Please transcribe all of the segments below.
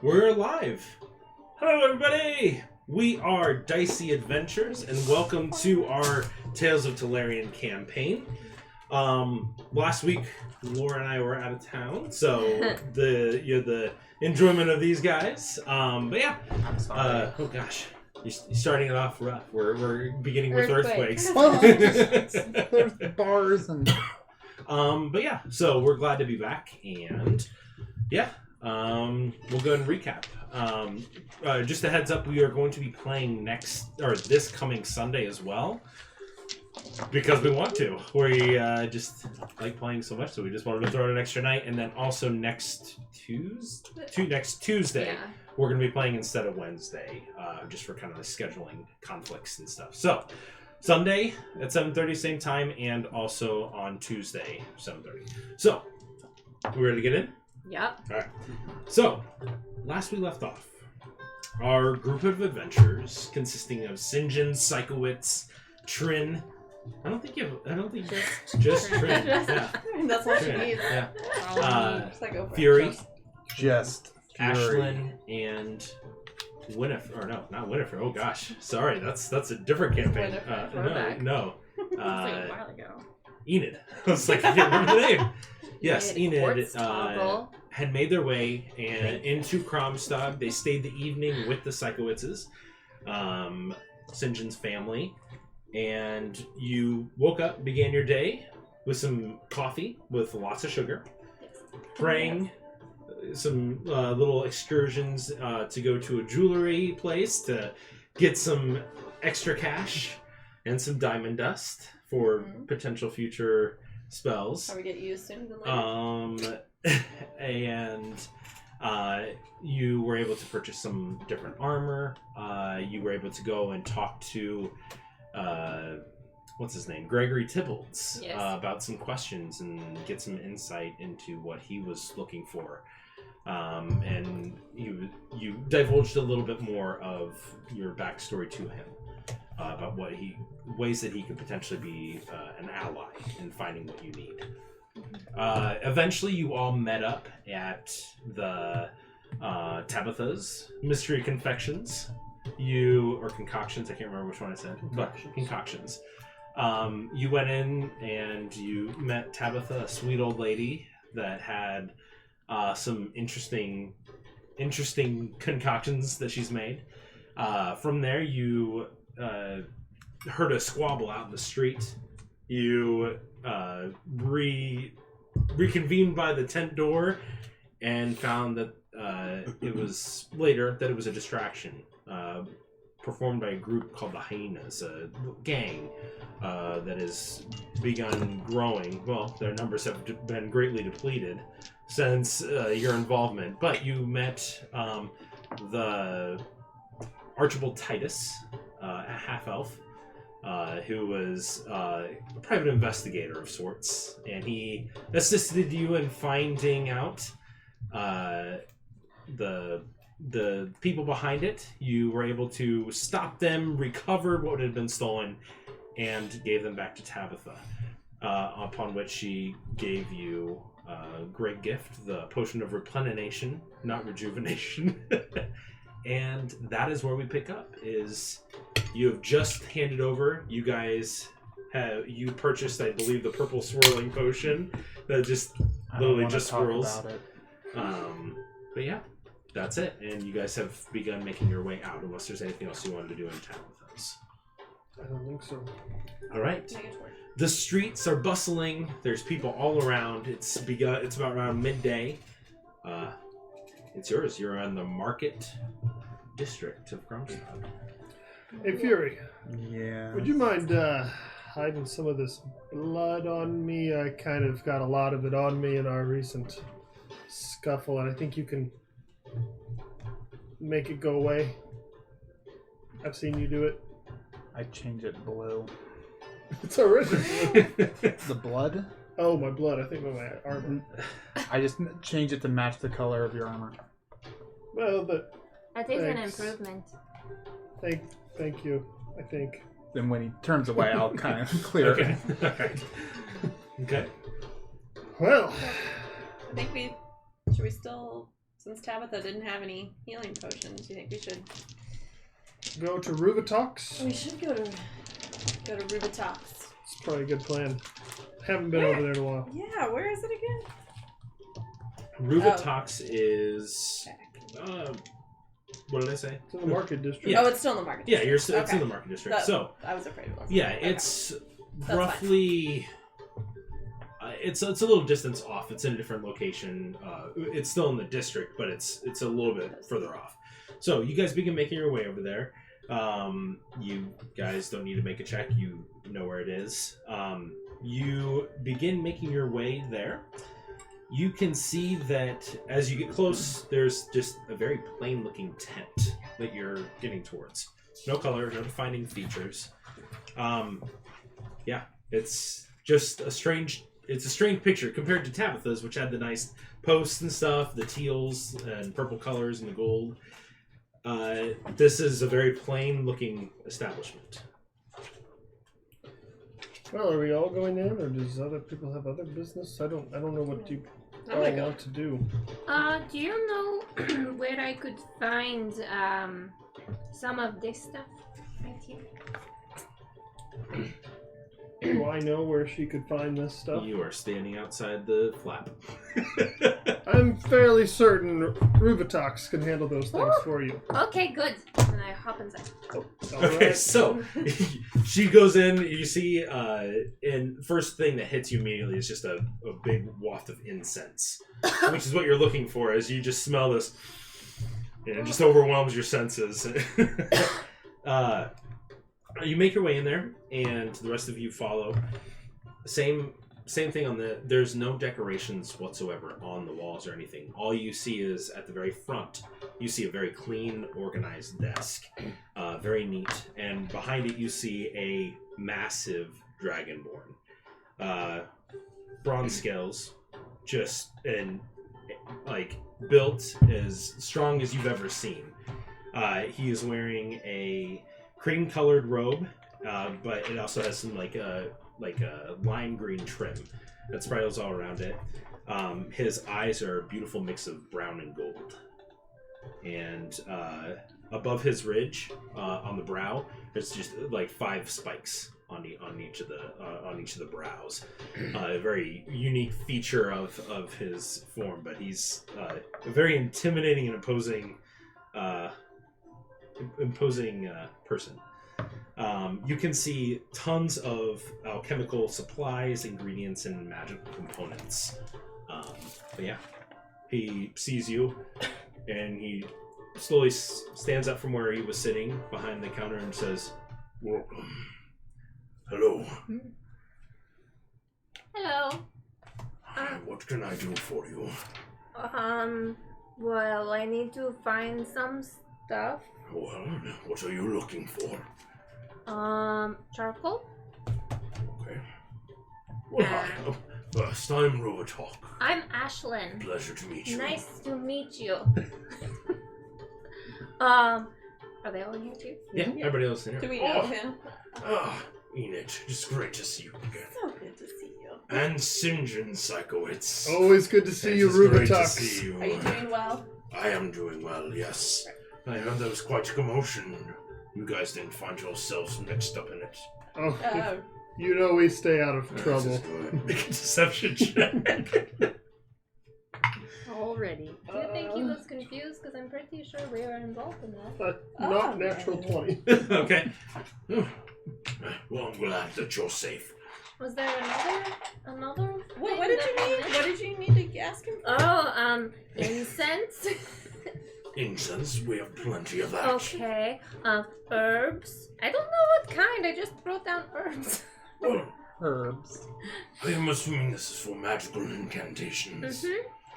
We're live. Hello, everybody. We are Dicey Adventures, and welcome to our Tales of Talerian campaign. Last week, Laura and I were out of town, so the enjoyment of these guys. But yeah, I'm sorry. oh gosh, you're starting it off rough. We're beginning with earthquakes. Well, there's bars and. But yeah, so we're glad to be back, and yeah. We'll go ahead and recap. Just a heads up, we are going to be playing this coming Sunday as well. Because we want to. We just like playing so much, so we just wanted to throw in an extra night. And then also next Tuesday, we're going to be playing instead of Wednesday, just for kind of the scheduling conflicts and stuff. So, Sunday at 7:30, same time, and also on Tuesday, 7:30. So, we ready to get in? Yep. Alright. So, last we left off, our group of adventurers consisting of St. John, Psychowitz, Trin. I don't think just Trin. Yeah. That's what Trin. she needs. Yeah. Fury. Just Ashlyn and Winifred. Or no, not Winifred. Oh gosh. Sorry, that's a different campaign. Winifred, No. Like a while ago. Enid. I was like, I can't remember the name. Yes, Enid had made their way into Kromstad. They stayed the evening with the Psychowitzes, St. John's family, and you woke up, began your day with some coffee with lots of sugar, praying, some little excursions to go to a jewelry place to get some extra cash and some diamond dust for potential future spells. How we get used sooner than later. And you were able to purchase some different armor. You were able to go and talk to what's his name, Gregory Tybbalds, Yes. about some questions and get some insight into what he was looking for. And you divulged a little bit more of your backstory to him. About ways that he could potentially be an ally in finding what you need. Eventually, you all met up at the Tabitha's Mystery Confections. Or concoctions, I can't remember which one I said, but concoctions. You went in and you met Tabitha, a sweet old lady that had some interesting concoctions that she's made. From there, you heard a squabble out in the street. You reconvened by the tent door and found that it was a distraction performed by a group called the Hyenas, a gang that has begun growing. Well, their numbers have been greatly depleted since your involvement, but you met the Archibald Titus, a half-elf, who was a private investigator of sorts, and he assisted you in finding out the people behind it. You were able to stop them, recover what had been stolen, and gave them back to Tabitha, upon which she gave you a great gift, the potion of replenishment, not rejuvenation. And that is where we pick up, is you have just handed over, you guys you purchased, I believe, the purple swirling potion that just literally just swirls. But yeah, that's it. And you guys have begun making your way out, unless there's anything else you wanted to do in town with us. I don't think so. All right. The streets are bustling. There's people all around. It's about around midday. It's yours. You're on the market district of Kromstad. Hey, Fury. Yeah. Would you mind hiding some of this blood on me? I kind of got a lot of it on me in our recent scuffle, and I think you can make it go away. I've seen you do it. I change it blue. It's original. The blood? Oh, my blood. I think my armor. I just change it to match the color of your armor. Well, That is an Thanks. improvement. thank you. I think. Then when he turns away, I'll kind of clear Okay. it. Alright. Okay. Well, I think should we still Since Tabitha didn't have any healing potions, do you think we should... Go to Ruvatox? We should go to Rubitox. It's probably a good plan. Haven't been over there in a while. Yeah, where is it again? Ruvatox is... what did I say? It's in the market district. Yeah. Oh, it's still in the market. Yeah, it's Okay. in the market district. That- So, I was afraid it was. yeah, Okay. it's That's roughly... it's a little distance off. It's in a different location. It's still in the district, but it's a little bit further off. So you guys begin making your way over there. You guys don't need to make a check. You know where it is. You begin making your way there. You can see that as you get close, there's just a very plain-looking tent that you're getting towards. No color, no defining features. Yeah, it's just a strange picture compared to Tabitha's, which had the nice posts and stuff, the teals and purple colors and the gold. This is a very plain-looking establishment. Well, are we all going in, or does other people have other business? I don't know what you all want to do. Do you know where I could find some of this stuff right here? Do I know where she could find this stuff? You are standing outside the flap. I'm fairly certain Ruvatox can handle those things for you. Okay, good. And I hop inside. Okay, so she goes in. You see, and first thing that hits you immediately is just a big waft of incense, which is what you're looking for. As you just smell this, and it just overwhelms your senses. You make your way in there, and the rest of you follow. Same thing on the. There's no decorations whatsoever on the walls or anything. All you see is at the very front. You see a very clean, organized desk, very neat, and behind it you see a massive dragonborn, bronze scales, just and like built as strong as you've ever seen. He is wearing a cream-colored robe, but it also has some like a lime green trim that spirals all around it. His eyes are a beautiful mix of brown and gold. And above his ridge, on the brow, there's just like 5 spikes on each of the brows. A very unique feature of his form, but he's a very intimidating and imposing person. You can see tons of alchemical supplies, ingredients, and magical components. But yeah, he sees you, and he slowly stands up from where he was sitting behind the counter and says, "Welcome. Hello. Hello. What can I do for you?" Well, I need to find some stuff. Well, what are you looking for? Charcoal? Okay. Well, hi. First, I'm Robotalk. I'm Ashlyn. Pleasure to meet you. Nice to meet you. Are they all here too? Yeah, everybody else in here. Do we know him? Enid, it's great to see you again. So good to see you. And Sinjin Psychowitz. Always good to see you, Great to Ruvatox. see you. Are you doing well? I am doing well, yes. I heard there was quite a commotion. You guys didn't find yourselves mixed up in it. Oh, Oh, you know we stay out of trouble. This is good. Make a deception check. Already. Do you think he was confused? Because I'm pretty sure we were involved in that. Not natural 20. Okay. Well, I'm glad that you're safe. Was there another? what did you need? What did you need to ask him for? Oh, incense. Incense, we have plenty of that. Okay. Herbs. I don't know what kind. I just wrote down herbs. Well, Herbs. I am assuming this is for magical incantations.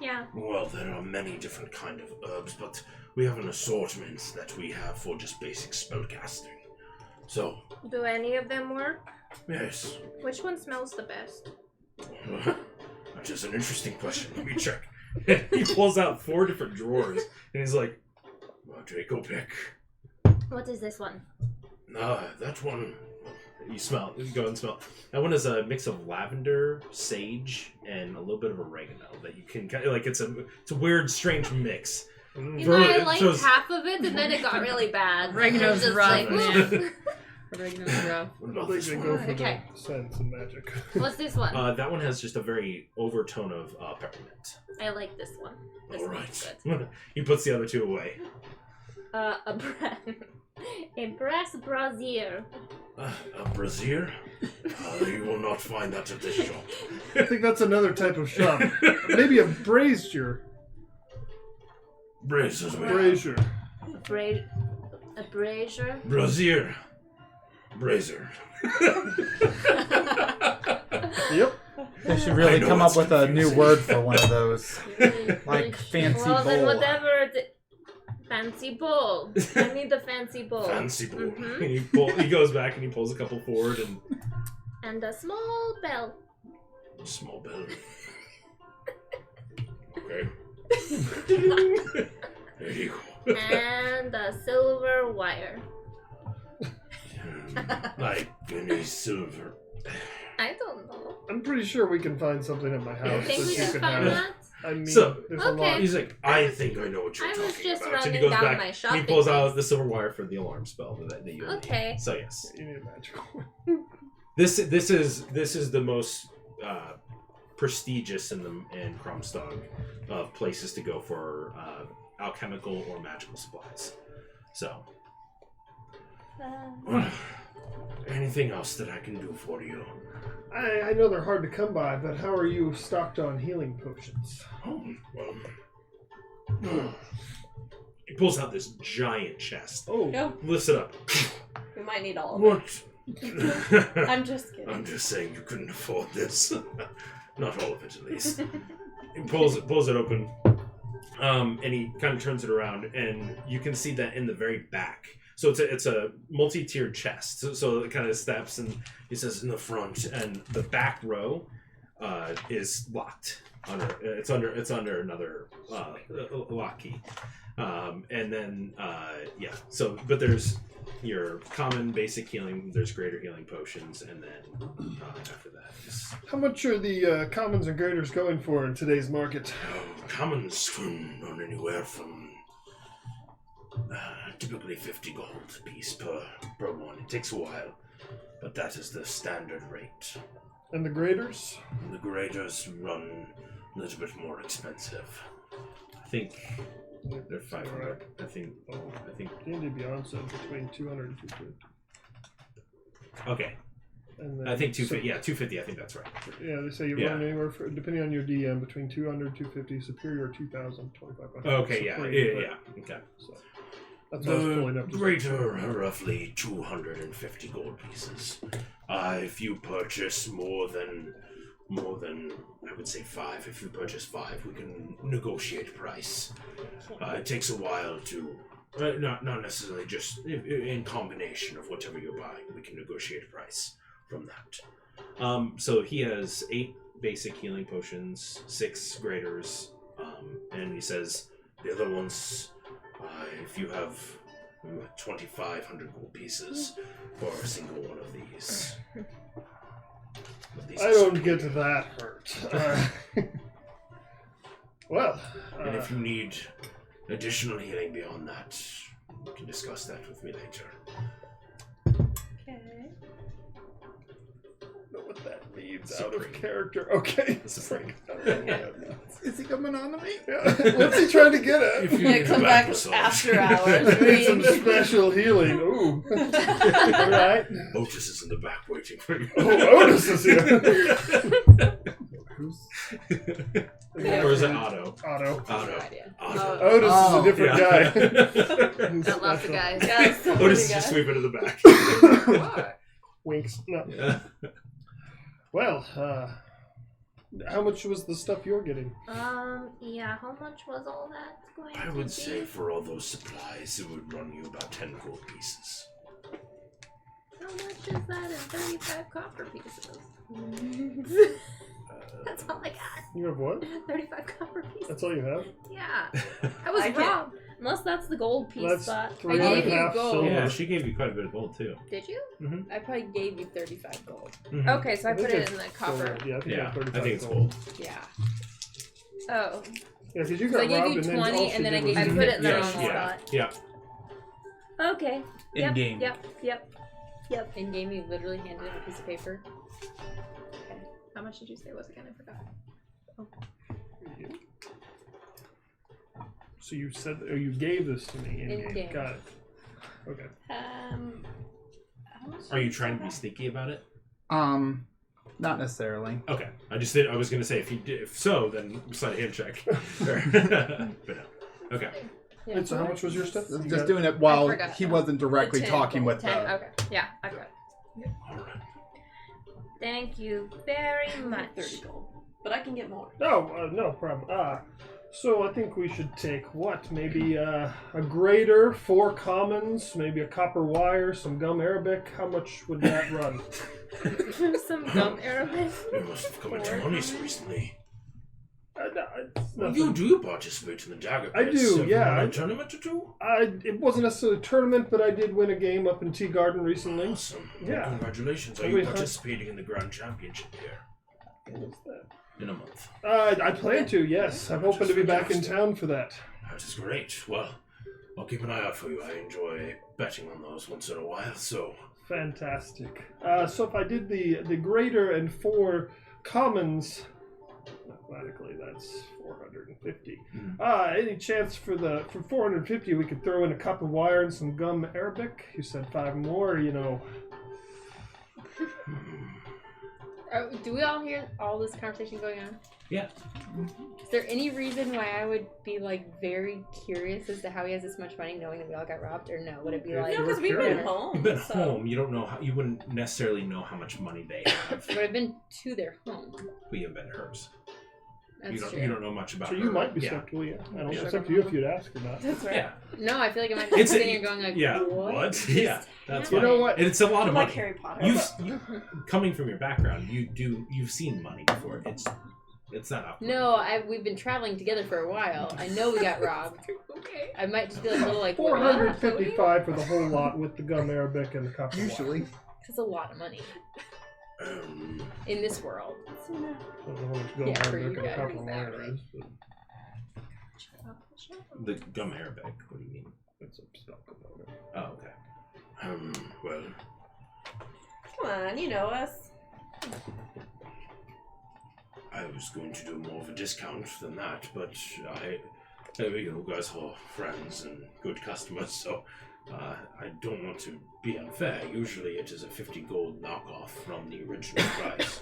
Yeah. Well, there are many different kind of herbs, but we have an assortment that we have for just basic spellcasting. So, Do any of them work? yes. Which one smells the best? That is an interesting question. Let me check. He pulls out 4 different drawers, and he's like, well, take your pick. What is this one? That one you smell. You go and smell. That one is a mix of lavender, sage, and a little bit of oregano. That you can kind of like. It's a weird, strange mix. You know, I liked Throws- half of it, and then it got really bad. Oregano's It was just rough, like, man. "Oof." Oregano's rough. What I about think this they one? go for Okay. the sense and magic. What's this one? That one has just a very overtone of peppermint. I like this one. This All one's right. He puts the other two away. good. A brass brazier. A brazier? You will not find that at this shop. I think that's another type of shop. Maybe a brazier. Braziers. Brazier. A brazier. Brazier. Brazier. Yep. They should I really know come up it's with a new confusing. word for one of those. Like fancy Well, then bowl. whatever. Fancy bowl. I need the fancy bowl. Fancy bowl. Mhm. He goes back and he pulls a couple forward and And a small bell. small bell. Okay. There you go. And a silver wire. Like any silver. I don't know. I'm pretty sure we can find something at my You house think that we you can could find have. that? I mean, So- there's a Okay. lot. He's like, I think I know what you're I talking was just about. And he running goes down back. my And he shopping pulls out list. the silver wire for the alarm spell that you need. Okay. So yes. You need a magical one. This is the most prestigious in Kromstog of places to go for alchemical or magical supplies. So, anything else that I can do for you? I know they're hard to come by, but how are you stocked on healing potions? Oh, well. He pulls out this giant chest, Oh, Go. lifts it up. We might need all of What? it. I'm just kidding. I'm just saying you couldn't afford this. Not all of it, at least. He pulls it open, and he kind of turns it around, and you can see that in the very back. So it's a multi-tiered chest. So it kind of steps, and he says in the front, and the back row is locked. It's under another lock key, and then yeah. So but there's your common basic healing. There's greater healing potions, and then after that, just how much are the commons and graders going for in today's market? commons can run anywhere from typically 50 gold a piece per one. It takes a while, but that is the standard rate. And the graders? The graders run a little bit more expensive. I think they're 500. I think. D&D Beyond said between 200 and 250. Okay. And then, I think 250. Yeah, 250. I think that's right. Yeah, they say you Yeah. run anywhere, depending on your DM, between 200 250, superior 2,000, 2,500. Okay. Yeah. Supreme, Yeah. but- Okay. So, that's what I was pulling The up. greater are roughly 250 gold pieces. If you purchase more than I would say 5. If you purchase 5, we can negotiate price. It takes a while to not necessarily just in combination of whatever you're buying. We can negotiate a price from that. So he has 8 basic healing potions, 6 graders, and he says the other ones. If you have 2,500 gold pieces for a single one of these. But these I are don't so- get that hurt. Well, And if you need additional healing beyond that, you can discuss that with me later. Okay. know what that means Supreme. out of character. Okay. Supreme. Is he coming on to me? Yeah. What's he trying to get at? If you Yeah, need come to back yourself. after hours. Need some Read. special healing. Ooh. All right. Otis is in the back waiting for you. Oh, Otis is here. Or is it Otto? Otto. Otto. idea. Otto. Otis is Oh. a different Yeah. guy. Who's I love the special. guys. Yeah, so many Otis is guys. just sweeping to the back. Winks. No. Yeah. Well, how much was the stuff you're getting? Yeah, how much was all that going I to would be? say for all those supplies, it would run you about 10 gold pieces. How much is that in 35 copper pieces? That's all I got. You have what? 35 copper pieces. That's all you have? Yeah. I was I can't- wrong. Unless that's the gold piece That's spot. 3.5 gold. silver. Yeah, she gave you quite a bit of gold too. Did you? I probably gave you 35 gold. Mhm. Okay, so I put it in the copper. Yeah, I think Yeah, I 35 think it's gold. gold. Yeah. Oh. Yeah, because you So got I gave robbed you and then 20 all and she then I did gave was- I put it in the Yeah, wrong yeah, spot. yeah. Okay. In Yep, game. Yep. And gave me literally handed him a piece of paper. How much did you say was again? I forgot. So you said, or you gave this to me in game. In-game. Got it. Okay. How much Are you did trying to I be have? sneaky about it? Not necessarily. Okay, I just did. I was gonna say if you did, if so, then slide a hand check. But no. Okay. Yeah. And so how much was your stuff? You Just got- doing it while forgot. he wasn't directly 10 talking gold. with 10. the... Okay. Yeah, I got it. All right. Thank you very much. 30 gold. But I can get more. No, no problem. So I think we should take what? Maybe a grater, 4 commons, maybe a copper wire, some gum arabic. How much would that run? Some gum Arabic. You must have come into monies recently. No, it's Well, nothing. you do participate in the dagger I pits. do, Have you yeah. won a tournament or two? It wasn't necessarily a tournament, but I did win a game up in Tea Garden recently. Awesome. Well, Yeah. congratulations. Are Have you we heard- participating in the Grand Championship here? In a month. I plan to, yes. I'm hoping to be back in town for that. That is great. Well, I'll keep an eye out for you. I enjoy betting on those once in a while, so... Fantastic. So if I did the greater and 4 commons, mathematically that's 450. Any chance for 450 we could throw in a copper wire and some gum arabic? You said 5 more, you know. Do we all hear all this conversation going on? Yeah. Is there any reason why I would be like very curious as to how he has this much money, knowing that we all got robbed, or no? Would it be Yeah. like No, would 'cause we've been home? You've been so home. You don't know how. You wouldn't necessarily know how much money they have. I've been to their home. We have been to hers. That's You don't. true. You don't know much about. So her. you might be Yeah. skeptical, yeah. I don't Yeah. know. It's up to you if you'd ask or not. That's right. Yeah. No, I feel like I might be It's a- sitting here going like, yeah, what? what? Yeah, that's You fine. know what? And it's a lot of Like money. Harry Potter. Coming from your background, you've seen money before. It's not up. No, we've been traveling together for a while. I know we got robbed. Okay. I might just be like a little like, what? 455 for the whole lot with the gum arabic and the copper wire. Usually. That's a lot of money Um, in this world. I don't know how much gum Yeah, for arabic you and guys, copper wire exactly. is, but The gum Arabic. What do you mean? it's a stock component. Oh, okay. well, Come on, you know us. I was going to do more of a discount than that, but you guys are friends and good customers, so I don't want to be unfair. Usually it is a 50 gold knockoff from the original price.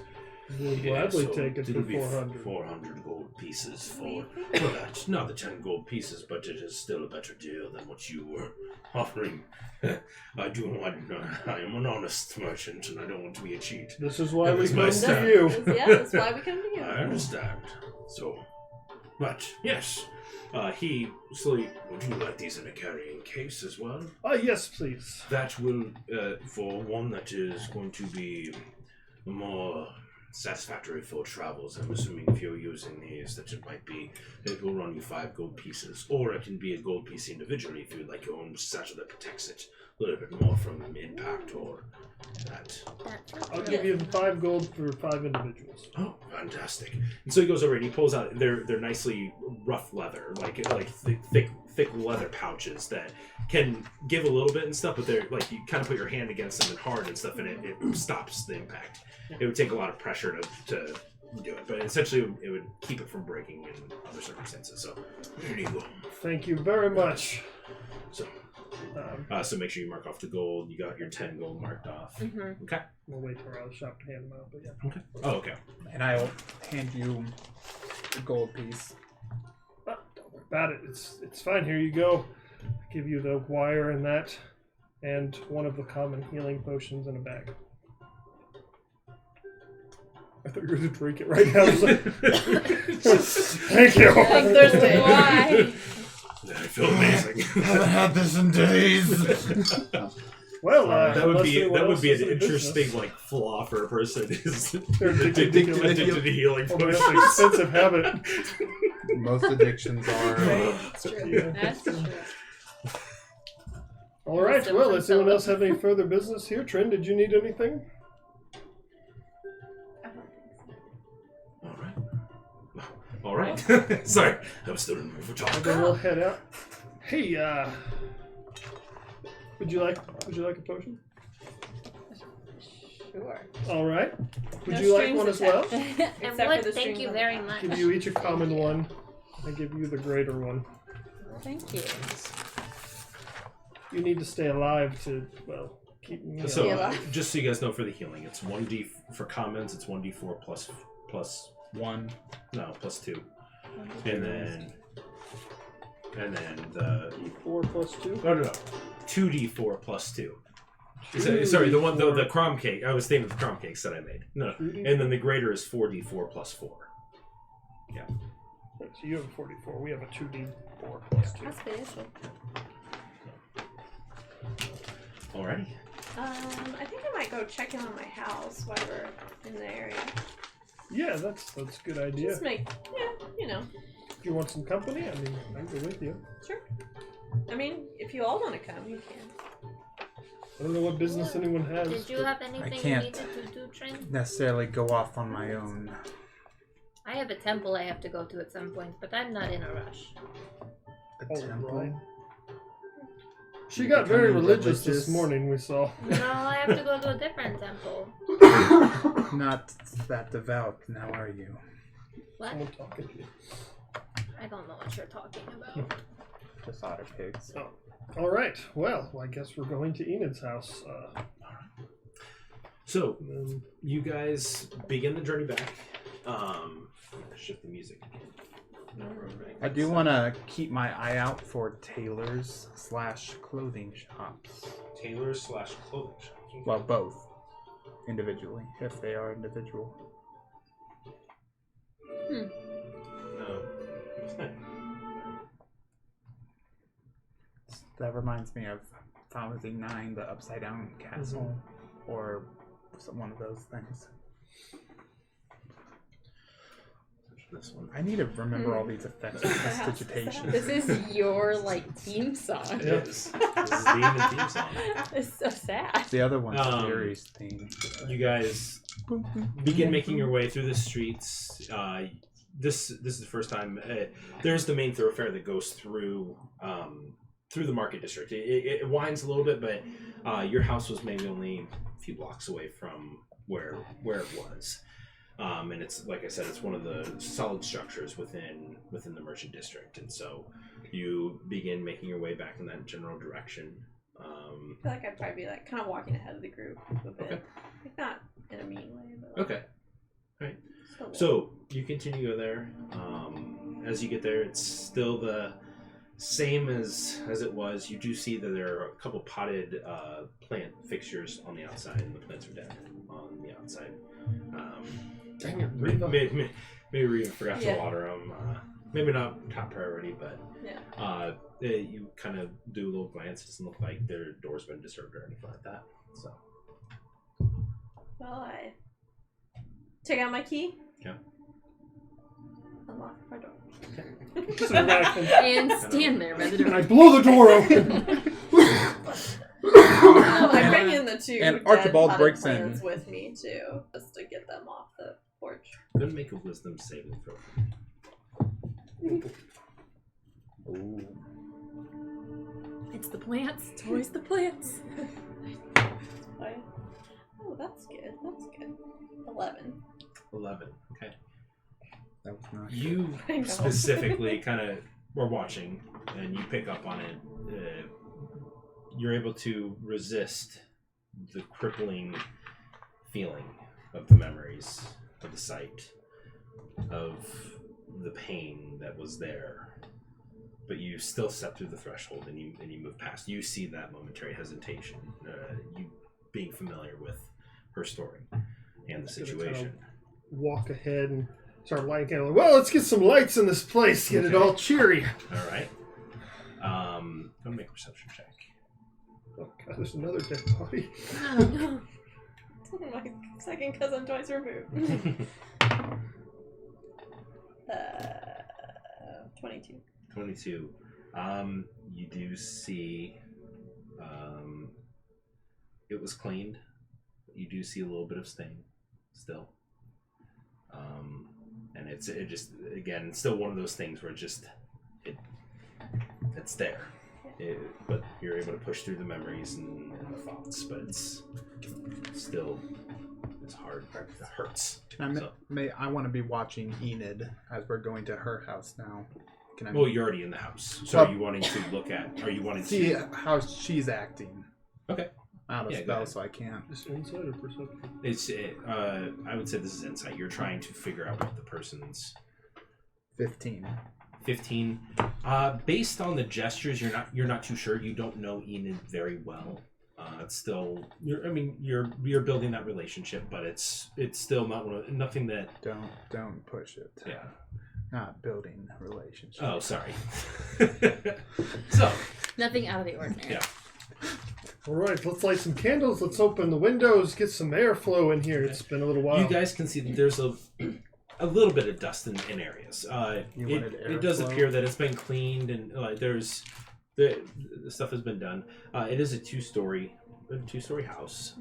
We'll gladly so take it it'll for be 400. 400 gold pieces for that. Not the 10 gold pieces, but it is still a better deal than what you were offering. I am an honest merchant, and I don't want to be a cheat. This is why That we was my come style. to you. Yeah, that's why we come to you. I understand. So, but yes, He Slowly, would you like these in a carrying case as well? Yes, please. That will, for one that is going to be more satisfactory for travels. I'm assuming if you're using these, that it will run you 5 gold pieces, or it can be a gold piece individually if you'd like your own satchel that protects it a little bit more from impact or that. I'll give you 5 gold for 5 individuals. Oh, fantastic! And so he goes over and he pulls out. They're nicely rough leather, like thick leather pouches that can give a little bit and stuff, but they're like you kind of put your hand against them and hard and stuff, and it stops the impact. It would take a lot of pressure to do it, but essentially it would keep it from breaking in other circumstances. So Here you go. Thank you very much. So, so make sure you mark off the gold. You got your 10 gold marked off. Mm-hmm. Okay. We'll wait for our shop to hand them out, but yeah. Okay. Oh, okay. And I'll hand you the gold piece. Don't worry about it. It's fine. Here you go. I'll give you the wire and that, and one of the common healing potions in a bag. I thought you were going to drink it right now. I was like, thank you. I'm thirsty. Why? I feel amazing. Haven't had this in days. Well, that would unless be anyone else an is in interesting business. like flaw for a person is They're addicted to healing Oh, potions. that's an expensive habit. Most addictions are. That's true. Yeah. That's true. All right. Wisdom Well, from does anyone someone. else have any further business here? Trin, did you need anything? All right. Sorry, I was still in the mood for Then talk. we'll head out. Hey, would you like a potion? Sure. All right. Would No you like strings one as well? attached. And Except for would, the thank strings you on very the much. Give you each a common one. I give you the greater one. Thank you. You need to stay alive to, well, keep me So, alive. just so you guys know, for the healing, it's 1d for commons. It's 1d4 plus 2, and then the 4 plus 2. no 2d4 plus 2. Sorry, the crumb cake. I was thinking of the crumb cakes that I made. No, and then the greater is 4d4 plus 4. So you have a 44. We have a 2d4 plus 2. That's basic. Alrighty. I think I might go check in on my house while we're in the area. Yeah, that's a good idea. Just make, you know, If you want some company, I mean, I can go with you. sure. I mean, if you all want to come, you can. I don't know what business anyone has. Did you but- have anything you can't. needed to do, Trin? Necessarily go off on my own. I have a temple I have to go to at some point, but I'm not in a rush. A Oh, temple. right. She got very Becoming religious this religious. morning, we saw. No, I have to go to a different temple. Not that devout. Now are you? What? Someone talking to you. I don't know what you're talking about. Just otter pigs. Oh. All right. Well, I guess we're going to Enid's house. So And then you guys begin the journey back. Shift the music. I do want to keep my eye out for tailors/clothing shops. Tailor/clothing shop. Well, both. Individually, if they are individual. That reminds me of Final Fantasy 9, the Upside Down Castle, or one of those things. This one. I need to remember all these effects of prestidigitation. This is your like theme song. It is. This is the theme song. It's so sad. The other one's Um, Fury's theme. You guys begin making your way through the streets. This is the first time. There's the main thoroughfare that goes through the market district. It winds a little bit, but your house was maybe only a few blocks away from where it was. And it's, like I said, it's one of the solid structures within the merchant district, and so you begin making your way back in that general direction. I feel like I'd probably be like kind of walking ahead of the group a bit. Okay. Like not in a mean way, but like, Okay. Right. still So you continue to go there. As you get there, it's still the same as it was. You do see that there are a couple potted plant fixtures on the outside, and the plants are dead on the outside. dang it, Maybe Riva. we even forgot Yeah. to water them. Maybe not top priority, but yeah. you kind of do a little glance. It doesn't look like their door's been disturbed or anything like that. So Well, I take out my key. Yeah. Unlock my door. Sit back And stand there by the and door. I blow the door open. I bring in the two and dead Archibald potted breaks in. plants with me too, just to get them off the porch. go ahead and make a wisdom saving throw. Ooh. It's the plants. It's always the plants. Oh, that's good. That's good. 11. 11. Okay. That was not You I know. specifically kind of were watching, and you pick up on it. You're able to resist the crippling feeling of the memories of the sight, of the pain that was there. But you still step through the threshold, and you move past. You see that momentary hesitation, you being familiar with her story and the situation. Walk ahead and start lighting candles. Well, let's get some lights in this place. Get it all cheery. All right. Go make a perception check. Oh God, there's another dead body. My second cousin twice removed. 22. 22. You do see it was cleaned. You do see a little bit of stain still. And it just, again, it's still one of those things where it's there. But you're able to push through the memories and the thoughts, but it's still, it's hard. It hurts. I want to be watching Enid as we're going to her house now. Well, you're already in the house. So are you wanting to look at, are you wanting to see how she's acting? Okay. Out of spell, so I can't. Is insight or perception? It's, I would say this is insight. You're trying to figure out what the person's... 15. 15. Based on the gestures, you're not too sure. You don't know Enid very well. It's still, you're building that relationship, but it's still nothing that. Don't push it. Yeah. Not building a relationship. Oh, sorry. So. Nothing out of the ordinary. Yeah. All right, let's light some candles. Let's open the windows, get some airflow in here. It's been a little while. You guys can see that there's a little bit of dust in areas. It does appear that it's been cleaned and there's the stuff has been done. It is a two-story house.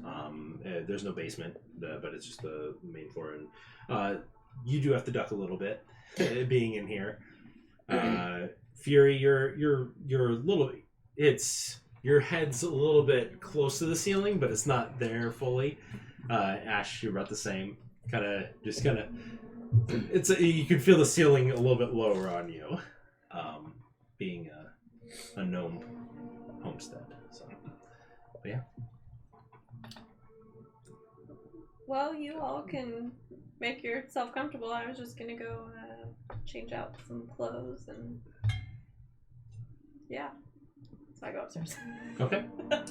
There's no basement, but it's just the main floor. And you do have to duck a little bit, being in here. Fury, you're a little. Your head's a little bit close to the ceiling, but it's not there fully. Ash, you're about the same. You can feel the ceiling a little bit lower on you, being a gnome homestead. So, but yeah. Well, you all can make yourself comfortable. I was just gonna go change out some clothes and yeah. So I go upstairs. Okay. You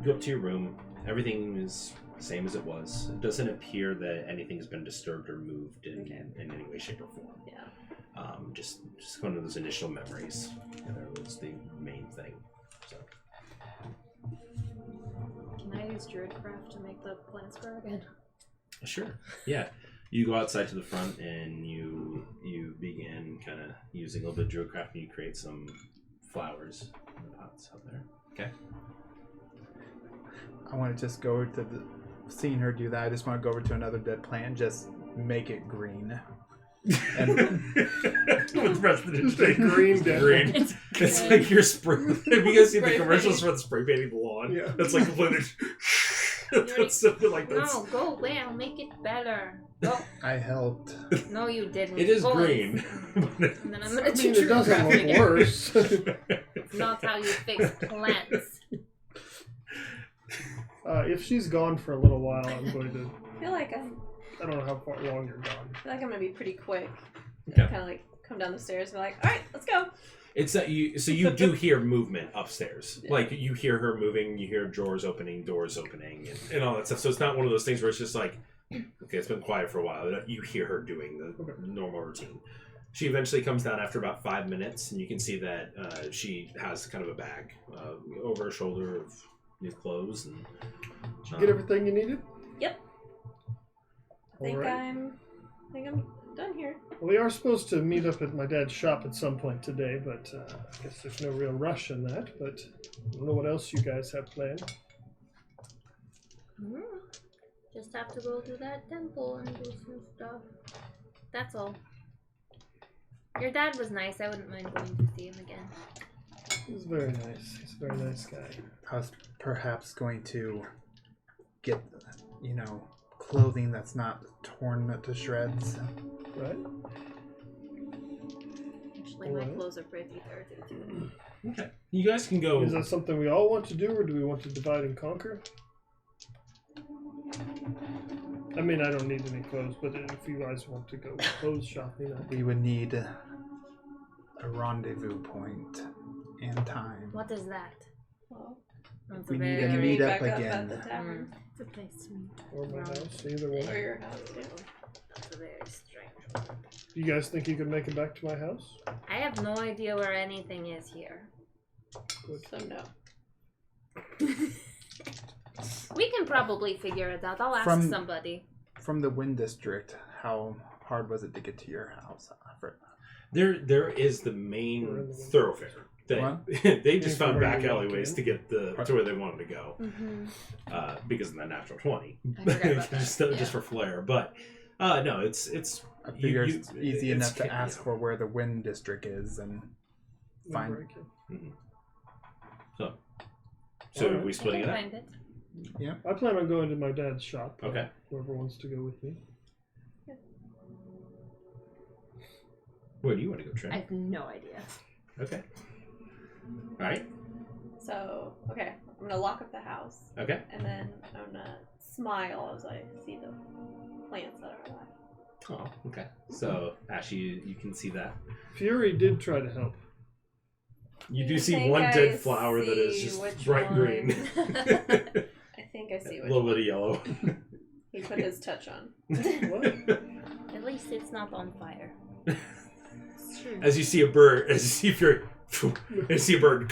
go up to your room. Everything is the same as it was. It doesn't appear that anything's been disturbed or moved in any way, shape, or form. Yeah. Just one of those initial memories. That was the main thing. So. Can I use Druidcraft to make the plants grow again? Sure. Yeah. You go outside to the front and you begin kind of using a little bit of Druidcraft and you create some flowers in the pots out there. Okay. I want to just go to seeing her do that. I just want to go over to another dead plant and just make it green. And with the rest of the just a green dead green. It's like you're spray. Have you guys seen the commercials for the spray painting the lawn? Yeah. That's like completely. That's something like that. No, go away. I'll make it better. Go. I helped. No, you didn't. It is Go green. And then I'm gonna do it doesn't Druidcraft look again. worse. It's not how you fix plants. If she's gone for a little while, I'm going to. I feel like I don't know how far long you're gone. I'm gonna be pretty quick. Okay. Kind of like come down the stairs and be like, all right, let's go. It's that you do hear movement upstairs. Yeah. Like you hear her moving, you hear drawers opening, doors opening, and all that stuff. So it's not one of those things where it's just like, okay, it's been quiet for a while. You hear her doing the normal routine. She eventually comes down after about 5 minutes, and you can see that she has kind of a bag over her shoulder of new clothes. And Did you get everything you needed? Yep. I think I'm done here. Well, we are supposed to meet up at my dad's shop at some point today, but I guess there's no real rush in that. But I don't know what else you guys have planned. Just have to go to that temple and do some stuff. That's all. Your dad was nice. I wouldn't mind going to see him again. He's very nice. He's a very nice guy. I was perhaps going to get, clothing that's not torn to shreds. Right? Actually, my clothes are pretty dirty too. okay, you guys can go. Is that something we all want to do, or do we want to divide and conquer? I mean, I don't need any clothes, but if you guys want to go clothes shopping, We would need a rendezvous point and time. What is that? Well, That's We a need very to we meet back up at again. the tavern. It's a place to meet. or my Wrong. house, either one. Or your house, too. That's a very strange one. Do you guys think you could make it back to my house? I have no idea where anything is here. Good. So no. We can probably figure it out. I'll ask From- somebody. From the Wind District, how hard was it to get to your house? There is the main thoroughfare. They just found back alleyways to get to where they wanted to go, because of the natural 20, I forgot about that. just for flair. But no, it's I figure it's easy enough to ask for where the wind district is and find. Mm-hmm. So are we splitting it up? Find it. Yeah. I plan on going to my dad's shop. Okay. Whoever wants to go with me. Where do you want to go, I Trent? have no idea. Okay. All right. So, okay, I'm gonna lock up the house, Okay. and then I'm gonna smile as I see the plants that are alive. Oh, okay. So, Ashy, you can see that. Fury did try to help. You do I see think one I dead flower that is see just which bright one. green. I think I see A which little one bit of yellow. he put his touch on. What? At least it's not on fire. As you see a bird, as you see Fury, as you see a bird.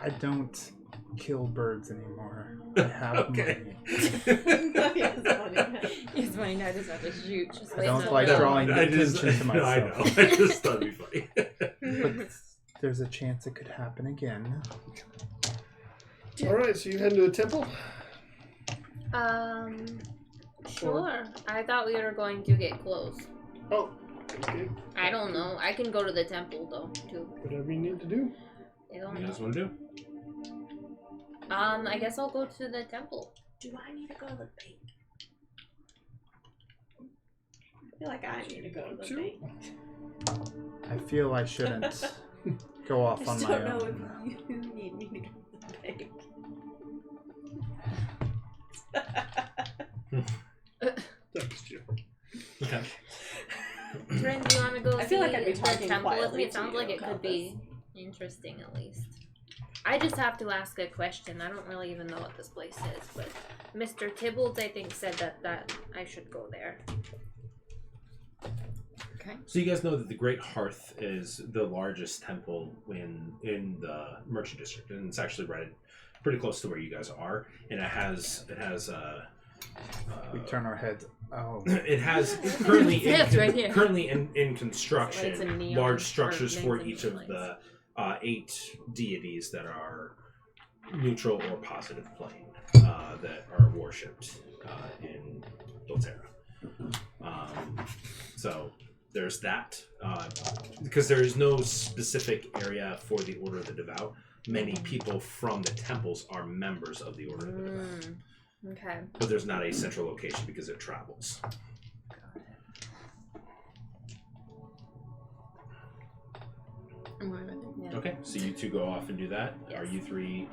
I don't kill birds anymore. I have Okay. money. He has money. He's money now does not to shoot. Just I wait don't until like the- drawing I just, attention to no, I know. myself. I just thought it'd be funny. But there's a chance it could happen again. Alright, so you head to the temple? Sure. I thought we were going to get clothes. Oh, okay. I don't know. I can go to the temple though too. Whatever you need to do. I don't What do you know. guys want to do? I guess I'll go to the temple. Do I need to go to the bank? I feel like I need to go to the bank. I feel I shouldn't go off I on just my don't know own. if you need me to go to the bank. Thanks, Jim. Okay. Ren, do you want to go I feel like see I'd be the talking temple with quietly me? It to sounds you like it about could be interesting at least. I just have to ask a question. I don't really even know what this place is, but Mr. Tibbles, I think, said that I should go there. Okay. So you guys know that the Great Hearth is the largest temple in the Merchant District, and it's actually right pretty close to where you guys are, and it has We turn our heads. Oh, it has currently Yeah, it's right here. currently in It's a construction neon large or structures for neon each of lights. the 8 deities that are neutral or positive plane that are worshipped in Doterra. So there's that, because there is no specific area for the Order of the Devout. Many people from the temples are members of the Order of the Devout. Okay. But there's not a central location because it travels. I'm going with it. Yeah. Okay, so you two go off and do that. Yes. Are you 3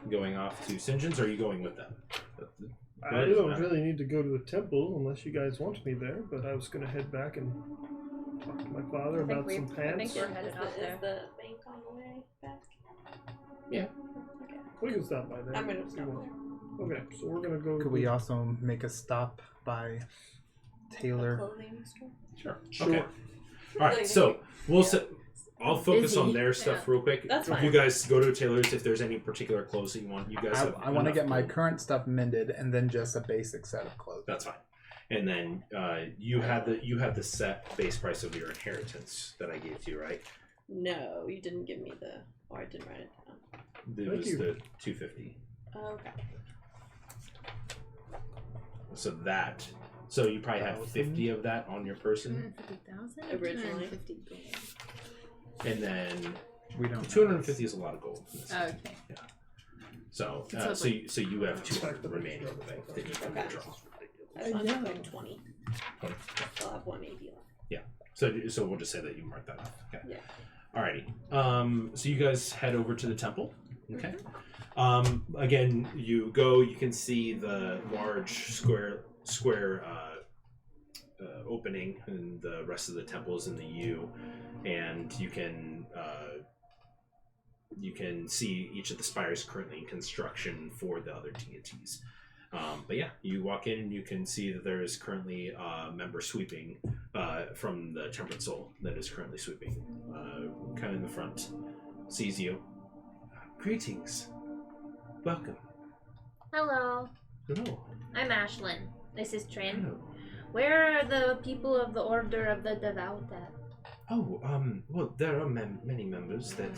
going off to St. John's, or are you going with them? I don't really need to go to the temple unless you guys want me there, but I was going to head back and talk to my father about some I think pants. we're headed out Is there. the bank on the way back? Yeah. Okay. We can stop by there. I'm gonna if you stop want. Okay, so we're going to go. could we also make a stop by Taylor? Clothing store? Sure. Sure. Okay. All right. So we'll I'll focus on their stuff real quick. That's If fine. you guys go to Taylor's, if there's any particular clothes that you want, you guys have. I want to enough get my gold. current stuff mended and then just a basic set of clothes. That's fine. And then you have the set base price of your inheritance that I gave to you, right? No, you didn't give me the. Or I didn't write it down. It Thank was you. the 250. Okay. So that. So you probably have 50 of that on your person, 250,000? Originally. 250 gold. and then We don't. 250 is a lot of gold. in this. Okay. So, So it's like- so you have 200 remaining in the bank that you can Okay. withdraw. I thought know. like 20. 20. I'll have 180 left. So we'll just say that you mark that off. Okay. Yeah. Alrighty. So you guys head over to the temple. Okay. Again, you go. You can see the large square opening, and the rest of the temple is in the U, and you can see each of the spires currently in construction for the other deities. But yeah, you walk in and you can see that there is currently a member sweeping from the Temperate Soul that is currently sweeping, kind of in the front. Sees you. Greetings. Welcome. Hello. Hello. I'm Ashlyn. This is Trin. Hello. Where are the people of the Order of the Devout at? Oh, well, there are many members that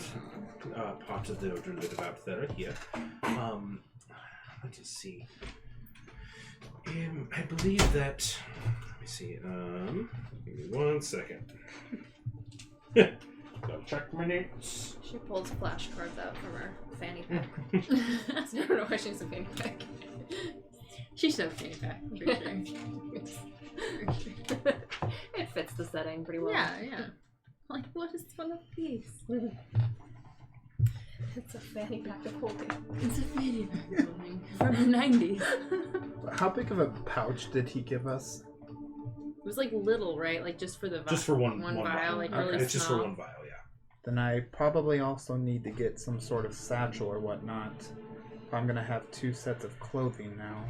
are part of the Order of the Devout that are here. Let us see. I believe that. Let me see. Give me 1 second. Gotta check my notes. She pulls flashcards out from her fanny pack. I don't know why she's a fanny pack. She's so fanny pack, for sure. It fits the setting pretty well. Yeah. Like, what is one of these? It's a fanny pack of holding. It's a fanny pack of holding from the 90s. How big of a pouch did he give us? It was like little, right? Like just for the Just for one vial, like Okay. really It's just for small. one vial, yeah. Then I probably also need to get some sort of satchel or whatnot. I'm gonna have 2 sets of clothing now.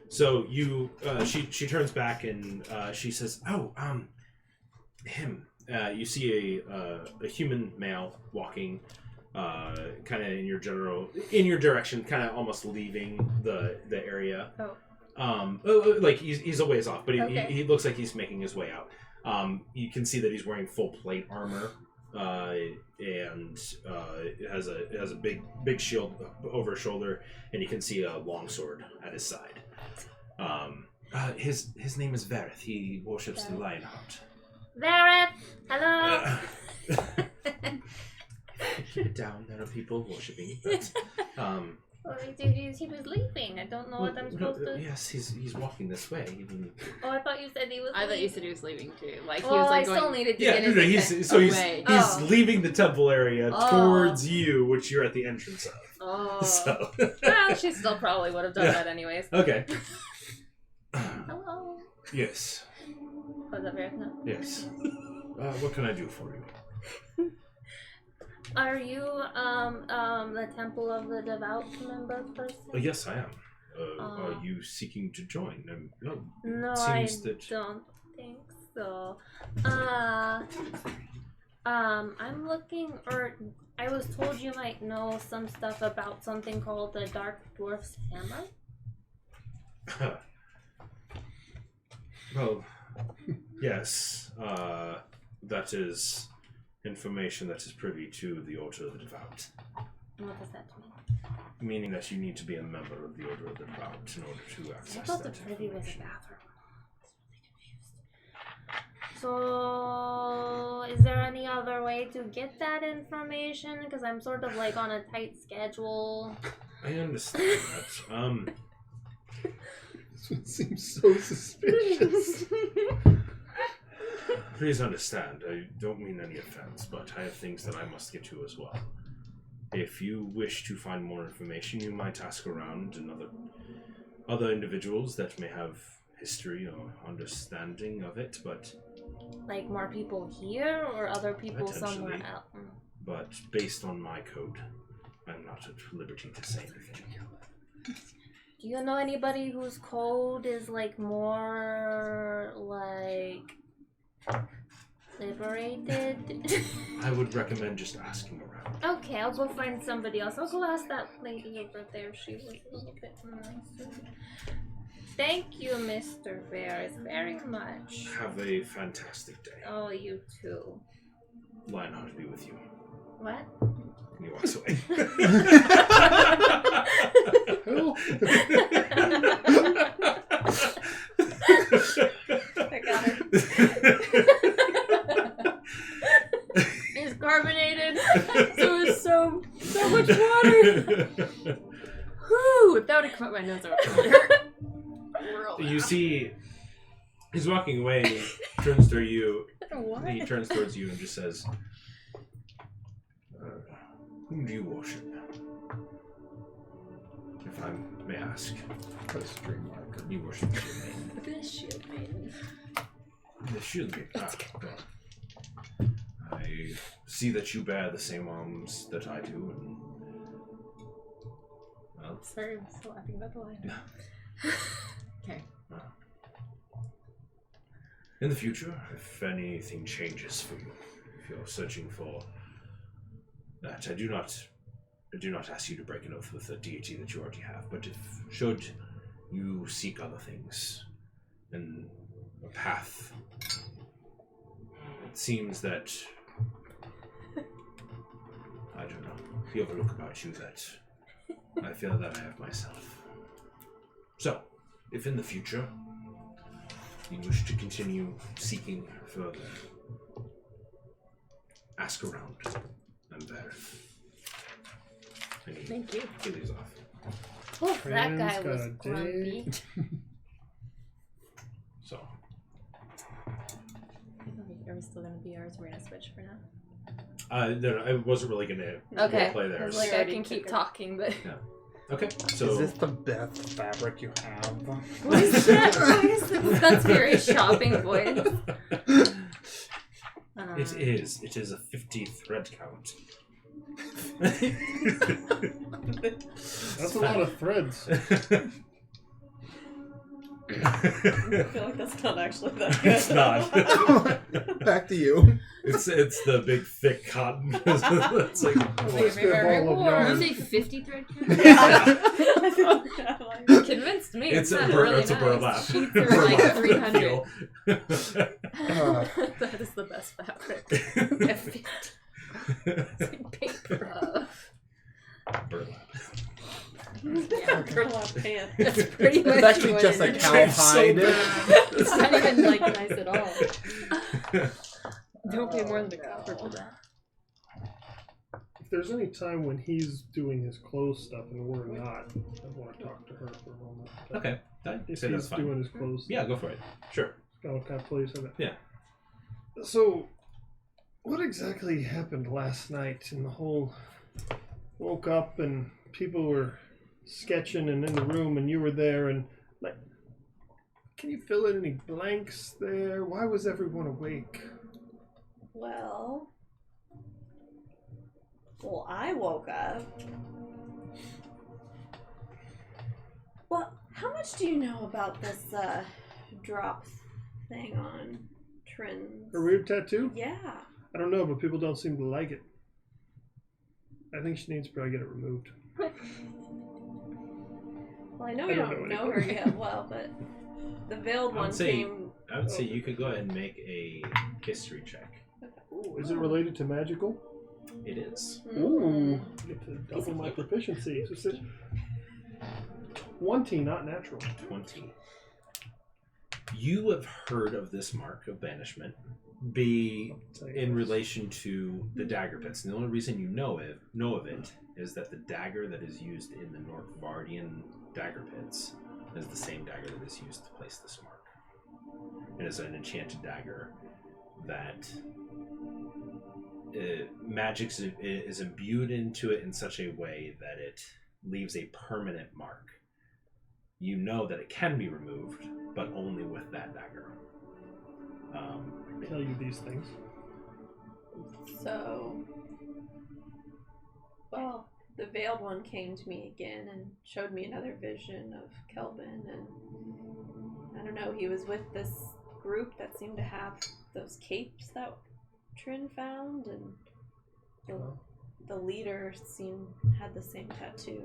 So you, she turns back and she says, "Oh, him." You see a human male walking, kind of in your direction, kind of almost leaving the area. Like he's a ways off, but he looks like he's making his way out. You can see that he's wearing full plate armor, and has a big shield over his shoulder, and you can see a long sword at his side. His name is Vareth. He worships the Lionheart. Vareth! Hello! Keep it down. There are people worshipping. But, Oh, he was leaving. I don't know what I'm supposed to... Yes, he's walking this way. Even... Oh, I thought you said he was I thought you leaving. said he was leaving too. Like he Well, was like I still going. needed to Yeah, get no, his away. he's leaving the temple area towards you, which you're at the entrance of. Oh. So. Well, she still probably would have done that anyways. Okay. Hello. Yes. Was that Vareth? No. Yes. What can I do for you? Are you, the Temple of the Devout member person? Yes, I am. Are you seeking to join? No, seems I that- don't think so. I'm looking, or I was told you might know some stuff about something called the Dark Dwarf's Hammer. Well, yes. That is information that is privy to the Order of the Devout. What does that mean? Meaning that you need to be a member of the Order of the Devout in order to access I thought the that privy was a information. bathroom. So, is there any other way to get that information? Because I'm sort of like on a tight schedule. I understand that. This one seems so suspicious. Please understand, I don't mean any offense, but I have things that I must get to as well. If you wish to find more information, you might ask around and other individuals that may have history or understanding of it, but... Like more people here or other people somewhere Potentially. else? But based on my code, I'm not at liberty to say anything. Do you know anybody whose code is like more like liberated? I would recommend just asking around. Okay, I'll go find somebody else. I'll go ask that lady over there. She was a little bit nicer. Thank you, Mr. Bears, very much. Have a fantastic day. Oh, you too. Lionheart be with you. What? And he walks away. Who? I got it. It's carbonated, so it's so much water. Whew! That would have come out my nose. You see, he's walking away and he turns to you. What? He turns towards you and just says, whom do you worship? If I may ask. A stream marker. You worship the shield maiden. The shield maiden. The shield maiden. Well, I see that you bear the same arms that I do, and well, Sorry, I'm still laughing about the line. Okay. in the future, if anything changes for you, if you're searching for that, I do not I do not ask you to break an oath with a deity that you already have, but if should you seek other things and a path, it seems that I don't know. You have a look about you that I feel that I have myself. So, if in the future you wish to continue seeking further, ask around. I'm there. Thank you. He leaves off. Oh, that guy Trans was got a grumpy. date. So, Are we still gonna be ours? We're gonna switch for now. no, I wasn't really going to Okay. play I there. was like, I Already can keep took it. talking, but Okay, Is so this the best fabric you have? what is that voice? That's very shopping voice. it is a 50 thread count. That's a lot of threads. I feel like that's not actually that good. It's not. Back to you. It's the big thick cotton. It's like What's the ball of Did yarn? you say 50 thread count? Convinced me. it's a not really it's a nice. burlap. Sheets are like Burlap 300. feel. That is the best fabric. It's like paper. Burlap. Burlap pants. That's pretty much It's actually what just it a is. cowhide. It's not even like nice at all. Don't pay more than a copper for that. If there's any time when he's doing his clothes stuff and we're not, I want to talk to her for a moment. Okay, I'd If say he's that's fine. doing his clothes Yeah, go for it. Sure. kind of kind of plays in it. Yeah. So, what exactly happened last night in the whole... Woke up and people were sketching and in the room and you were there and like... Can you fill in any blanks there? Why was everyone awake? Well, I woke up. Well, how much do you know about this drop thing on Trin's? Her weird tattoo? Yeah. I don't know, but people don't seem to like it. I think she needs to probably get it removed. Well, I know I you don't don't know know her yet well, but the veiled I one would say- came. I would say you could go ahead and make a history check. Ooh, is it related to magical? It is. Ooh, get to double my proficiency. So it's 20, not natural. 20. You have heard of this mark of banishment be in relation to the dagger pits. And the only reason you know of it is that the dagger that is used in the Northvardian dagger pits is the same dagger that is used to place this mark. It is an enchanted dagger that magic is imbued into it in such a way that it leaves a permanent mark. You know that it can be removed, but only with that dagger. Tell you these things. So, well, the veiled one came to me again and showed me another vision of Kelvin, and I don't know, he was with this group that seemed to have those capes that Trin found, and the leader had the same tattoo.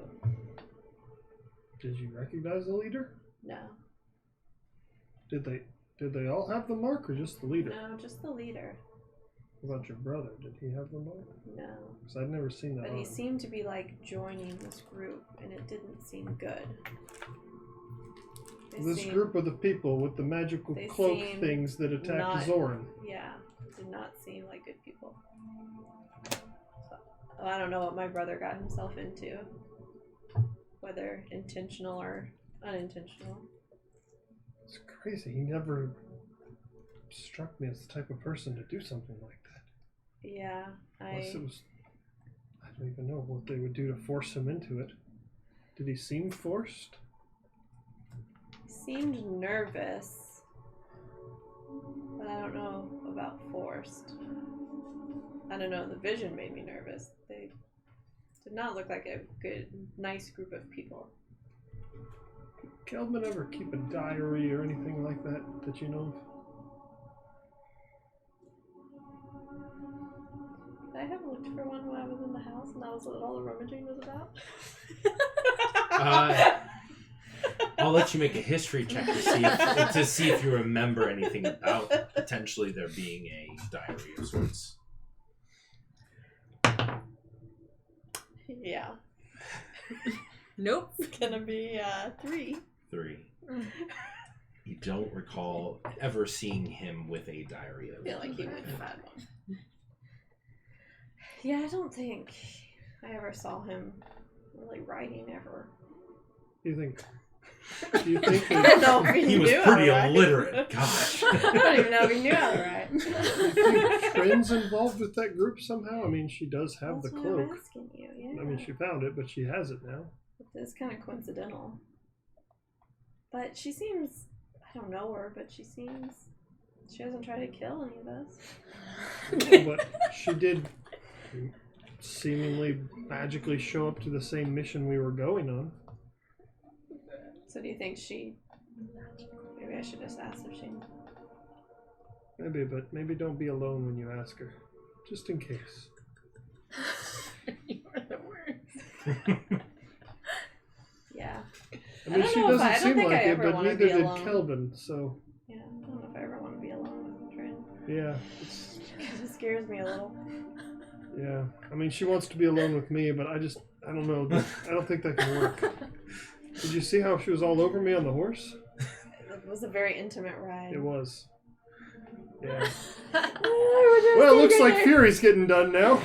Did you recognize the leader? No. Did they all have the mark or just the leader? No, just the leader. What about your brother? Did he have the mark? No. Because I'd never seen that. But on he him. seemed to be like joining this group, and it didn't seem good. They This seemed- group of the people with the magical they cloak seem things that attacked not- Zoran. Yeah, did not seem like good people. So, I don't know what my brother got himself into, whether intentional or unintentional. It's crazy. He never struck me as the type of person to do something like that. Yeah, Unless it was, I don't even know what they would do to force him into it. Did he seem forced? seemed nervous, but I don't know about forced. I don't know, the vision made me nervous. They did not look like a good, nice group of people. Did Kelvin ever keep a diary or anything like that you know of? I have looked looked for one when I was in the house, and that was what all the rummaging was about? I'll let you make a history check to see if you remember anything about potentially there being a diary of sorts. Yeah. Nope. It's gonna be 3. 3. You don't recall ever seeing him with a diary. I feel like he would have had one. Yeah, I don't think I ever saw him really writing ever. You think I don't know if He he was knew pretty how to write. illiterate. Gosh. I don't even know if he knew how to write. you think Trin's involved with that group somehow? I mean, she does have That's the why I'm cloak. asking you, yeah. I mean, she found it, but she has it now. It's kind of coincidental. But she seems, I don't know her, but she hasn't tried to kill any of us. But she did seemingly magically show up to the same mission we were going on. So do you think maybe I should just ask if she... Maybe, but maybe don't be alone when you ask her. Just in case. You are the worst. Yeah. I mean, don't she know if doesn't I don't seem think like I it, ever but wanna neither be did alone. Kelvin, so Yeah, I don't know if I ever want to be alone with Trin. yeah. It's, It scares me a little. yeah. I mean, she wants to be alone with me, but I don't know. I don't think that can work. Did you see how she was all over me on the horse? It was a very intimate ride. It was. Yeah. Oh, Well, it looks like Fury's getting done now.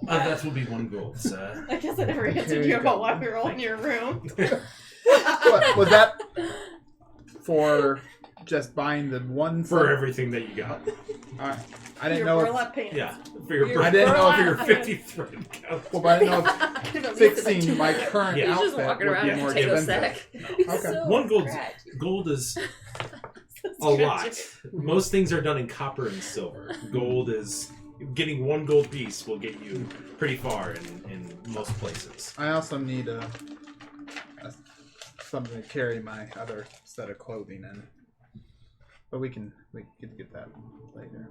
That will be 1 gold, sir. I guess I never answered you about why we were all in your room. What, was that for just buying the one For set? everything that you got. Alright. I didn't Your know if, burlap pants. Yeah. For your, Your I didn't know if for your burlap 50 thread count. well, but I didn't know if I could've looked at fixing the my two. current Yeah. He's outfit just walking would around be in a more potato expensive. sack. Okay. So 1 gold. scratched. Gold is That's a lot. good. Most things are done in copper and silver. Gold is getting 1 gold piece will get you pretty far in most places. I also need something to carry my other set of clothing in. But we can get that later.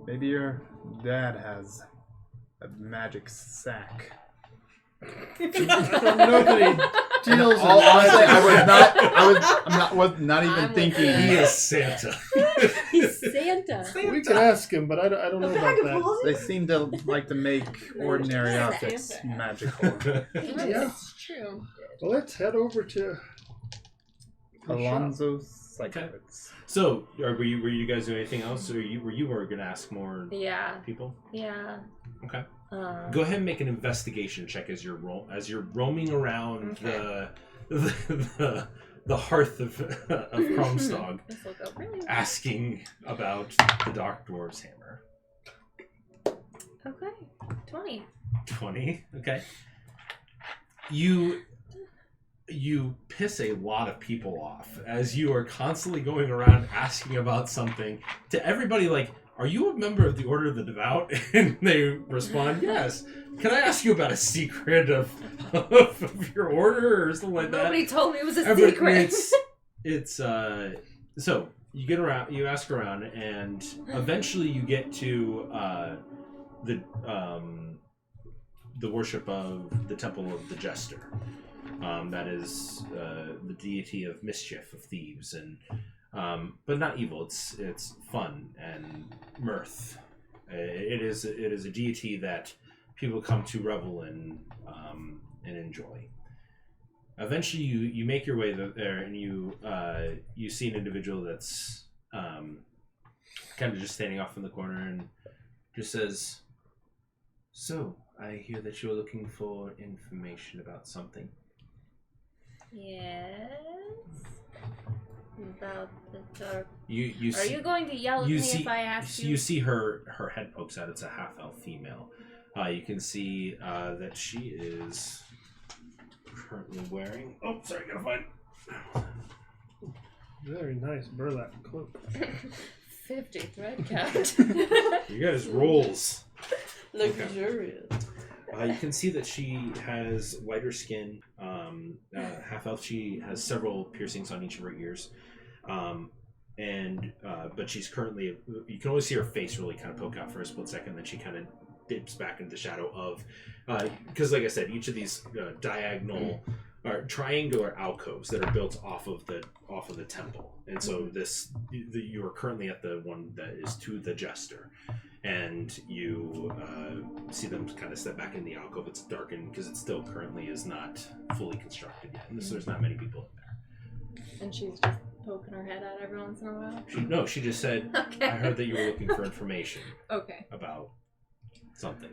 Maybe your dad has a magic sack. I don't know that he deals in Honestly, magic. I was not even I'm with thinking. He is Santa. He's Santa. We can ask him, but I don't know about that. They seem to like to make ordinary Yeah, objects Santa. magical. Yeah. It's true. Well, let's head over to Alonzo's Psychics. So, were you guys doing anything else, or were you going to ask more Yeah. people? Yeah. Okay. Go ahead and make an investigation check as you're roaming around Okay. the hearth of Kromstog, This will go really well. asking about the Dark Dwarf's hammer. Okay. 20. 20. Okay. You piss a lot of people off as you are constantly going around asking about something to everybody like, are you a member of the Order of the Devout? And they respond, yes. Can I ask you about a secret of your order or something like that? Nobody told me it was a Everybody- secret. It's so you get around, you ask around, and eventually you get to the worship of the Temple of the Jester. That is the deity of mischief, of thieves, and but not evil. It's fun and mirth. It is a deity that people come to revel in and enjoy. Eventually, you make your way there, and you see an individual that's kind of just standing off in the corner and just says, "So, I hear that you're looking for information about something." Yes. About the dark. You Are you going to yell at you me see if I ask you? you see her head pokes out. It's a half elf female. You can see that she is currently wearing. Oh, sorry, gotta find. very nice burlap cloak. 50 thread count. You guys rolls. Luxurious. You can see that she has lighter skin, half elf. She has several piercings on each of her ears. and but she's currently, you can only see her face really kind of poke out for a split second, then she kind of dips back into the shadow of, because like I said, each of these diagonal or triangular alcoves that are built off of the temple, and so you are currently at the one that is to the jester, and you see them kind of step back in the alcove. It's darkened because it still currently is not fully constructed yet, so there's not many people in there. And she's just poking her head out every once in a while? She just said, Okay. I heard that you were looking for information Okay. about something.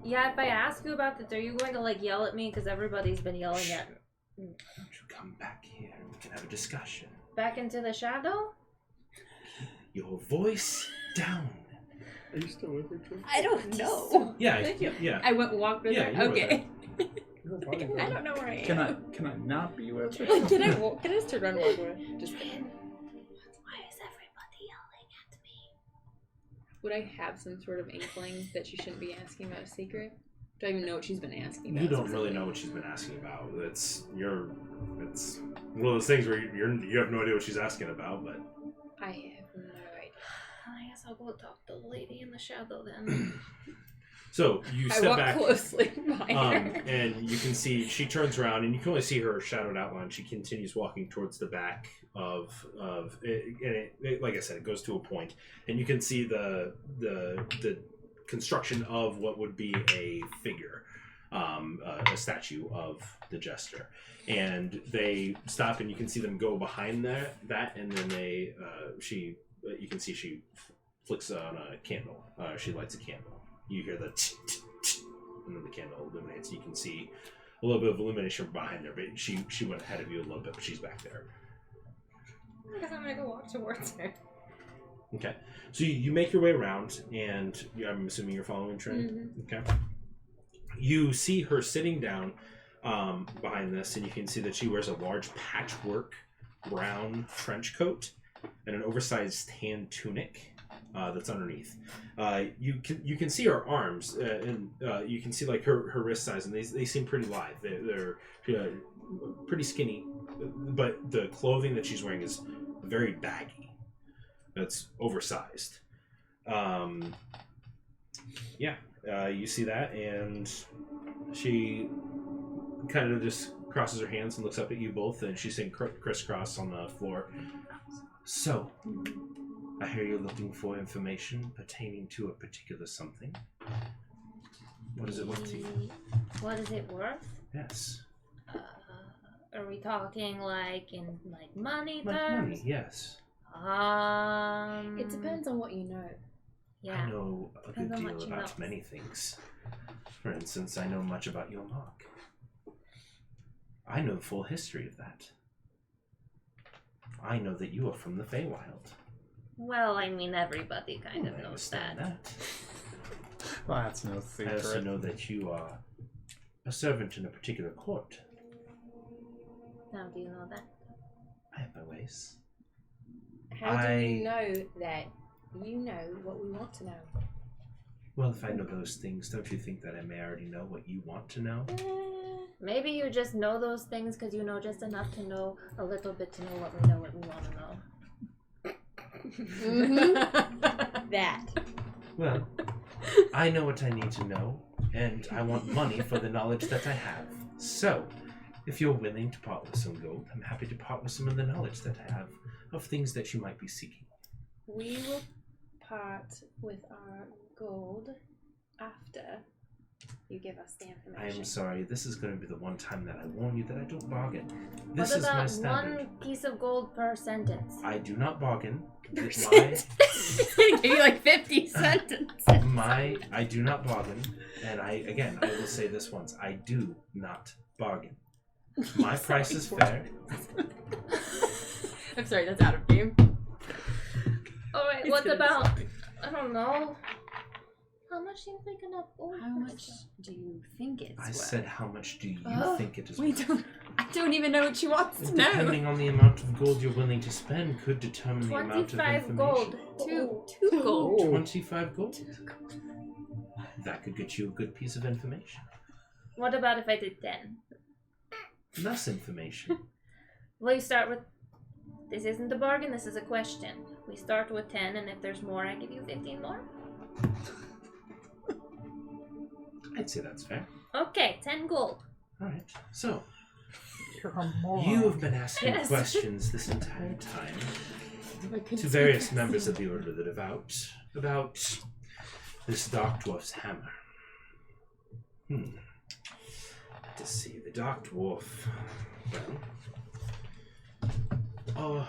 Yeah, if I ask you about this, are you going to like yell at me? Because everybody's been yelling at me. Why don't you come back here and we can have a discussion? Back into the shadow? Your voice down. Are you still with her, Trey? I don't know. Yeah, yeah. I went and walked with Yeah, her. you were Okay. You're a funny I girl. don't know where I am. Can I not be with her? Can I just turn around and walk away? Just kidding. Why is everybody yelling at me? Would I have some sort of inkling that she shouldn't be asking about a secret? Do I even know what she's been asking about? You don't really know what she's been asking about. It's one of those things where you have no idea what she's asking about, but I have no idea. I guess I'll go talk to the lady in the shadow then. so you I step walk back. closely behind her. And you can see she turns around, and you can only see her shadowed outline. She continues walking towards the back of it, like I said, it goes to a point, and you can see the construction of what would be a figure, a statue of the jester. And they stop, and you can see them go behind that, and then you can see she flicks on a candle. She lights a candle. You hear the and then the candle illuminates. You can see a little bit of illumination behind her, but she went ahead of you a little bit, but she's back there. I guess I'm gonna go walk towards her. Okay, so you make your way around, and I'm assuming you're following Trent. Okay, you see her sitting down behind this, and you can see that she wears a large patchwork brown trench coat and an oversized tan tunic that's underneath. You can see her arms, and you can see like her wrist size, and they seem pretty lithe. They're pretty skinny, but the clothing that she's wearing is very baggy. That's oversized. You see that, and she kind of just crosses her hands and looks up at you both, and she's sitting crisscross on the floor. So, I hear you're looking for information pertaining to a particular something. What is it worth to you? What is it worth? Yes. Are we talking like in money Like terms? money, yes. It depends on what you know. Yeah. I know a good Depends on deal what you about know. many things. For instance, I know much about your mark. I know the full history of that. I know that you are from the Feywild. Well, I mean, everybody kind I of knows understand that. Well, that's no I secret. also know that you are a servant in a particular court. How do you know that? I have my ways. How do you know that you know what we want to know? Well, if I know those things, don't you think that I may already know what you want to know? Maybe you just know those things because you know just enough to know a little bit to know what we know, what we want to know. That. Well, I know what I need to know, and I want money for the knowledge that I have. So, if you're willing to part with some gold, I'm happy to part with some of the knowledge that I have of things that you might be seeking. We will part with our gold after you give us the I information. am sorry, this is going to be the one time that I warn you that I don't bargain. This What is my about standard. one piece of gold per sentence? I do not bargain. He's gonna give you like 50 sentences. I do not bargain, and I will say this once: I do not bargain. My price is fair. I'm sorry, that's out of game. Alright, what about, I don't know. How much seems like enough gold? How for much stuff? do you think it's I worth? said, how much do you think it is We worth? I don't even know what she wants to know. Depending on the amount of gold you're willing to spend could determine the amount of 25 information. gold. Two gold. 25 gold? That could get you a good piece of information. What about if I did 10? Less information. Will you start with This isn't a bargain, this is a question. We start with 10, and if there's more, I give you 15 more. I'd say that's fair. Okay, 10 gold. Alright, so You're a moron. you have been asking Yes. questions this entire time I couldn't to speak various fast members of enough. the Order of the Devout about this Dark Dwarf's hammer. Let's see, the Dark Dwarf. Well,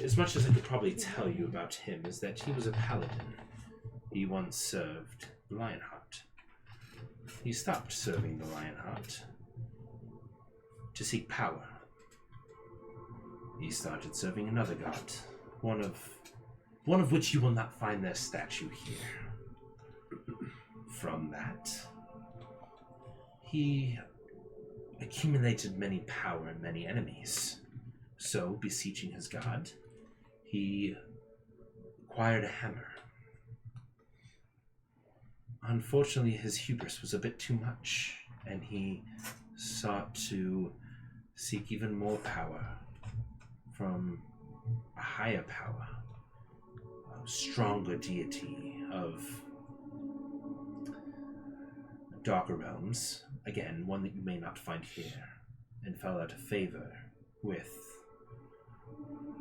as much as I could probably tell you about him is that he was a paladin. He once served the Lionheart. He stopped serving the Lionheart to seek power. He started serving another god, one of which you will not find their statue here. From that, he accumulated many power and many enemies. So, beseeching his god, he acquired a hammer. Unfortunately, his hubris was a bit too much, and he sought to seek even more power from a higher power, a stronger deity of darker realms, again, one that you may not find here, and fell out of favor with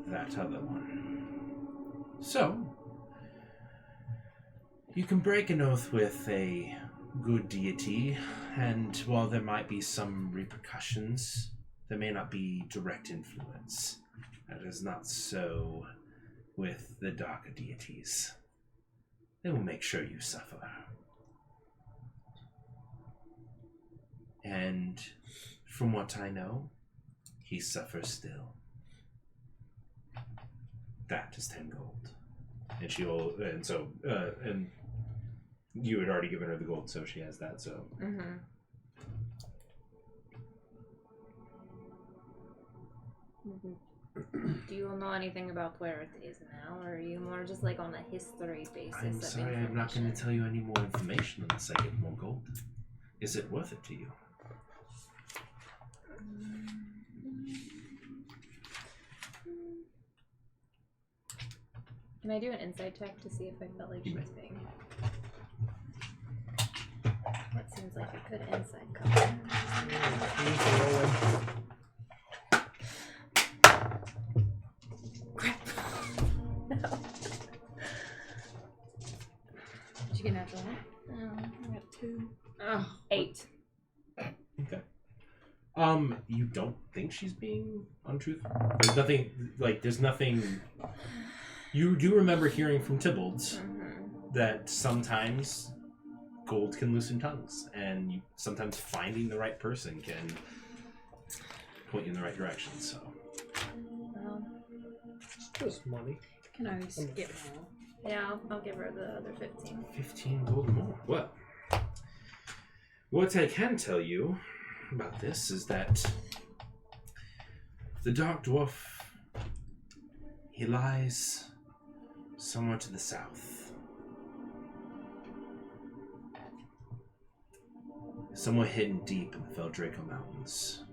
that other one. So, you can break an oath with a good deity, and while there might be some repercussions, there may not be direct influence. That is not so with the darker deities. They will make sure you suffer. And from what I know, he suffers still. That is 10 gold. And you had already given her the gold, so she has that, so. Mm-hmm. Do you know anything about where it is now, or are you more just like on a history basis? I'm sorry, I'm not going to tell you any more information unless I get more gold. Is it worth it to you? Can I do an insight check to see if I felt like You she may. was being... That seems like a good insight call. Crap. No. Did you get natural one? I got 2. Oh. 8. Okay. You don't think she's being untruthful? There's nothing... You do remember hearing from Tybalt that sometimes gold can loosen tongues, and sometimes finding the right person can point you in the right direction, so... Well, Just money. Can I skip now? yeah, I'll give her the other 15. 15 gold more. Well, what I can tell you about this is that the Dark Dwarf, he lies somewhere to the south. Somewhere hidden deep in the Feldraco Mountains.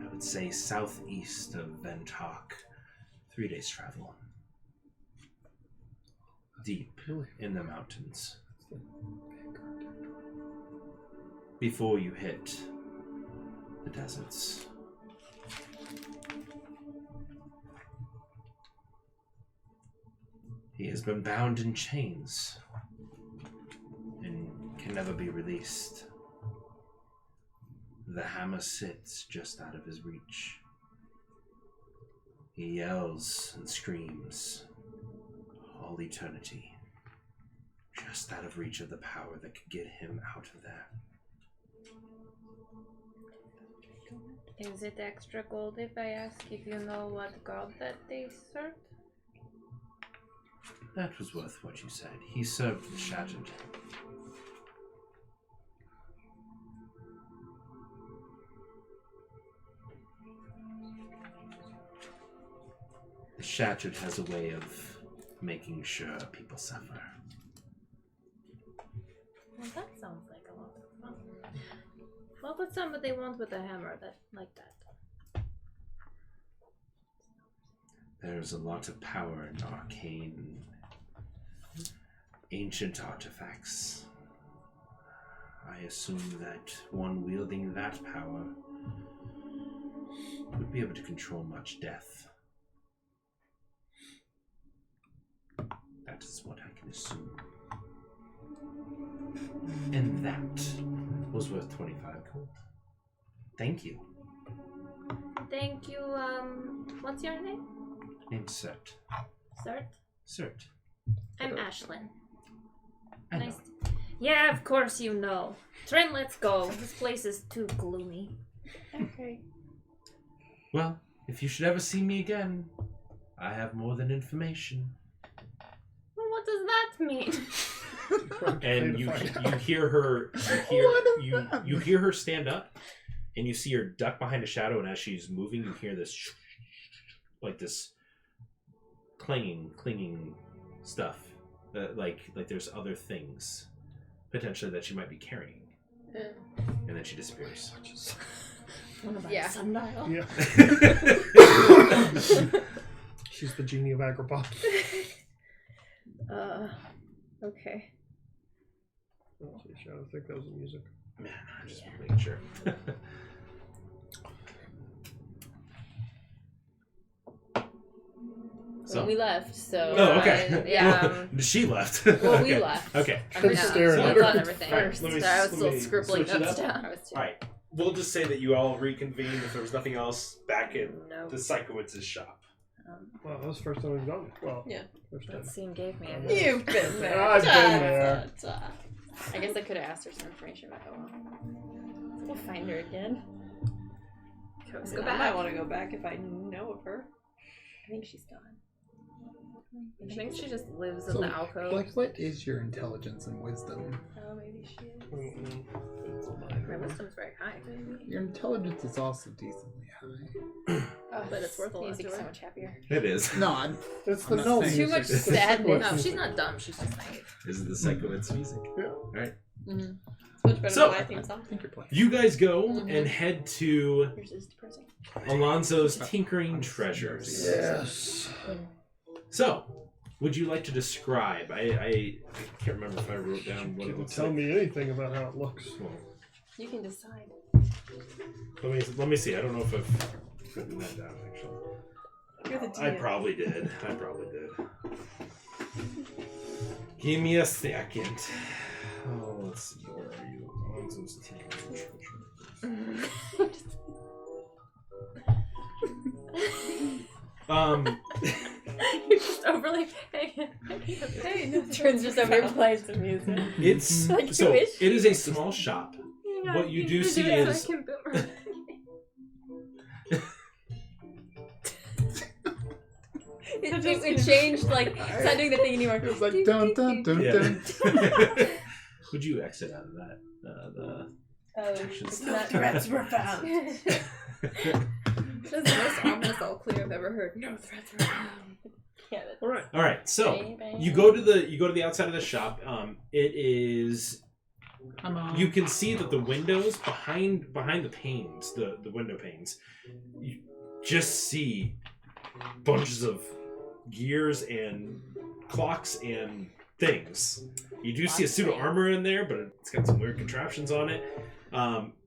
I would say southeast of Ventok. 3 days travel. Deep in the mountains. Before you hit the deserts. He has been bound in chains and can never be released. The hammer sits just out of his reach. He yells and screams all eternity, just out of reach of the power that could get him out of there. Is it extra gold if I ask if you know what god that they served? That was worth what you said. He served the Shattered. The Shattered has a way of making sure people suffer. Well, that sounds like a lot of fun. What would somebody want with a hammer that like that? There's a lot of power in arcane, ancient artifacts. I assume that one wielding that power would be able to control much death. That is what I can assume. And that was worth 25 gold. Thank you. Thank you. What's your name? Name's Cert. Cert? Cert. I'm Ashlyn. I know. Nice. Yeah, of course you know. Trent, let's go. This place is too gloomy. Okay. Well, if you should ever see me again, I have more than information. Well, what does that mean? And you hear her you hear her stand up, and you see her duck behind a shadow, and as she's moving you hear this like this clinging stuff, like there's other things potentially that she might be carrying, and then she disappears. Yeah. Sundial. Yeah. She's the genie of Agrabah. Okay. Oh, I think that was the music. Man, I'm just making sure. So Well, we left, so. Oh, okay. Yeah. She left. Well, we Okay. left. Okay. I mean, staring I at her. thought everything. All right, So let me- I was let still me scribbling switch it notes up. down. I was too. All right. We'll just say that you all reconvened if there was nothing else back in No. the Psychowitz's shop. Well, that was the first time we've done it. Well, Yeah. first time. That scene gave me. You've been there. I've been there. I guess I could have asked her some information, but oh well. We'll find her again. Let's go I back. might want to go back if I know of her. I think she's gone. I think she just lives in So, the alcove. like, what is your intelligence and wisdom? Oh, maybe she is. Mm-mm. My wisdom's very high. Your intelligence is also decently high. Oh, but it's worth a lot. Music's to so her. much happier. It is. No, I'm It's I'm the not no saying- Too much music. sadness. No, she's not dumb. She's just naive. This is the Psychowitz music. Yeah. All right. Mm-hmm. It's much better So- than my theme song. I think you're playing. You guys go Mhm. and head to Yours is depressing. Alonzo's Tinkering Treasures. Yes. So, would you like to describe? I can't remember if I wrote down what it Didn't looks tell like. me anything about how it looks. Well, You can decide. let me see. I don't know if I've written that down actually. You're the DM. I probably did. Give me a second. Oh, let's see. Where are you? Alonzo's Tinkering Treasures. You're just overly. Hey, no, Trent's just over here playing some music. It's Like, so who is it is a small shop. What you do see is it changed, like, it's not doing the thing anymore. It was like dun dun dun Yeah. dun. Would you exit out of that? Oh, Protection it's stuff. not threats were found. That's the most ominous all clear I've ever heard. No threats are found. Yeah, All right. All right, so bang, bang. you go to the outside of the shop. It is. Come on. You can see that the windows behind the panes, the window panes, you just see bunches of gears and clocks and things. You do see a suit of armor in there, but it's got some weird contraptions on it.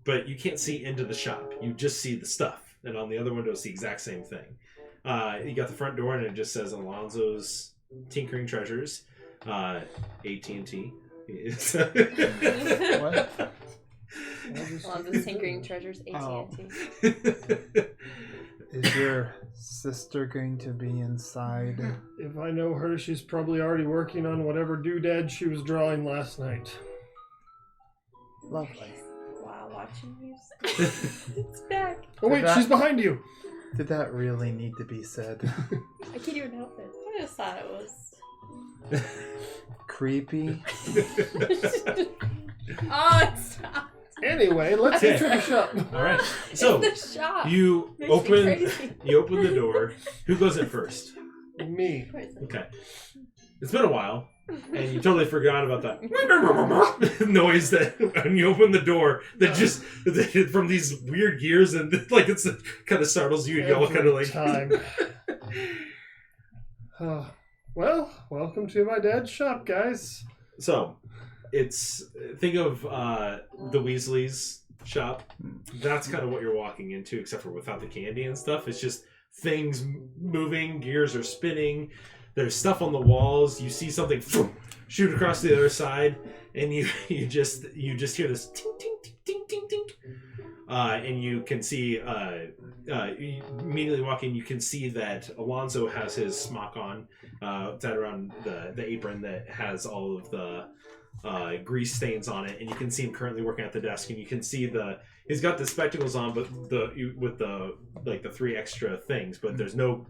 But you can't see into the shop. You just see the stuff, and on the other window, it's the exact same thing. You got the front door, and it just says Alonzo's Tinkering Treasures, AT&T. What? Alonzo's Tinkering Treasures, Oh. AT&T. Is your sister going to be inside? If I know her, she's probably already working on whatever doodad she was drawing last night. Lovely. While watching you. It's back. Oh wait, that- she's behind you. Did that really need to be said? I can't even help it. I just thought it was. Creepy. Oh, stop. Anyway, let's Okay. enter the shop. All right, so It's the shop. you Makes me open crazy. the door. Who goes in first? Me. Okay. It's been a while, and you totally forgot about that noise that when you open the door that just from these weird gears and like it's kind of startles you and you all kind of like Time. Well, welcome to my dad's shop, guys. So, think of the Weasleys' shop. That's kind of what you're walking into, except for without the candy and stuff. It's just things moving, gears are spinning. There's stuff on the walls. You see something shoot across the other side, and you just hear this ting ting ting ting ting ting. And you can see immediately walking. You can see that Alonzo has his smock on, tied around the apron that has all of the grease stains on it, and you can see him currently working at the desk. And you can see he's got the spectacles on, but with the 3 extra things. But there's no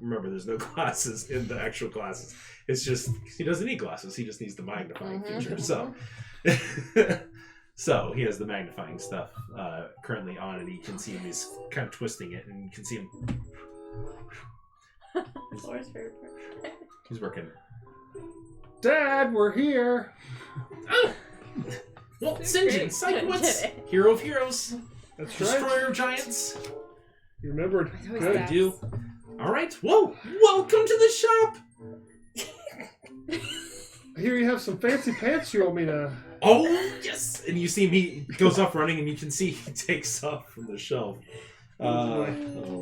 glasses in the actual glasses. It's just he doesn't need glasses. He just needs the magnifying feature. So. So he has the magnifying stuff currently on, and you can see him. He's kind of twisting it, and you can see him. Laura's favorite part. He's working. Dad, we're here. Oh! Well, St. John, Psychowitz, hero of heroes, That's destroyer right. of giants. You remembered. always Good. that. Do. All right. Whoa! Welcome to the shop. I hear you have some fancy pants you want me to... Oh yes! And you see him. He goes off running, and you can see he takes off from the shelf. Oh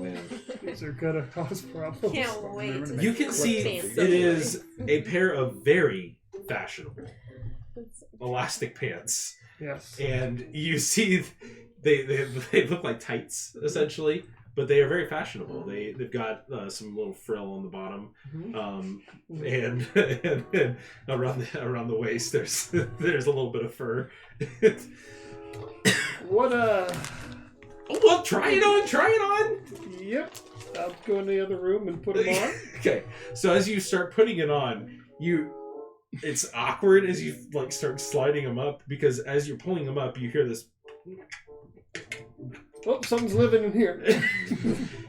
man! These are gonna cause problems. Can't wait. to You can see Fancy. it is a pair of very fashionable elastic pants, Yes. and you see they look like tights essentially, but they are very fashionable. They've got some little frill on the bottom, and around the waist there's a little bit of fur. What, Oh, well, try it on. Yep. I'll go in the other room and put them on. Okay, so as you start putting it on, it's awkward as you start sliding them up, because as you're pulling them up, you hear this. Oh, something's living in here.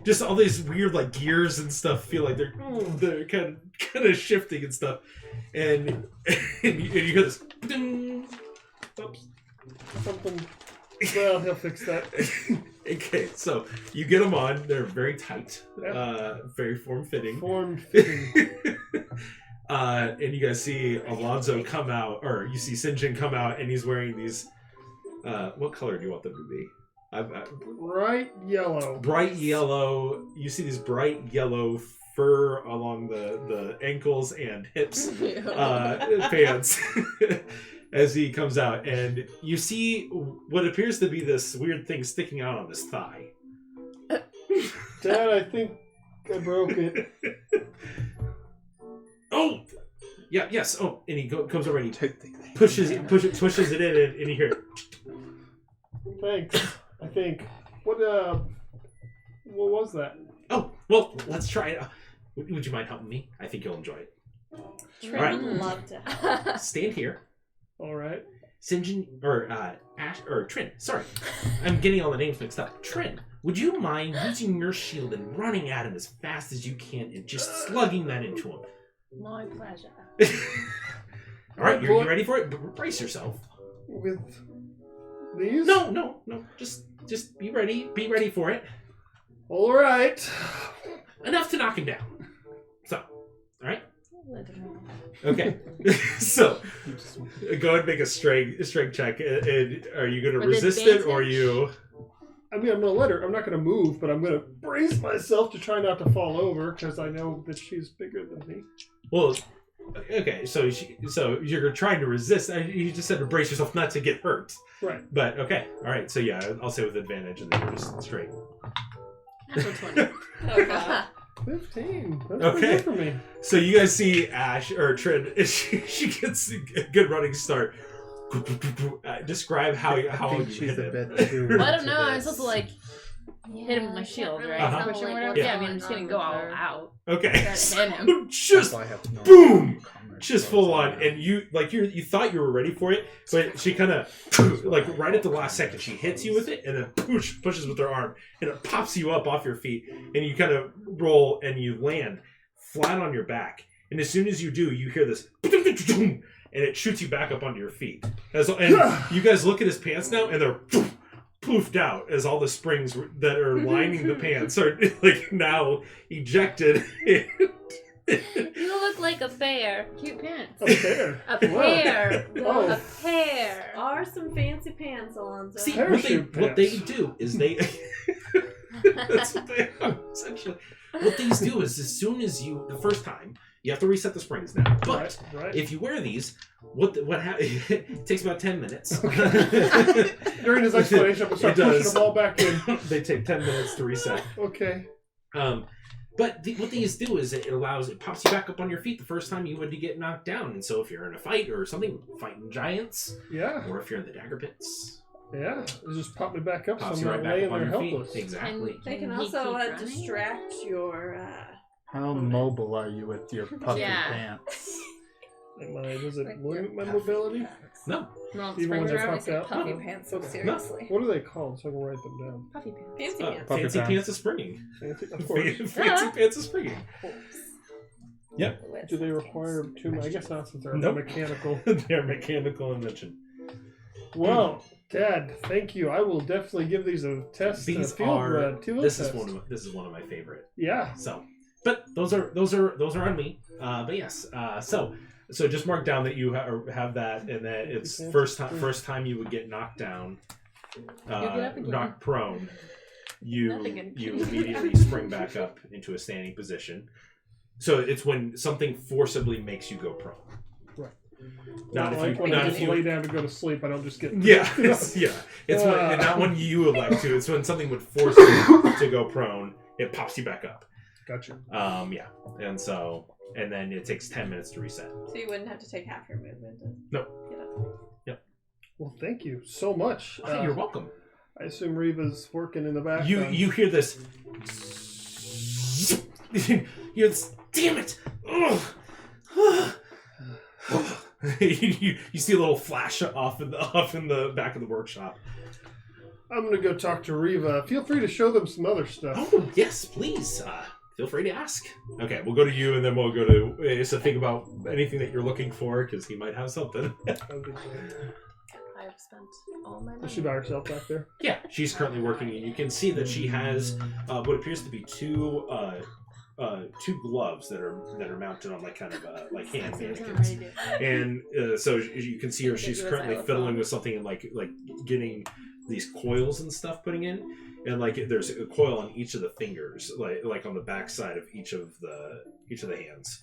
Just all these weird gears and stuff feel like they're kind of shifting and stuff, and you hear this. Ding. Oops. Something. Well, he'll fix that. Okay, so you get them on. They're very tight, Yep. very form-fitting. Form-fitting. And you guys see Alonzo come out, or you see St. John come out, and he's wearing these. What color do you want them to be? Bright yellow. Bright yellow. You see these bright yellow fur along the ankles and hips pants as he comes out, and you see what appears to be this weird thing sticking out on his thigh. Dad, I think I broke it. Oh, yeah, yes. Oh, and he comes over and he pushes it in, and you hear it. Thanks. I think. What was that? Oh, well, let's try it. Would you mind helping me? I think you'll enjoy it. Trin Right. would love to have. Stand here. All right. St. John, or Ash, or Trin. Sorry, I'm getting all the names mixed up. Trin, would you mind using your shield and running at him as fast as you can and just slugging that into him? My pleasure. All right, you ready for it? Brace yourself. With these? No. Just be ready. Be ready for it. All right. Enough to knock him down. So, all right. Okay. So, go ahead and make a strength check. And are you going to With resist it, or are advantage? you? I mean, I'm gonna let her. I'm not gonna move, but I'm gonna brace myself to try not to fall over because I know that she's bigger than me. Well, okay. So you're trying to resist. You just said to brace yourself not to get hurt. Right. But okay. All right. So yeah, I'll say with advantage, and then you're just straight. Natural 20. Oh, God. 15. That's Okay. pretty good for me. So you guys see Ash or Trin. She gets a good running start. Describe how I you think she's hit a it. bit too. Well, I don't know. into I'm this. supposed to like hit him with my shield, right? Push him or whatever. Yeah, I mean, I'm just gonna go all out. Okay. Try to So hit him. just I have no boom! comment just on full that. on, and you thought you were ready for it, but she kind of right at the last second she hits you with it, and then pushes with her arm, and it pops you up off your feet, and you kind of roll and you land flat on your back, and as soon as you do, you hear this, and it shoots you back up onto your feet. And you guys look at his pants now, and they're poofed out as all the springs that are lining the pants are now ejected. You look like a bear. Cute pants. A bear. A pear. Oh. A pear. Are some fancy pants, Alonzo. See, Parachute what they pants. do is they. That's what they are, essentially. What these do is, as soon as the first time, you have to reset the springs now. But Right. if you wear these, what it takes about 10 minutes. During his explanation, I'm going to start It does. pushing them all back in. They take 10 minutes to reset. Okay. But what these do is it pops you back up on your feet the first time you would get knocked down. And so if you're in a fight or something, fighting giants, Yeah. or if you're in the dagger pits, Yeah. It just pop me back up so pops I'm you not right back laying up on there your helpless. feet. Exactly. And- They can He also keep running? distract your. How mobile are you with your puffy Yeah. pants? Does it Like limit my puffy mobility? pants. No. Well, Even when springs they're are puffed obviously out? puffy No. pants, so Okay. seriously. What are they called so I can write them down? Puffy pants. Fancy pants. Puffy Fancy pants. pants is springing. Of course. Fancy pants is springing. Yep. Do they require too much? I guess not since they're Nope. mechanical. They're mechanical invention. Well, Dad, thank you. I will definitely give these a test. These a field, are. field This test. is one of my favorite. Yeah. So, but those are on me. But yes. So just mark down that you have that, and that it's first time you would get knocked down, You'll get up again. knocked prone. You Nothing you again. immediately spring back up into a standing position. So it's when something forcibly makes you go prone. Right. Not Like if when you. I Not just if you. lay down to go to sleep, I don't just get. Yeah, yeah. It's when, not when you elect to. It's when something would force you to go prone. It pops you back up. Gotcha. Yeah, and then it takes 10 minutes to reset. So you wouldn't have to take half your movement to No. get up. Well, thank you so much. Oh, you're welcome. I assume Reva's working in the background. You hear this? You hear this? Damn it! Ugh. you see a little flash off in the back of the workshop. I'm gonna go talk to Reva. Feel free to show them some other stuff. Oh yes, please. Feel free to ask. Okay, we'll go to you, and then we'll go to. So think about anything that you're looking for, because he might have something. That'd be great. I've spent all my Is money. she by herself back there? Yeah, she's currently working, and you can see that she has what appears to be two gloves that are mounted on like kind of like hand See what I'm mannequins. ready to do. And so you can see her. She's Ambiguous currently xylophone. fiddling with something and like getting these coils and stuff putting in, and like there's a coil on each of the fingers, like on the back side of each of the hands.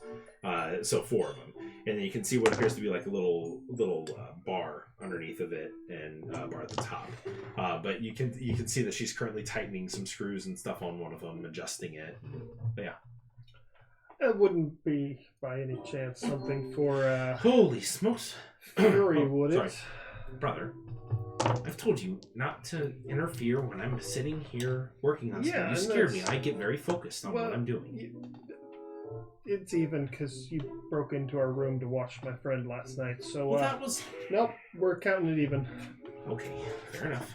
So 4 of them, and then you can see what appears to be like a little bar underneath of it, and bar at the top. But you can see that she's currently tightening some screws and stuff on one of them, adjusting it. But yeah. It wouldn't be by any chance something for Holy smokes! Fury, Oh, would sorry. it? Brother, I've told you not to interfere when I'm sitting here working on Yeah, stuff. You and scare me. that's- I get very focused on Well, what I'm doing. It's even because you broke into our room to watch my friend last night. So, Well, that was nope, we're counting it even. okay. Fair enough.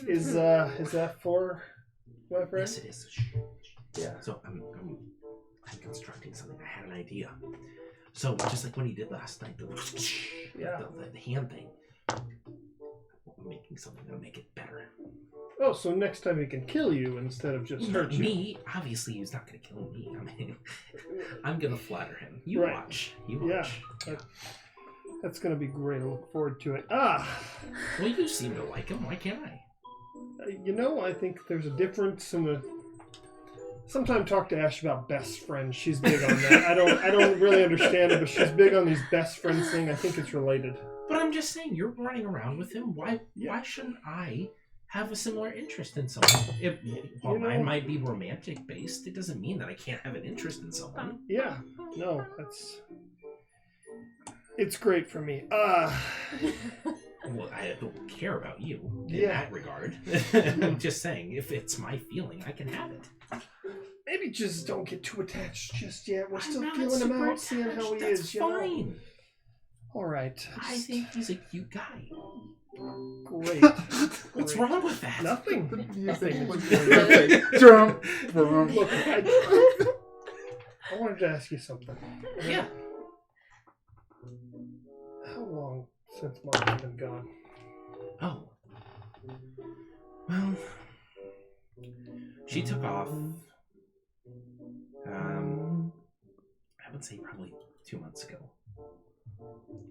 Is that for my friend? Yes, it is. Yeah. So I'm constructing something. I had an idea. So just like when he did last night, Yeah. the hand thing. I'm making something that'll make it better. Oh, so next time he can kill you instead of just hurt you. Me, obviously, he's not going to kill me. I mean, I'm going to flatter him. You Right. watch. You watch. Yeah. That's gonna be great. I look forward to it. Ah, Well, you seem to like him. Why can't I? I think there's a difference in the. Sometime talk to Ash about best friends. She's big on that. I don't really understand it, but she's big on these best friends thing. I think it's related. But I'm just saying, you're running around with him. Why Yeah. shouldn't I have a similar interest in someone? While You know- mine might be romantic based, it doesn't mean that I can't have an interest in someone. Yeah. No, it's great for me. Well, I don't care about you in Yeah. that regard. I'm just saying, if it's my feeling, I can have it. Maybe just don't get too attached just yet. We're I'm still not feeling him super out, seeing how he attached. is. That's You know? fine. All right. I think he's a cute guy. Great. What's Great. wrong with that? Nothing. Nothing. Jump. Look, I wanted to ask you something. Yeah. How long since Mom's been gone? Oh. Well, she took off would say probably 2 months ago.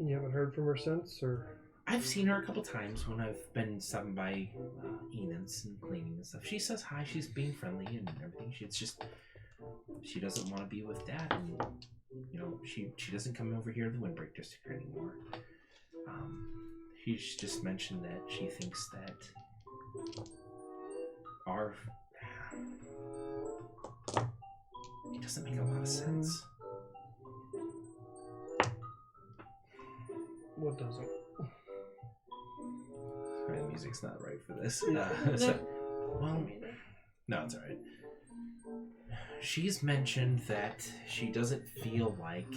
You haven't heard from her since, or? I've seen her a couple times when I've been stopping by Enid's and cleaning and stuff. She says hi, she's being friendly and everything. It's just, she doesn't want to be with Dad, and, you know, she doesn't come over here to the Windbreak District anymore. She's just mentioned that she thinks that it doesn't make a lot of sense. What doesn't? Sorry, the music's not right for this. No. Well, no, it's alright. She's mentioned that she doesn't feel like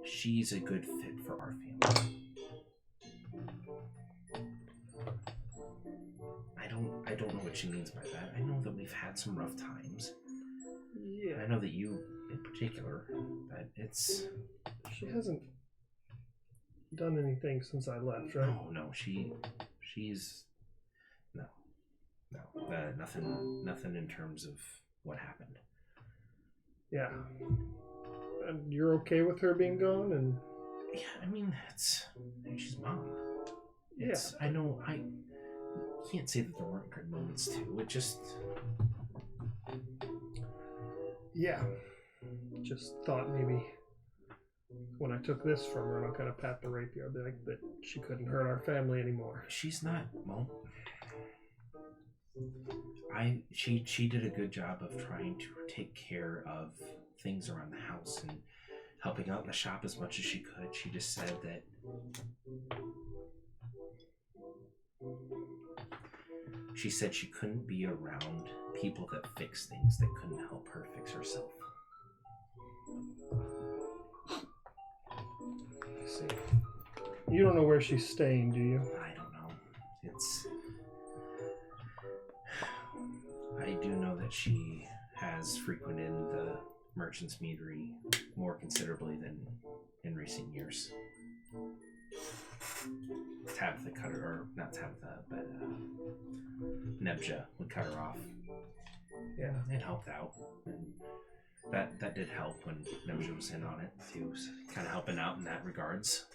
she's a good fit for our family. I don't know what she means by that. I know that we've had some rough times. Yeah. I know that you in particular, but it's... She hasn't done anything since I left, right? No, she's... No, nothing in terms of what happened. Yeah. And you're okay with her being gone, and... Yeah, I mean, she's mom. Yeah. I know, I can't say that there weren't good moments too. It just... Yeah. Just thought maybe when I took this from her and I kind of pat the rapier, I'd be like, that she couldn't hurt our family anymore. She's not, well... She did a good job of trying to take care of things around the house and helping out in the shop as much as she could. She just said that she couldn't be around people that fix things that couldn't help her fix herself. Let's see. You don't know where she's staying, do you? I don't know. I do know that she has frequented the Merchant's Meadery more considerably than in recent years. Tabitha cut her, or not Tabitha, but Nebja would cut her off. Yeah. It helped out. And that did help when Nebja was in on it. He was kind of helping out in that regards.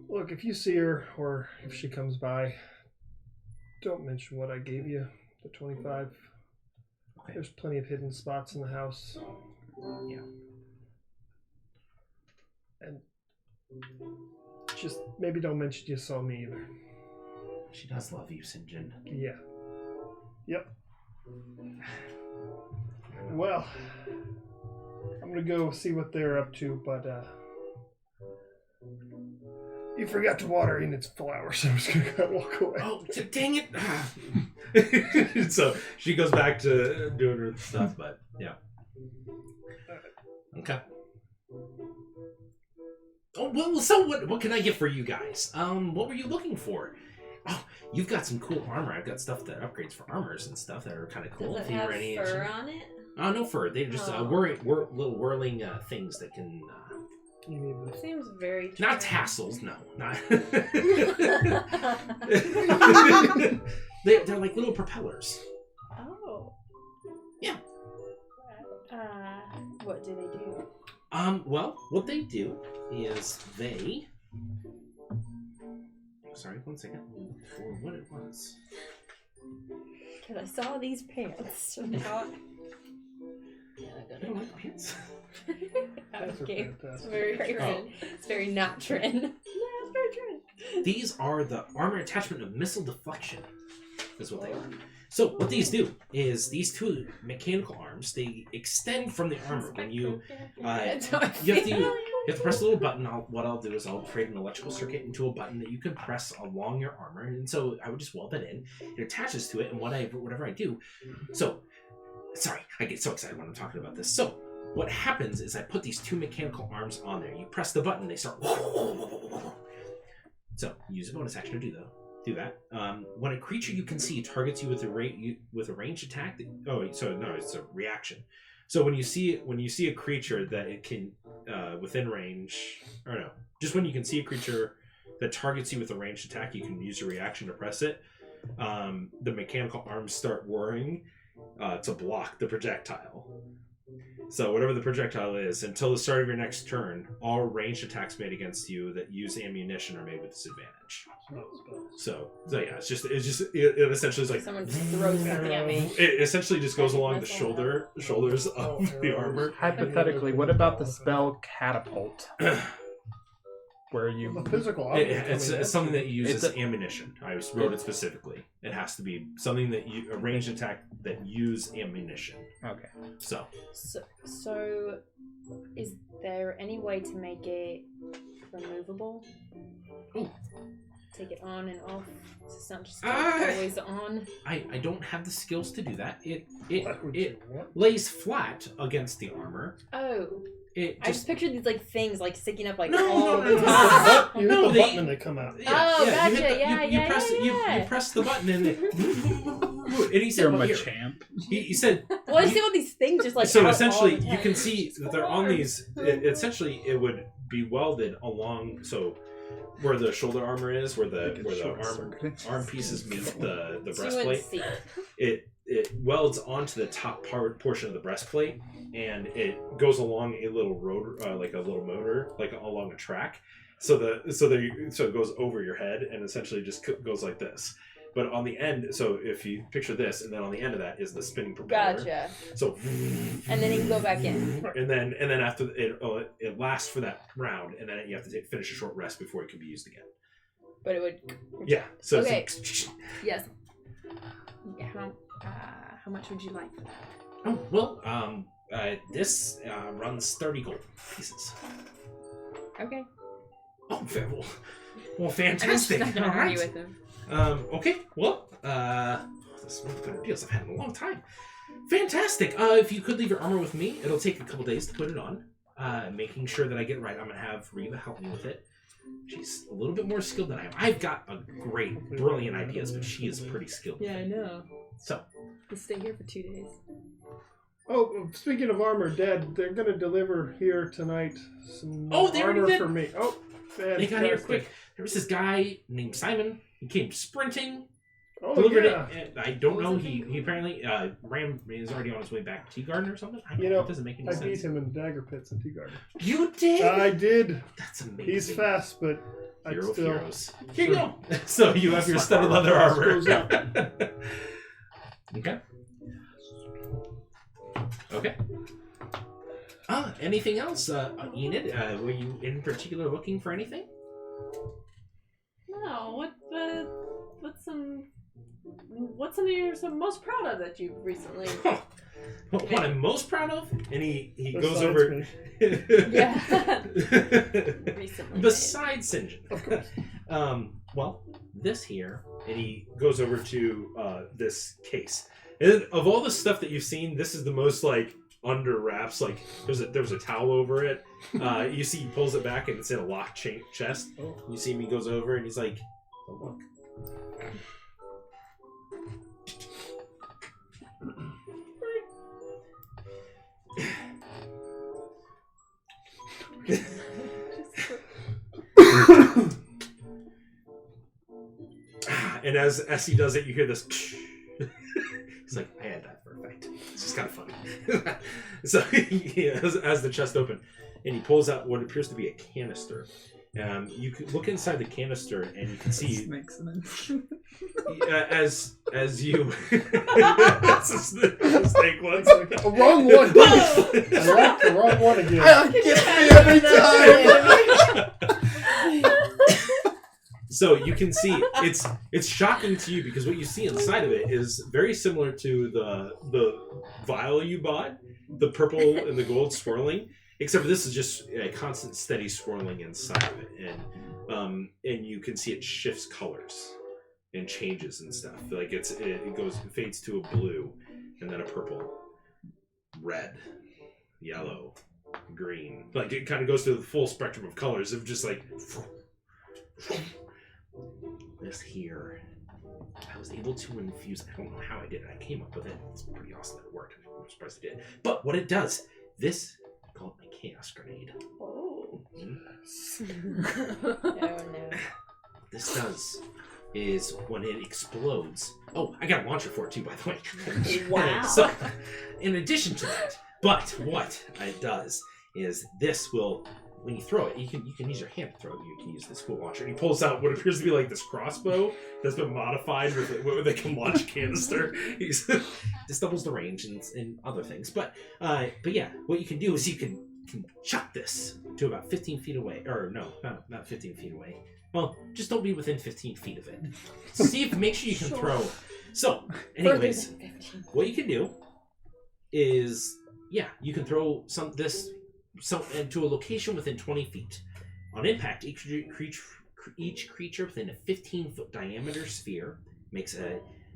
Look, if you see her, or if she comes by, don't mention what I gave you, the 25. Okay. There's plenty of hidden spots in the house. Yeah. And just maybe don't mention you saw me either. She does love you, Sinjin. Yeah. Yep. Well, I'm gonna go see what they're up to, but you forgot to water Enid's flowers, so I'm just gonna walk away. Oh, dang it! So she goes back to doing her stuff, but yeah. Okay. Oh well, so what can I get for you guys? What were you looking for? Oh, you've got some cool armor. I've got stuff that upgrades for armors and stuff that are kind of cool. Does it have fur on it? Oh, no fur. They're just little whirling things that can. You need this. Seems very true. Not tassels, no. Not. they're like little propellers. Oh. Yeah. What do they do? Well, what they do is they. Sorry, 1 second. For what it was. Because I saw these pants. So now You don't like pants? okay. Fantastic. It's very Trin. It's very not Trin. No, it's very Trin. These are the armor attachment of missile deflection. Is what they are. So what these do is these two mechanical arms, they extend from the armor. When you you have to press a little button. What I'll do is I'll create an electrical circuit into a button that you can press along your armor, and so I would just weld that in. It attaches to it, and whatever I do. So, sorry, I get so excited when I'm talking about this. So, what happens is I put these two mechanical arms on there. You press the button, they start. So, use a bonus action to do that. When a creature you can see targets you with a ranged attack, it's a reaction. So when you see a creature that it can within range, or no, just when you can see a creature that targets you with a ranged attack, you can use a reaction to press it. The mechanical arms start whirring to block the projectile. So whatever the projectile is, until the start of your next turn, all ranged attacks made against you that use ammunition are made with disadvantage. So yeah, it essentially is like Someone just throws something at me. it essentially just goes along the shoulders of the armor. Hypothetically, what about the spell catapult? Where The you physical It's something that you use It's as ammunition. I wrote it specifically. It has to be something that a ranged attack that use ammunition. okay? So So, is there any way to make it removable? Ooh. Take it on and off. So it's not just Ah. always on. I don't have the skills to do that. It What would it you want? lays flat against the armor. Oh, It I just pictured these like things like sticking up like No, all no, the no, time. You hit No, the they- button and they come out. Oh, you gotcha. hit the- Yeah, you yeah, press yeah, you yeah. press the button and he said You're well, a here. champ. He said Well, I see all these things just like so out essentially all the you time. can see that they're on these essentially it would be welded along so where the shoulder armor is where the arm pieces meet the So you wouldn't breastplate see it. it welds onto the top portion of the breastplate and it goes along a little road like a little motor like along a track so it goes over your head and essentially just goes like this. But on the end, so if you picture this, and then on the end of that is the spinning propeller. Gotcha. So, And then you can go back in. and then after it lasts for that round, and then you have to finish a short rest before it can be used again. But it would. Yeah. So Okay. It's Yes. How much would you like for that? oh well. This runs 30 gold pieces. Okay. Oh, very well. Well, I mean, she's fantastic. not gonna All argue right. with him. Okay. Well, this is one of the better deals I've had in a long time. Fantastic. If you could leave your armor with me, it'll take a couple days to put it on. Making sure that I get it right. I'm gonna have Reva help me with it. She's a little bit more skilled than I am. I've got a great, brilliant ideas, but she is pretty skilled. Yeah, I know. So, We'll stay here for 2 days. Oh, speaking of armor, Dad, they're gonna deliver here tonight some Oh, they already armor did? for me. Oh, they got here fantastic. quick. There was this guy named Simon. He came sprinting, Oh, delivered yeah. it. I don't know. He apparently is already on his way back to Tea Garden or something. I don't You know. know, It doesn't make any I sense. beat him in dagger pits in Tea Garden. You did? I did. That's amazing. He's fast, but I Hero of still. heroes. Here you go. So you have your studded leather armor. Goes up. Okay. Okay. Anything else, Enid? Were you in particular looking for anything? No, what's something you're most proud of that you've recently? What I'm most proud of, and he goes Besides over. me. Yeah. Recently. Besides St. John. Well, this here, and he goes over to this case. And of all the stuff that you've seen, this is the most like under wraps. Like there was a towel over it. You see, he pulls it back, and it's in a locked chest. Oh. You see him. He goes over, and he's like, "Oh look." And as he does it, you hear this. He's like, I had that for a fact. It's just kind of funny. So as the chest open, and he pulls out what appears to be a canister. You can look inside the canister, and you can see Snakes and as you. That's a snake one. A wrong one. I like the wrong one again. every time. So you can see it's shocking to you because what you see inside of it is very similar to the vial you bought, the purple and the gold swirling, except for this is just a constant steady swirling inside of it, and you can see it shifts colors and changes and stuff. Like it fades to a blue, and then a purple, red, yellow, green. Like it kind of goes through the full spectrum of colors of just like. This here, I was able to infuse. I don't know how I did it. I came up with it. It's pretty awesome that it worked. I'm surprised it did. But what it does, this, I call it my chaos grenade. Oh. Oh no. What this does is when it explodes. Oh, I got a launcher for it too, by the way. Wow. So, in addition to that, But what it does is this will, when you throw it, you can use your hand to throw it. You can use this cool launcher. And he pulls out what appears to be like this crossbow that's been modified with a can launch canister. This doubles the range and other things. But yeah, what you can do is you can chuck this to about 15 feet away. Or no, not 15 feet away. Well, just don't be within 15 feet of it. Make sure you can throw. So, anyways, what you can do is, you can throw into a location within 20 feet. On impact, each creature within a 15-foot diameter sphere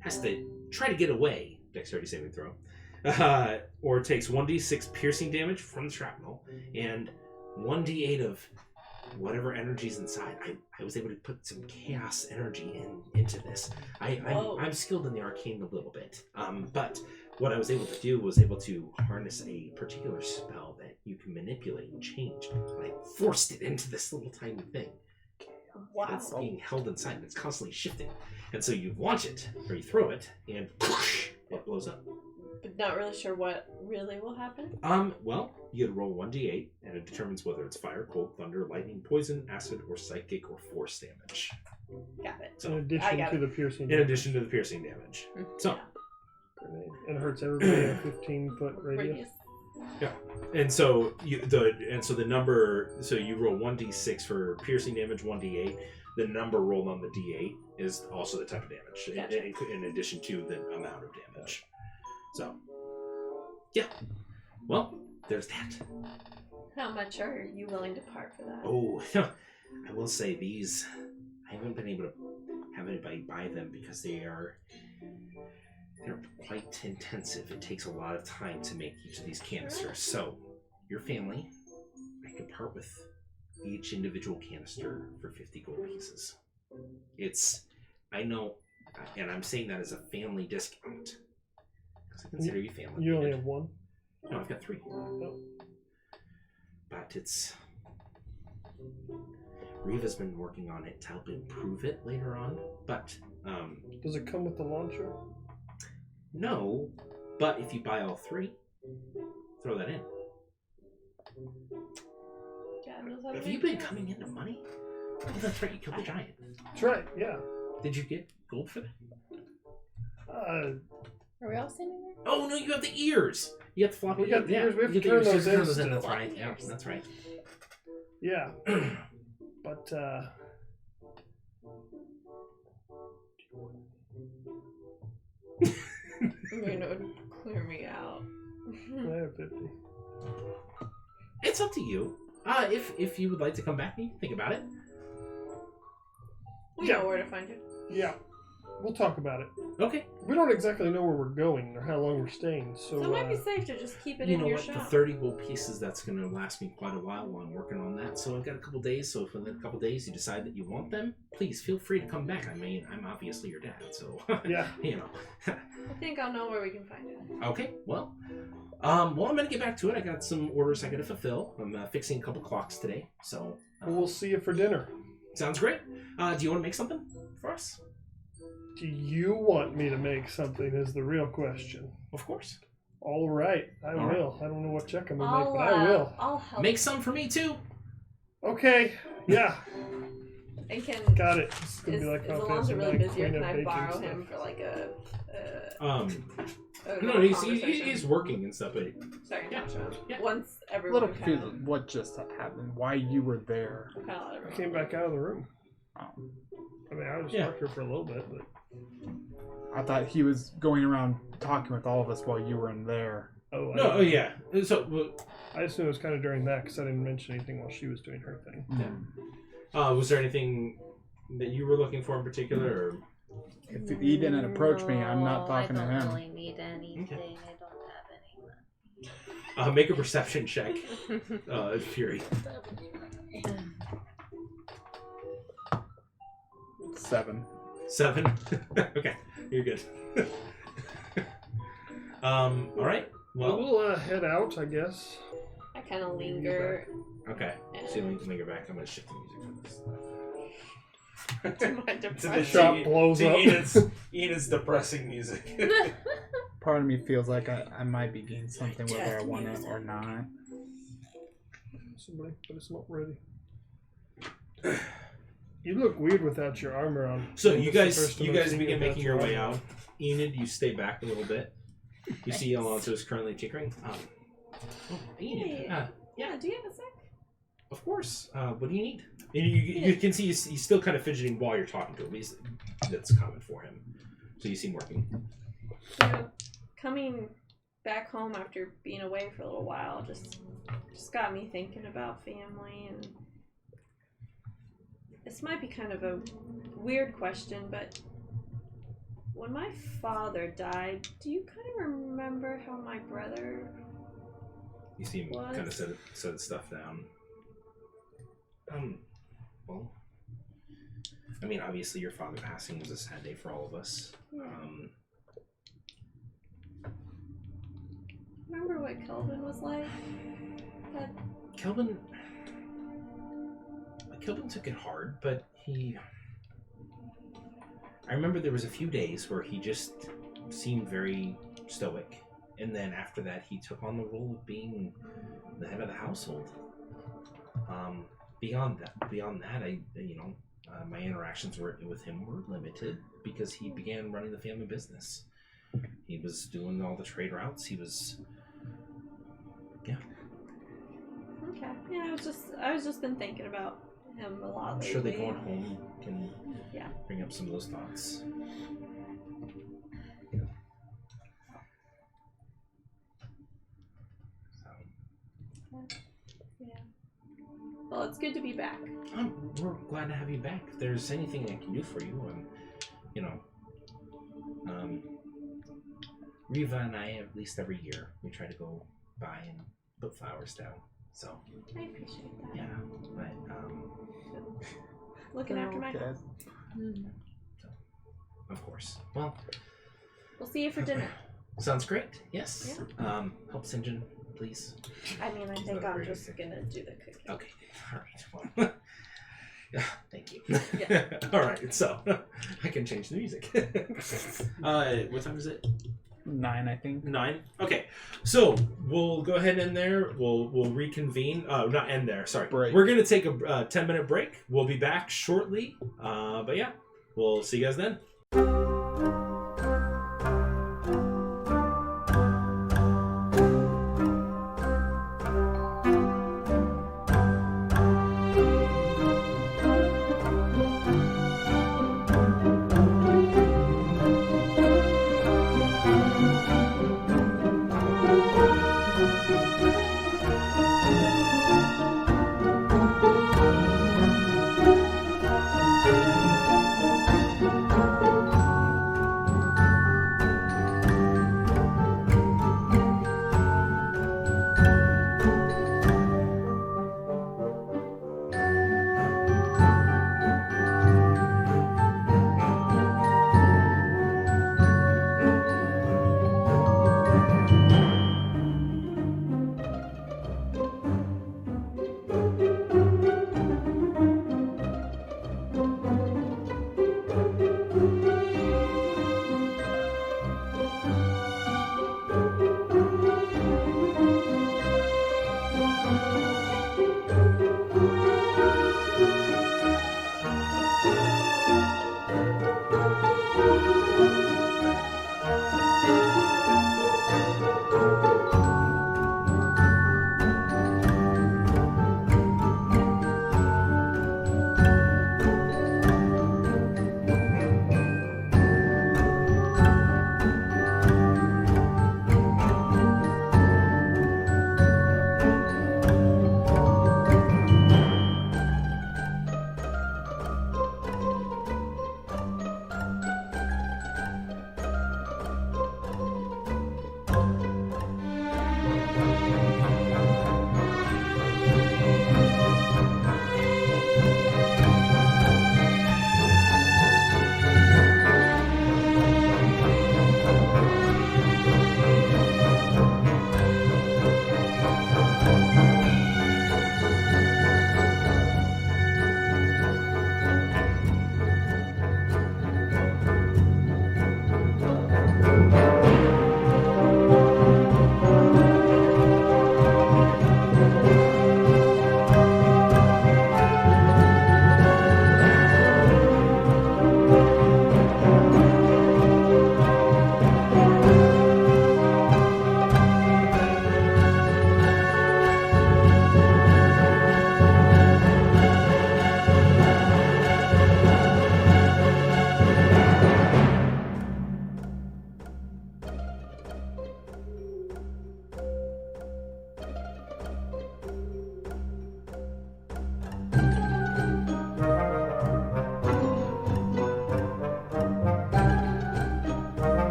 has to try to get away. Dexterity saving throw. Or takes 1d6 piercing damage from the shrapnel and 1d8 of whatever energy's inside. I was able to put some chaos energy into this. I'm skilled in the arcane a little bit, but what I was able to do was able to harness a particular spell that you can manipulate and change. And I forced it into this little tiny thing. Wow. It's being held inside and it's constantly shifting. And so you launch it, or you throw it, and whoosh, it blows up. But not really sure what really will happen. Well, you roll 1d8, and it determines whether it's fire, cold, thunder, lightning, poison, acid, or psychic, or force damage. Got it. So, in addition to the piercing damage. So, and it hurts everybody in a 15-foot radius. Yeah, and so the number. So you roll 1d6 for piercing damage, 1d8. The number rolled on the d8 is also the type of damage, Gotcha. in addition to the amount of damage. So, yeah. Well, there's that. How much are you willing to part for that? Oh, I will say these. I haven't been able to have anybody buy them because they're quite intensive. It takes a lot of time to make each of these canisters. So, your family, I can part with each individual canister for 50 gold pieces. I know, and I'm saying that as a family discount. Because I consider you family. You only have one? No, I've got 3. Oh. But Riva's been working on it to help improve it later on. But, does it come with the launcher? No, but if you buy all 3, throw that in. Have you been coming into money? Oh, that's right, you killed the giant. That's right, yeah. Did you get gold for that? Are we all standing there? Oh, no, you have the ears! You have the floppy We got the ears, we have to you get turn the those ears, in That's still. right, yeah, that's right. Yeah. But, I mean, it would clear me out. I have 50. It's up to you. If you would like to come back, you can think about it. We Yeah. know where to find you. Yeah. We'll talk about it. Okay. We don't exactly know where we're going or how long we're staying, so... So it might be safe to just keep it You in know your what? The shop. 30 gold pieces, that's going to last me quite a while I'm working on that. So I've got a couple days. So if within a couple days you decide that you want them, please feel free to come back. I mean, I'm obviously your dad, so Yeah. you know. I think I'll know where we can find it. Okay. Well, I'm going to get back to it. I got some orders I got to fulfill. I'm fixing a couple clocks today, so We'll see you for dinner. sounds great. Do you want to make something for us? Do you want me to make something is the real question. Of course. All right, I All will. I don't know what check I'm going to make, but I will. I'll help. Make some for me too. Okay, yeah, And can got it. It's going is to be like Alonzo really like busy, or Queen can of I Baking borrow stuff. him for like a No, little he's conversation? working and stuff, but Sorry, Yeah. not sure. Yeah. Once A everyone little kind confused what just happened, why you were there. of let I everyone came back out of the room. Oh. I mean, I was Yeah. stuck here for a little bit, but... I thought he was going around talking with all of us while you were in there. Oh, no, oh yeah. So, I assume it was kind of during that because I didn't mention anything while she was doing her thing. was there anything that you were looking for in particular? Or? If he didn't approach me, I'm not talking to I him. don't really need anything. I don't have any money. Make a perception check. Fury. 7. 7. Okay, you're good. All right. Well, We'll head out, I guess. I kind of linger okay. So you linger back. I'm gonna shift the music for this. to my The depression. shop blows up. Enid's depressing music. part of me feels like I might be getting something whether I want it or not. Somebody, but it's not ready. You look weird without your armor on. So you That's the guys first time you I've guys seen begin without making your way armor out. Enid, you stay back a little bit. You see Alonso is currently tinkering. Enid. Yeah, do you have a sec? Of course. What do you need? You can see he's still kind of fidgeting while you're talking to him. That's common for him. So you see him working. You know, coming back home after being away for a little while just got me thinking about family, and this might be kind of a weird question, but when my father died, do you kind of remember how my brother You see him was? kind of set stuff down. Well, I mean, obviously your father passing was a sad day for all of us. Yeah. Remember what Kelvin was like? Kelvin took it hard, but I remember there was a few days where he just seemed very stoic, and then after that he took on the role of being the head of the household. Beyond that, my interactions with him were limited because he began running the family business. He was doing all the trade routes. He was, yeah. Okay. Yeah, I was just been thinking about him a lot I'm lately. sure that going home can Yeah. bring up some of those thoughts. Yeah. Well, it's good to be back. We're glad to have you back. If there's anything I can do for you, Riva and I, at least every year, we try to go by and put flowers down. So, I appreciate that. yeah, but, Looking after my house. of course. Well, We'll see you for dinner. sounds great. Yes. Help St. John, please. I mean, I She's think not I'm very just sick. gonna do the cooking. Okay. All right. Well, yeah, thank you. Yeah. All right. So I can change the music. What time is it? 9, I think. 9. Okay. So we'll go ahead and end there. We'll reconvene. Not end there. Sorry. Break. We're gonna take a 10-minute break. We'll be back shortly. But yeah, we'll see you guys then.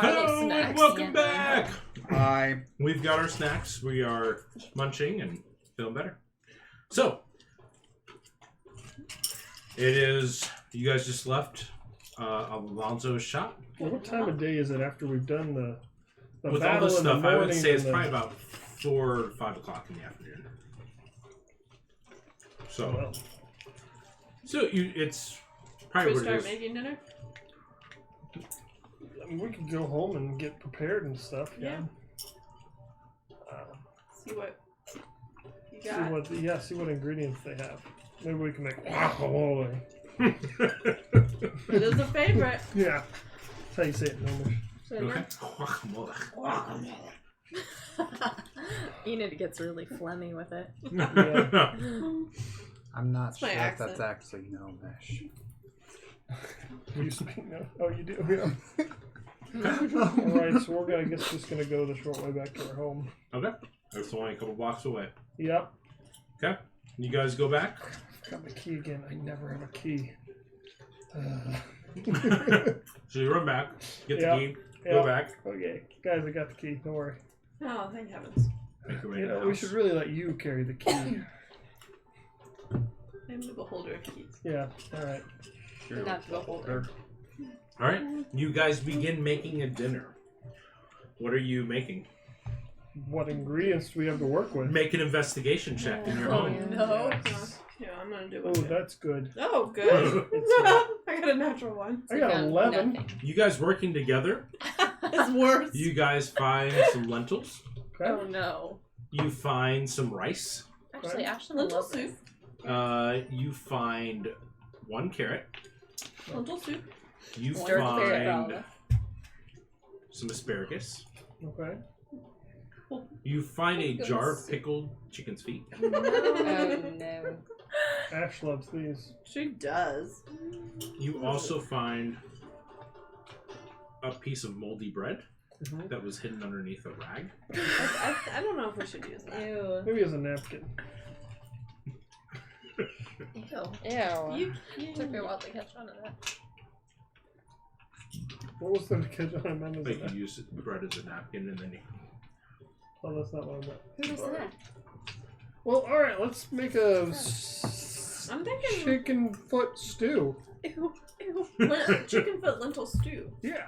pile of Hello and snacks. welcome back. Hi. We've got our snacks. We are munching and feeling better. So, it is, you guys just left Alonso's shop. Well, what time of day is it after we've done the With all battle this in the stuff, I would morning say it's and the- probably about 4 or 5 o'clock in the afternoon. So, Well, it's Should probably we what it start is. making dinner? I mean, we could go home and get prepared and stuff. Yeah. See what you See got. what ingredients they have. Maybe we can make guacamole. It is a favorite. Yeah. That's how you say it in English. Okay. Guacamole. Enid gets really phlegmy with it. I'm not That's my sure if accent. that's actually Gnomish. You speak now. Oh, you do? Yeah. Alright, so we're just gonna go the short way back to our home. Okay. It's only a couple blocks away. Yep. Okay. You guys go back. Got my key again. I never have a key. So you run back, get the Yeah. key, Yeah. go back. Okay, guys, I got the key. Don't worry. Oh, thank heavens. Make your way You to know, the we house. should really let you carry the key. I'm the beholder of keys. Yeah. All right. Not the beholder. All right. You guys begin making a dinner. What are you making? What ingredients do we have to work with? Make an investigation check in your Oh, home. no. Yeah, I'm gonna do Oh, it. too. that's good. Oh, good. I got a natural one. I got 11. Nothing. You guys working together, It's worse. you guys find some lentils. Okay. Oh no. You find some rice. Actually, Ashlyn Lentil loves soup. this. You find 1 carrot. Lentil soup. You Stir the carrot find olive. some asparagus. Okay. You find a Goodness. jar of pickled chicken's feet. Oh no. Ash loves these. She does. You also find a piece of moldy bread Mhm. that was hidden underneath a rag. I don't know if we should use that. Ew. Maybe as a napkin. Ew. You Took me a while to catch on to that. What was the catch on? I meant as a Like you napkin. use the bread as a napkin and then you... Oh, that's not what I meant. Who does that? Well, all right. Let's make a I'm thinking chicken foot stew. ew, chicken foot lentil stew Yeah,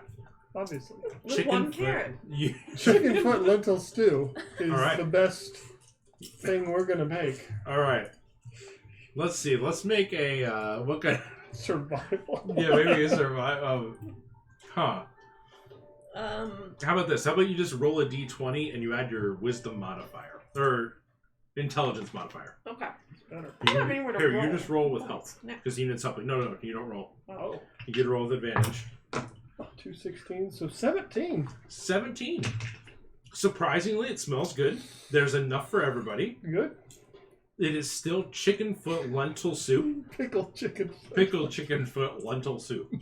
obviously. with 1 carrot. You... Chicken foot lentil stew is All right. the best thing we're gonna make. All right. Let's see. Let's make a what kind? Survival. Yeah, maybe a survive. Huh. How about this? How about you just roll a d20 and you add your wisdom modifier or intelligence modifier? Okay. Better. I don't have anywhere to Here, roll. you just roll with Oh, health snap. because you need something. No, you don't roll. Oh, You get to roll with advantage. 216, so 17. 17. Surprisingly, it smells good. There's enough for everybody. Good. It is still chicken foot lentil soup. Pickled chicken. Pickled chicken foot lentil soup.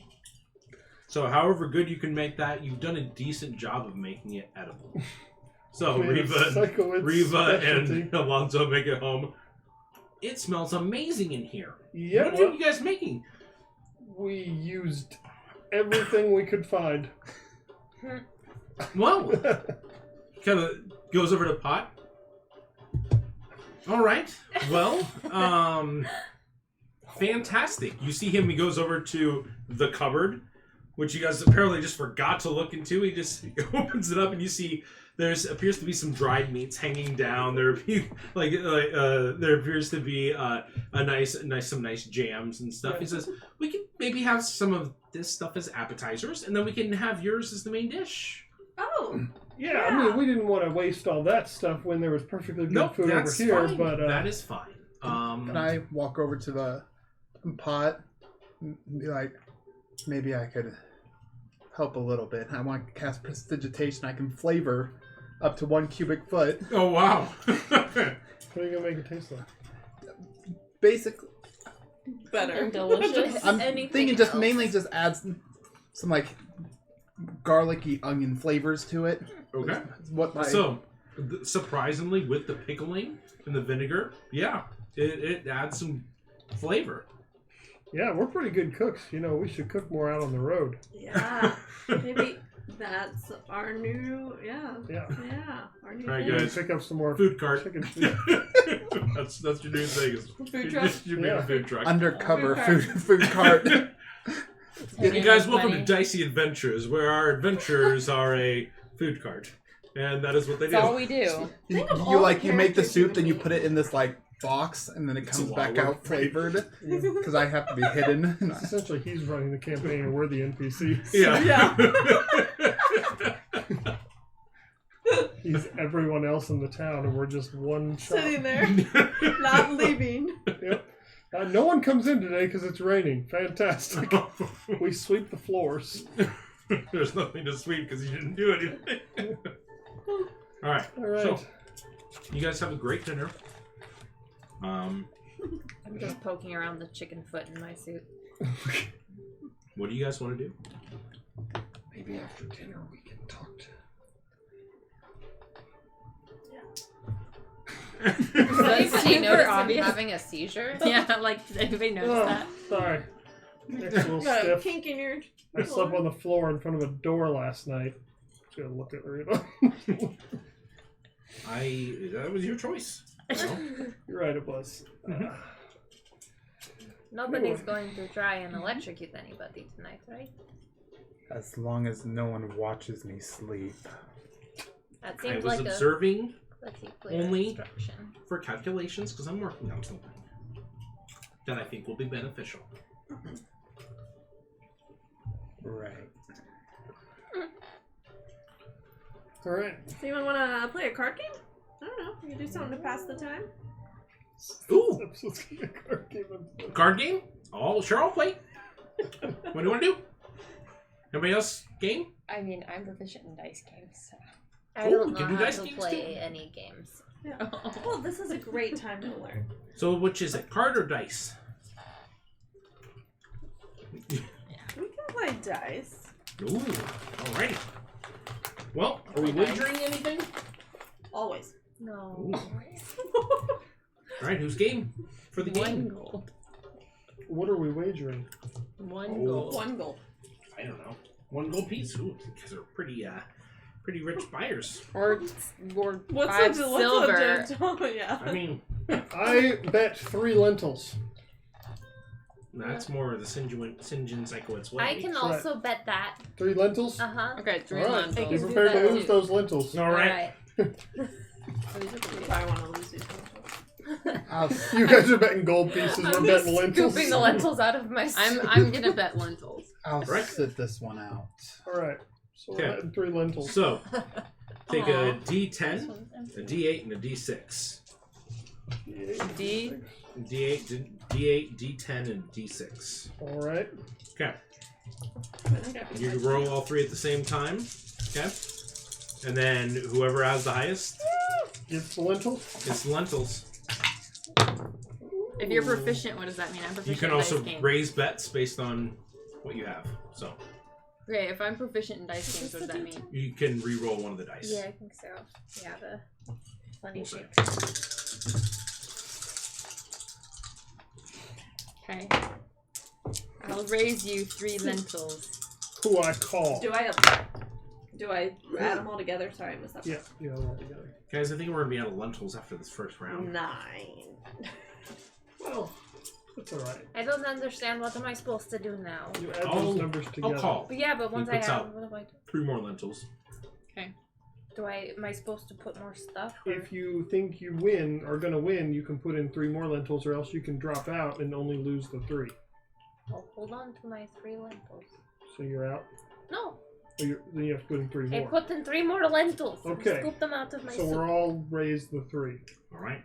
So, however good you can make that, you've done a decent job of making it edible. So, Made of Psychoid's Reva specialty. and Alonso make it home. It smells amazing in here. Yeah, What are well, you guys making? we used everything we could find. Well, kind of goes over to Pot. All right. Well, fantastic. You see him. He goes over to the cupboard, which you guys apparently just forgot to look into. He just opens it up, and you see there's appears to be some dried meats hanging down. There there appears to be some nice jams and stuff. He says we could maybe have some of this stuff as appetizers, and then we can have yours as the main dish. Oh, Yeah, I mean, we didn't want to waste all that stuff when there was perfectly good Nope, food over that's here, fine. but that is fine. Can I walk over to the pot and be like, maybe I could help a little bit? I want to cast prestidigitation. I can flavor up to 1 cubic foot. Oh wow! what are you going to make it taste like? Basically, better. Delicious. I'm Anything thinking just else? mainly just add some like garlicky onion flavors to it. Okay. It's what my So, surprisingly, with the pickling and the vinegar, yeah, it adds some flavor. Yeah, we're pretty good cooks. You know, we should cook more out on the road. Yeah. Maybe That's our new, Yeah. our new All right, thing. guys. Pick up some more Food cart. chicken feet. that's your new thing. Is Food truck. You made a Yeah. food truck. Undercover Food food cart. You guys, welcome to Dicey Adventures, where our adventures are a food cart, and that is what they That's all do. we do. You make the soup, then you put it in this like box, and then it It's a comes lot back of work. out flavored because I have to be hidden. Essentially, he's running the campaign and we're the NPCs. Yeah. He's everyone else in the town and we're just one shop. Sitting there, not leaving. Yep. No one comes in today because it's raining. Fantastic. We sweep the floors. There's nothing to sweep because you didn't do anything. All right. All right. So, you guys have a great dinner. I'm just poking around the chicken foot in my suit. What do you guys want to do? Maybe after dinner we can talk to. Does he notice him obvious. having a seizure? Yeah, like, did anybody notice Oh, that? sorry. Next a little Got a stiff. kink in your. I slept on the floor in front of a door last night. Just gonna look at Rita. That was your choice. You're right, it was. Nobody's going to try and electrocute anybody tonight, right? As long as no one watches me sleep. That I seems was like observing a clear only- instruction. for calculations because I'm working on something that I think will be beneficial. Right. All right. Does anyone want to play a card game? I don't know. We can do something to pass the time. Ooh, This episode's gonna be a card game. card game? I'll play. What do you want to do? Anybody else game? I mean, I'm proficient in dice games, so. I Oh, don't we know can do how dice to games play too. any games. Yeah. Well, this is a great time to learn. So which is it, card or dice? We can play dice. Ooh, alrighty. Well, are we Play dice. wagering anything? Always. No. Ooh. Alright, who's game for the One game? gold. What are we wagering? One Oh. gold. One gold. I don't know. 1 gold piece. Ooh, because they're pretty rich buyers. Or What's 5 a silver. Oh, yeah. I mean, I bet 3 lentils. that's more of the St. John Psychoid's way. I can also bet that. 3 lentils? Uh-huh. Okay, 3 All right. lentils. I Be can do prepared to that lose too. those lentils. Alright. If I want to lose these lentils. You guys are betting gold pieces. We're I'm betting lentils. scooping the lentils out of my soup. I'm gonna bet lentils. I'll Right. sit this one out. All right. So Okay. we're betting 3 lentils. So, take a Aw. D10, a D8, and a D6. D. D8, D10, and D6. All right. Okay. I think I You can roll all 3 at the same time. Okay. And then whoever has the highest Gets the lentils. gets the lentils. If you're proficient, what does that mean? I'm proficient You can in also dice games. raise bets based on what you have. So Okay, if I'm proficient in dice games, what does that mean? you can re-roll one of the dice. Yeah, I think so. Yeah, the funny We'll shape. Okay. I'll raise you 3 lentils. Who I call. Do I add them all together? Sorry, I missed that. Yeah, you know, all together. Guys, I think we're going to be out of lentils after this first round. 9. Well, that's all right. I don't understand. What am I supposed to do now? You add I'll- those numbers together. I'll call. But yeah, but once I puts have, out- what do I do? 3 more lentils. Am I supposed to put more stuff? Or? If you think you win, are going to win, you can put in 3 more lentils, or else you can drop out and only lose the 3. I'll hold on to my 3 lentils. So you're out. No, Or then you have to put in 3 I more. put in 3 more lentils. and Okay. Scoop them out of my So soup. we're all raised the 3. All right.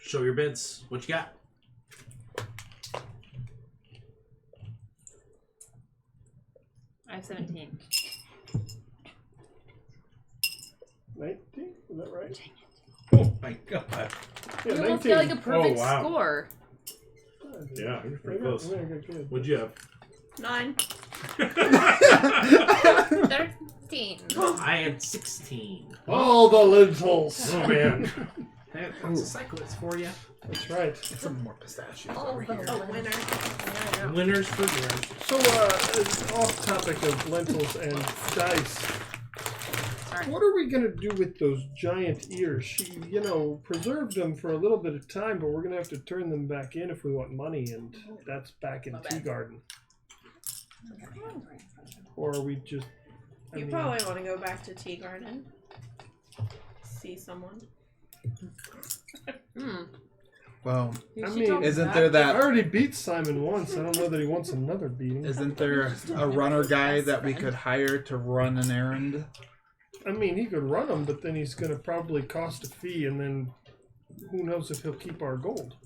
Show your bids. What you got? I have 17. 19? Is that right? Oh my god. Yeah, You 19. almost get like a perfect wow. score. Yeah, you're pretty I close. got good. What'd you have? 9. 13. I had 16. All the lentils. Oh man. That's a cyclist for you. That's right. Some more pistachios Oh, over here. the Winner. Winners for winners. So, off topic of lentils and dice. Sorry. What are we gonna do with those giant ears? She, preserved them for a little bit of time, but we're gonna have to turn them back in if we want money, and that's back in My Tea bad. Garden. Or are we just? You probably want to go back to Tea Garden. See someone. Well, I mean, isn't there I that? already beat Simon once. I don't know that he wants another beating. Isn't there a runner guy that we could hire to run an errand? I mean, he could run them, but then he's gonna probably cost a fee, and then who knows if he'll keep our gold.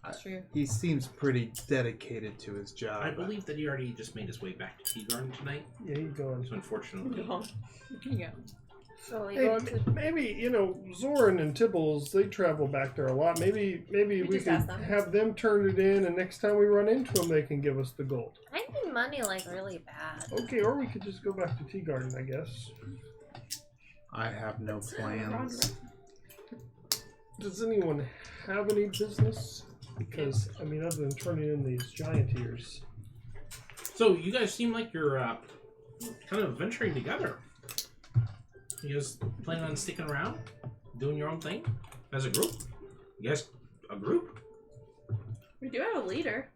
That's true. He seems pretty dedicated to his job. I believe that he already just made his way back to Tea Garden tonight. Yeah, he's going. So unfortunately, No. Here you go. So we Hey, go to. maybe Zoran and Tibbles, they travel back there a lot. Maybe we just could ask them. have them turn it in, and next time we run into them, they can give us the gold. I need money like really bad. Okay, or we could just go back to Tea Garden, I guess. I have no plans. Does anyone have any business? Because I mean, other than turning in these giant ears. so you guys seem like you're kind of venturing together. You guys planning on sticking around, doing your own thing as a group? You guys a group? We do have a leader.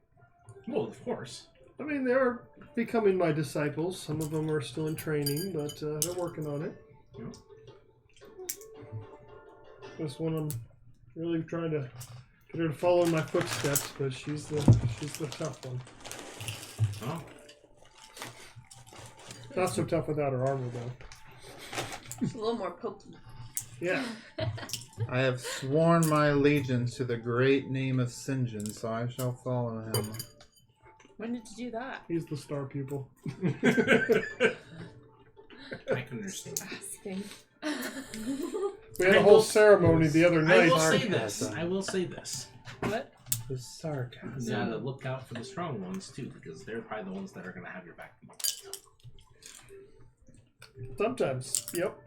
Well, of course. I mean, they're becoming my disciples. Some of them are still in training, but they're working on it. Yeah. This one, I'm really trying to get her to follow in my footsteps, but she's the tough one. Oh, Not so tough without her armor, though. It's a little more pokey. Yeah. I have sworn my allegiance to the great name of St. John, so I shall follow him. When did you do that? He's the star pupil. I can understand. Asking. We had I a whole will- ceremony the other I night. will say this. I will say this. What? The sarcasm. You gotta look out for the strong ones too, because they're probably the ones that are gonna have your back. Sometimes. Yep.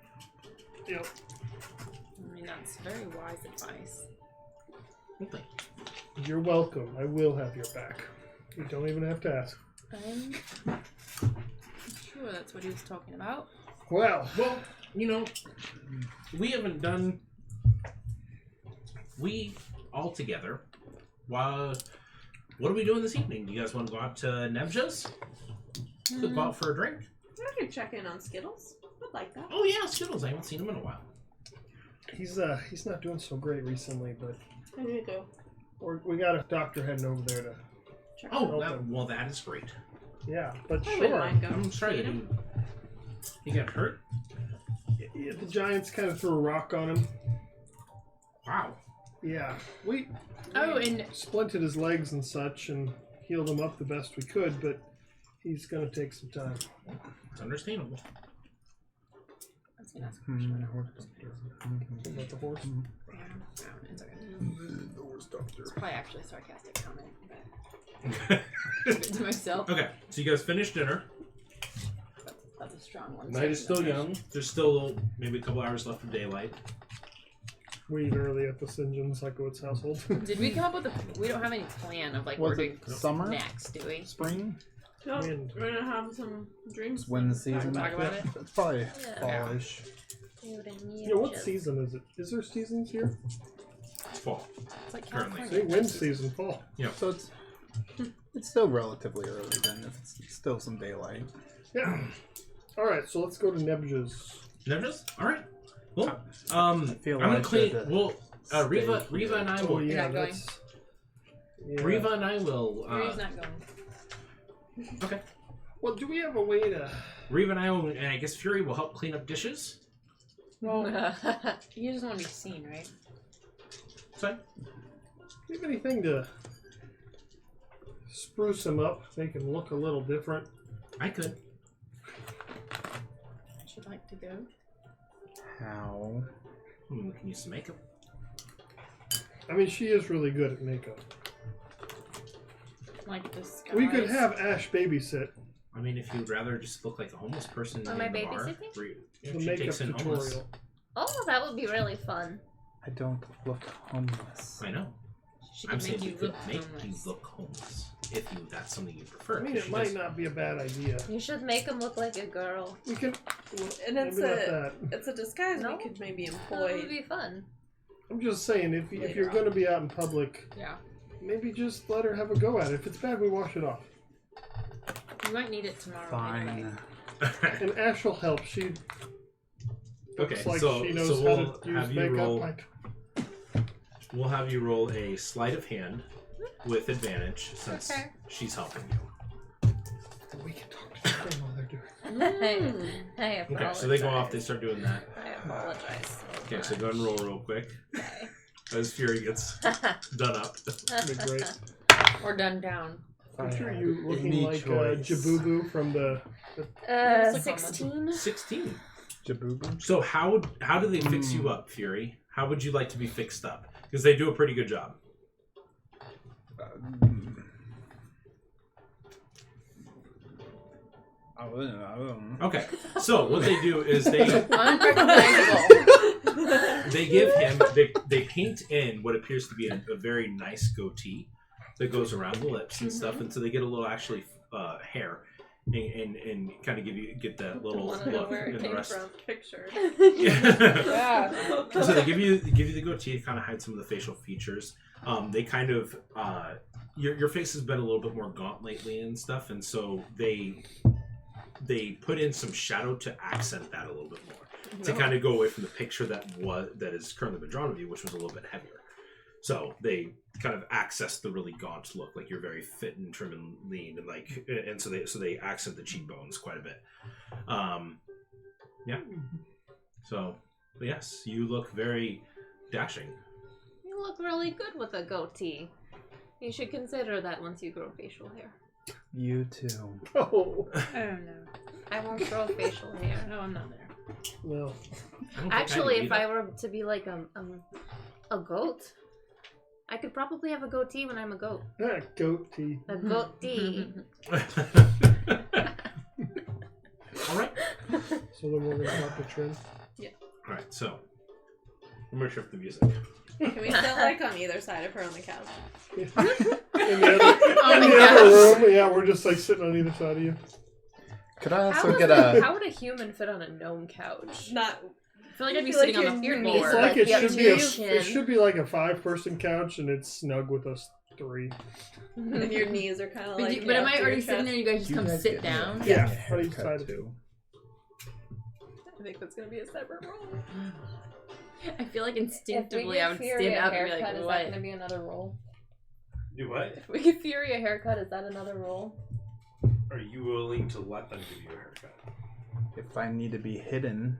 Yep. I mean, that's very wise advice. Okay. You're welcome. I will have your back. You don't even have to ask. I'm sure that's what he was talking about. Well, Well, we haven't done. We all together. What are we doing this evening? Do you guys want to go out to Nebja's? Go out for a drink? I could check in on Skittles. I'd like that. Oh yeah, Skittles. I haven't seen him in a while. he's not doing so great recently, but I need to go we got a doctor heading over there to. check. Oh, that is great. Yeah, but I wouldn't sure. mind going. I'm sorry See that him. he got hurt. Yeah, the Giants kind of threw a rock on him. Wow. Yeah, we Oh, and splinted his legs and such and healed him up the best we could, but he's gonna take some time. It's understandable. I was gonna ask a question. About the horse. Yeah, no, it's okay. It's probably actually a sarcastic comment, but keep it to myself. Okay, so you guys finished dinner. That's a strong one. Night is still young. There's still maybe a couple hours left of daylight. We eat early at the St. John Psychowitz household. Did we come up with a? We don't have any plan of like Was what it we're doing summer? next, do we? Spring? No, Wind. we're gonna have some drinks. It's wind season. Talk about it. It's probably Yeah. fallish. Yeah, what season is it? Is there seasons here? Fall. It's like Currently. Say California. wind season, fall. So it's still relatively early then, if it's still some daylight. Yeah. All right, so let's go to Nebja's. Nebjas? All right. Well, feel I'm gonna like clean. that- Well, Riva stay and I Oh will. yeah, You're not going? that's. Yeah. Riva and I will. He's not going. Okay. Well, do we have a way to? Riva and I will, and I guess Fury will help clean up dishes. Well, You just want to be seen, right? Sorry. do you have anything to spruce him up, make him look a little different? I could. I should like to go. How? We can use some makeup. I mean, she is really good at makeup. Like this. We could have Ash babysit. I mean, if you'd rather just look like a homeless person Am in I the bar, babysitting? if The she makeup takes in homeless. tutorial. Oh, that would be really fun. I don't look homeless. I know. She I'm can saying make we you could look make homeless. you look homeless if that's something you prefer. I mean, 'cause it she might does- not be a bad idea. You should make him look like a girl. We can. And it's maybe not a that. it's a disguise No? we could maybe That would employ. be fun. I'm just saying, if Later you're on. going to be out in public, Yeah. maybe just let her have a go at it. If it's bad, we wash it off. You might need it tomorrow. Anyway. Fine. And Ash will help. She Okay, looks like so she knows so how we'll to use have you makeup. roll. Like, We'll have you roll a sleight of hand with advantage since Okay. she's helping you. we can talk to them while they're doing I apologize. Okay, so they go off. They start doing that. I apologize. Okay, so go ahead and roll real quick Okay. as Fury gets done up. it. That'd be great. Or done down. I'm If I sure had you looking any like choice. Jabubu from the. Looks like 16. 16. Jabubu? So how do they fix you up, Fury? How would you like to be fixed up? Because they do a pretty good job. I don't know. Okay, so what they do is they Unrecognizable. they give him they paint in what appears to be a very nice goatee that goes around the lips and stuff, and so they get a little actually hair and kind of get that little I don't know look where it in the came rest. from. Picture. Yeah. Yeah. So they give you the goatee to kind of hide some of the facial features. They kind of your face has been a little bit more gaunt lately and stuff, and so they put in some shadow to accent that a little bit more to kind of go away from the picture that is currently been drawn of you, which was a little bit heavier. So they kind of access the really gaunt look, like you're very fit and trim and lean, and so they accent the cheekbones quite a bit. Yeah. So yes, you look very dashing. You look really good with a goatee. You should consider that once you grow facial hair. You too. Oh I don't know. I won't grow facial hair. No, I'm not there. no! I don't think Actually, do if either. I were to be like a goat, I could probably have a goatee when I'm a goat. Ah, goatee. A goatee. All right. So then we're gonna have to trim. All right. So I'm gonna shift the music. Can we sit like on either side of her on the couch? In the other, On in the the other couch. room, yeah, we're just like sitting on either side of you. Could I How also would get how a... would a human fit on a gnome couch? Not. I feel like I'd be I feel like sitting on the your floor. knees It's Or like like it the should be optician. it should be like a 5-person couch, and it's snug with us 3. And your knees are kind of But, like. but am up I to your already sitting chest. there? You guys just You come guys sit get me down? a Yeah, haircut on each side. too. I think that's gonna be a separate roll. I feel like If we instinctively I give would Fury stand a up and be haircut, like, is that what? going to be another roll? Do what? If we give Fury a haircut, is that another roll? Are you willing to let them give you a haircut? If I need to be hidden,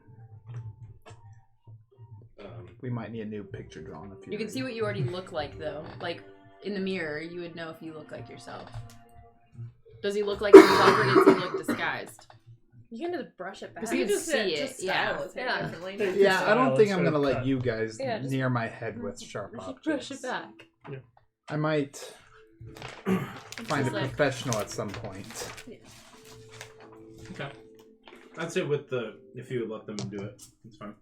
Um, we might need a new picture drawn. If You can see what you already look like, though. Like, in the mirror, you would know if you look like yourself. Does he look like himself, or does he look disguised? You can just brush it back. Because you You can just see just it, yeah. style his hair Yeah. differently. Hey, Yeah, I don't think I'm Style gonna instead let of you guys Yeah, just- near my head with sharp Just objects. brush it back. I might find a Just like- professional at some point. okay. I'd say if you would let them do it, it's fine.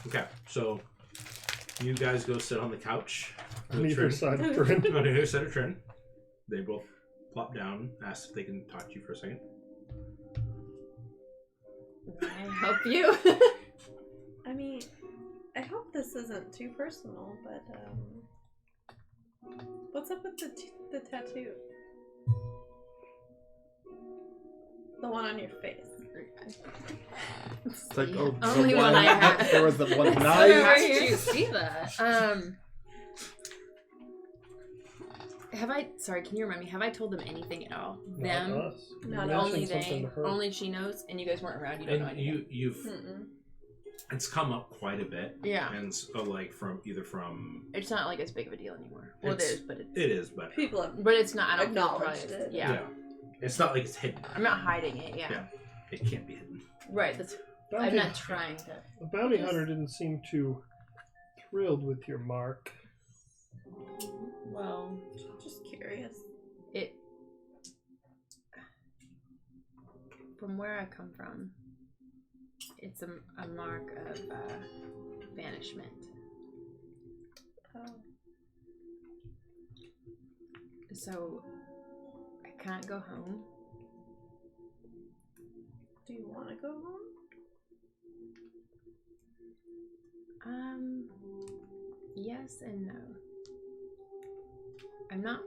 Okay, so you guys go sit on the couch. On either Trin. side of Trin. On either side of Trin. They both plop down, ask if they can talk to you for a second. Can I help you? I mean, I hope this isn't too personal, but what's up with the tattoo? The one on your face. It's like, oh, Only the one I have. There was the one How knife. did you see that? Have I? Sorry, can you remind me? Have I told them anything at all? Them? Not us. You Not mentioned Only something they. to her. Only she knows, and you guys weren't around. You don't know And anything. you've Mm-mm. it's come up quite a bit. Yeah. And so, like from It's not like as big of a deal anymore. Well, it It's- is, but it's. it is, but People have. But it's not. I don't feel Acknowledged probably- it. Yeah. it's not like it's hidden. I'm not hiding it. Yeah. Yeah. It can't be hidden. Right. That's. I'm Bounty, not trying to. the bounty hunter didn't seem too thrilled with your mark. Well, Just curious. it. From where I come from, it's a mark of banishment. Oh. So, I can't go home. Do you want to go home? Yes and no. I'm not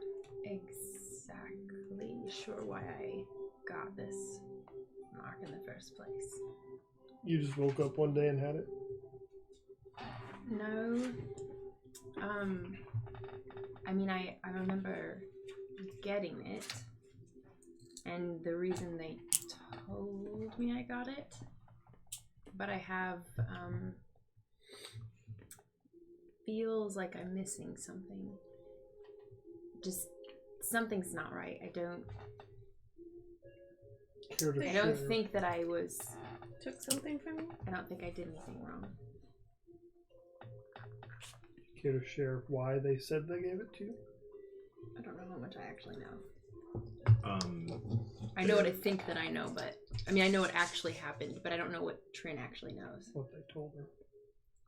exactly sure why I got this mark in the first place. You just woke up one day and had it? No. I mean, I remember getting it, and the reason they told me I got it, but I have, feels like I'm missing something. Just, something's not right. I don't think that I was... Took something from you? I don't think I did anything wrong. Care to share why they said they gave it to you? I don't know how much I actually know. I know what I think that I know, but I mean, I know what actually happened, but I don't know what Trin actually knows. What they told her.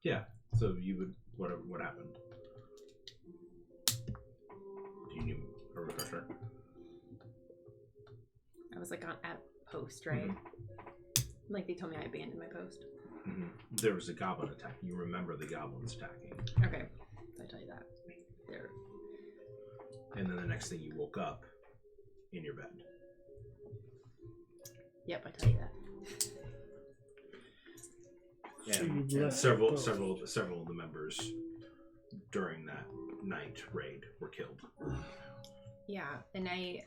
Yeah. So you would what happened? Do you need a refresher? I was like at post, right? Mm-hmm. Like they told me I abandoned my post. Mm-hmm. There was a goblin attack. You remember the goblins attacking. Okay, I tell you that. There. And then the next thing you woke up in your bed. Yep, I tell you that. And So several of the members during that night raid were killed. Yeah, and I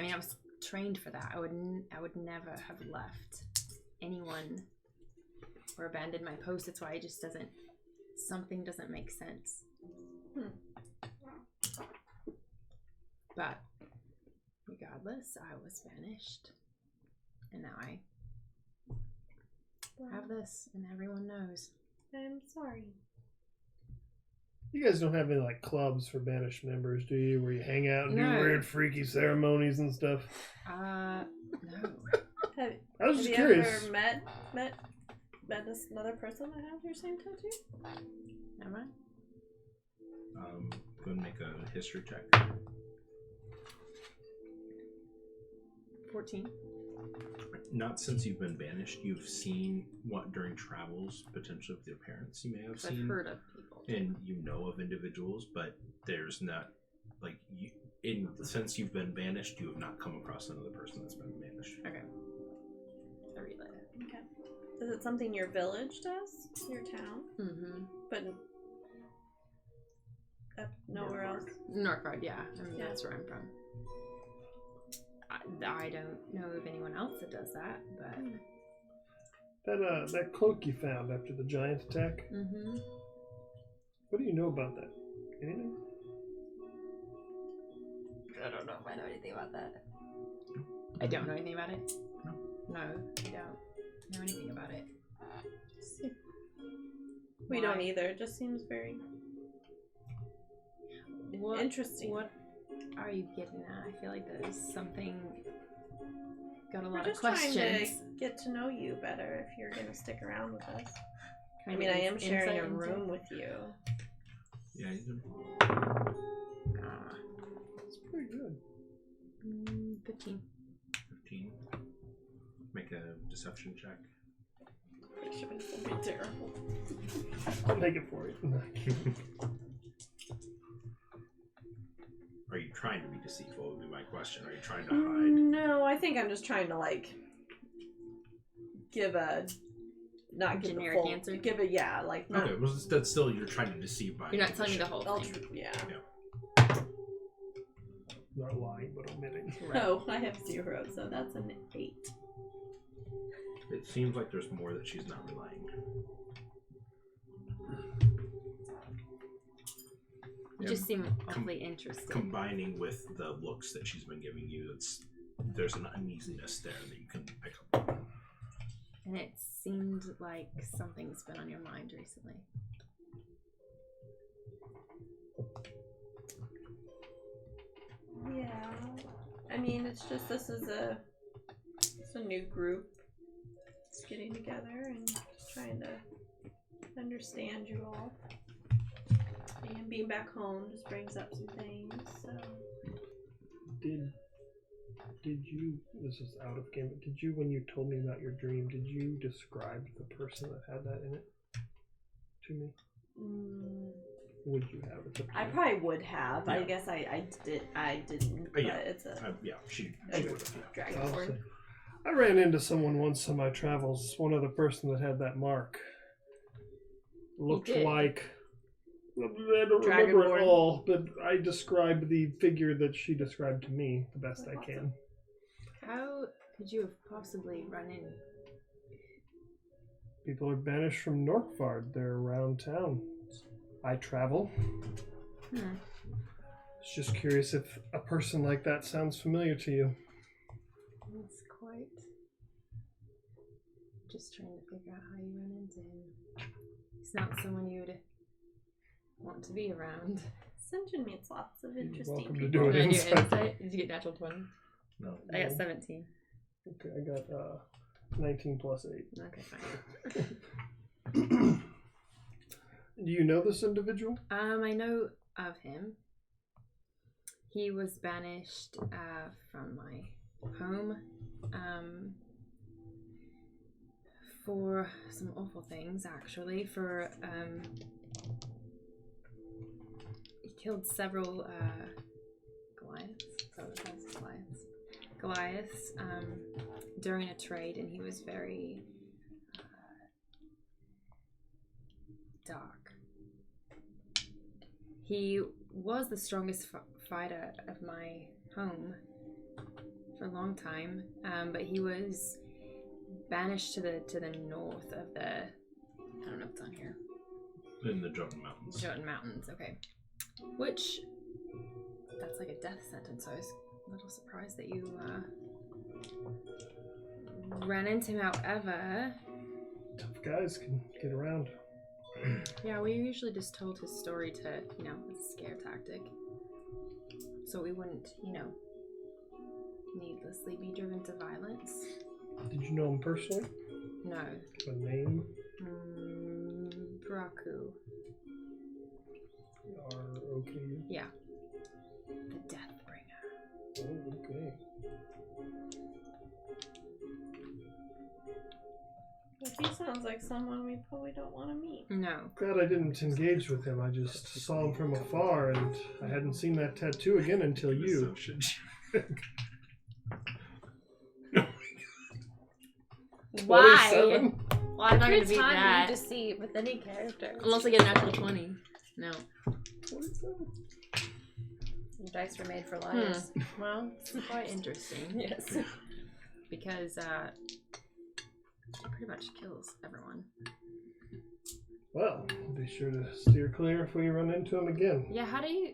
mean, I was trained for that. I would never have left anyone or abandoned my post. That's why it just something doesn't make sense. But regardless, I was banished, and now I have this, and everyone knows. I'm sorry. You guys don't have any like clubs for banished members, do you? Where you hang out and do No. weird, freaky ceremonies and stuff? No. Have I was just you curious. ever met this another person that has your same tattoo? Am I? Go and make a history check. 14. Not since you've been banished. You've seen what during travels, potentially with your parents. You may have seen. I've heard of people. And you know of individuals, but there's not like you. Since you've been banished, you have not come across another person that's been banished. Okay. I relay that. Okay. Is it something your village does? Your town? Mm-hmm. But nowhere else? Northgard, yeah. I mean, Yeah. that's where I'm from. I don't know of anyone else that does that, but... That cloak you found after the giant attack. Mm-hmm. What do you know about that? Anything? I don't know if I know anything about that. I don't know anything about it? No, I don't know anything about it. We Why? don't either. It just seems very interesting. What are you getting at? I feel like there's something... Got a We're lot of just questions. trying to get to know you better if you're going to stick around with us. Kind I mean, of I am sharing insight a into- room with you. Yeah, you can. It's pretty good. 15. 15. Make a deception check. Pretty sure this will be terrible. I'll make it for you. Are you trying to be deceitful? Would be my question. Are you trying to hide? No, I think I'm just trying to give a Generic answer? Give a not, Okay, well that's still you're trying to deceive by. You're not telling me the whole I'll thing. yeah. Not lying, but omitting. No, I have 0, so that's an 8. It seems like there's more that she's not relaying. You just seem awfully interested. Combining with the looks that she's been giving you, there's an uneasiness there that you can pick up on. And it seemed like something's been on your mind recently. Yeah. I mean, it's just it's a new group. It's getting together and just trying to understand you all. And being back home just brings up some things, so. Did you, this is out of game, but did you, when you told me about your dream, did you describe the person that had that in it to me? Would you have? It's up to I you. probably would have. I Yeah. guess I didn't. But Yeah. it's a Yeah, she Okay. would have. Yeah. dragon I'll form. say- I ran into someone once on my travels, one other person that had that mark. Looked did? like, I don't Dragonborn. remember it all, but I described the figure that she described to me the best I can. How could you have possibly run in? People are banished from Norkvard. They're around town. I travel. Hmm. Was just curious if a person like that sounds familiar to you. It's quite. Just trying to figure out how you run into him. He's not someone you'd want to be around. Ascension meets lots of You're interesting welcome to people. do it. On your Insight. insight, did you get natural 20? No. I got 17. Okay, I got 19 plus 8. Okay, fine. Do you know this individual? I know of him. He was banished from my home for some awful things, actually. He killed several Goliaths. So that's Goliaths during a trade, and he was very dark. He was the strongest fighter of my home for a long time, but he was banished to the north of the. I don't know if it's on here. In the Jotun Mountains. Jotun Mountains, okay. Which that's like a death sentence. So I was a little surprised that you ran into him. However, Tough guys can get around. yeah, we usually just told his story to, as a scare tactic. So we wouldn't, needlessly be driven to violence. Did you know him personally? No. A name? Braku. R-O-K-U? Yeah. The Deathbringer. Oh, okay. But he sounds like someone we probably don't want to meet. No. Glad I didn't engage with him. I just saw him from afar, and I hadn't seen that tattoo again until you. Why? 27? Well, I'm not going to beat Time that. you deceive with any character. Unless I get a natural 20. No. 27? Your dice were made for liars. Well, it's quite interesting. Yes. Because it pretty much kills everyone. Well, be sure to steer clear if we run into him again. Yeah, how do you...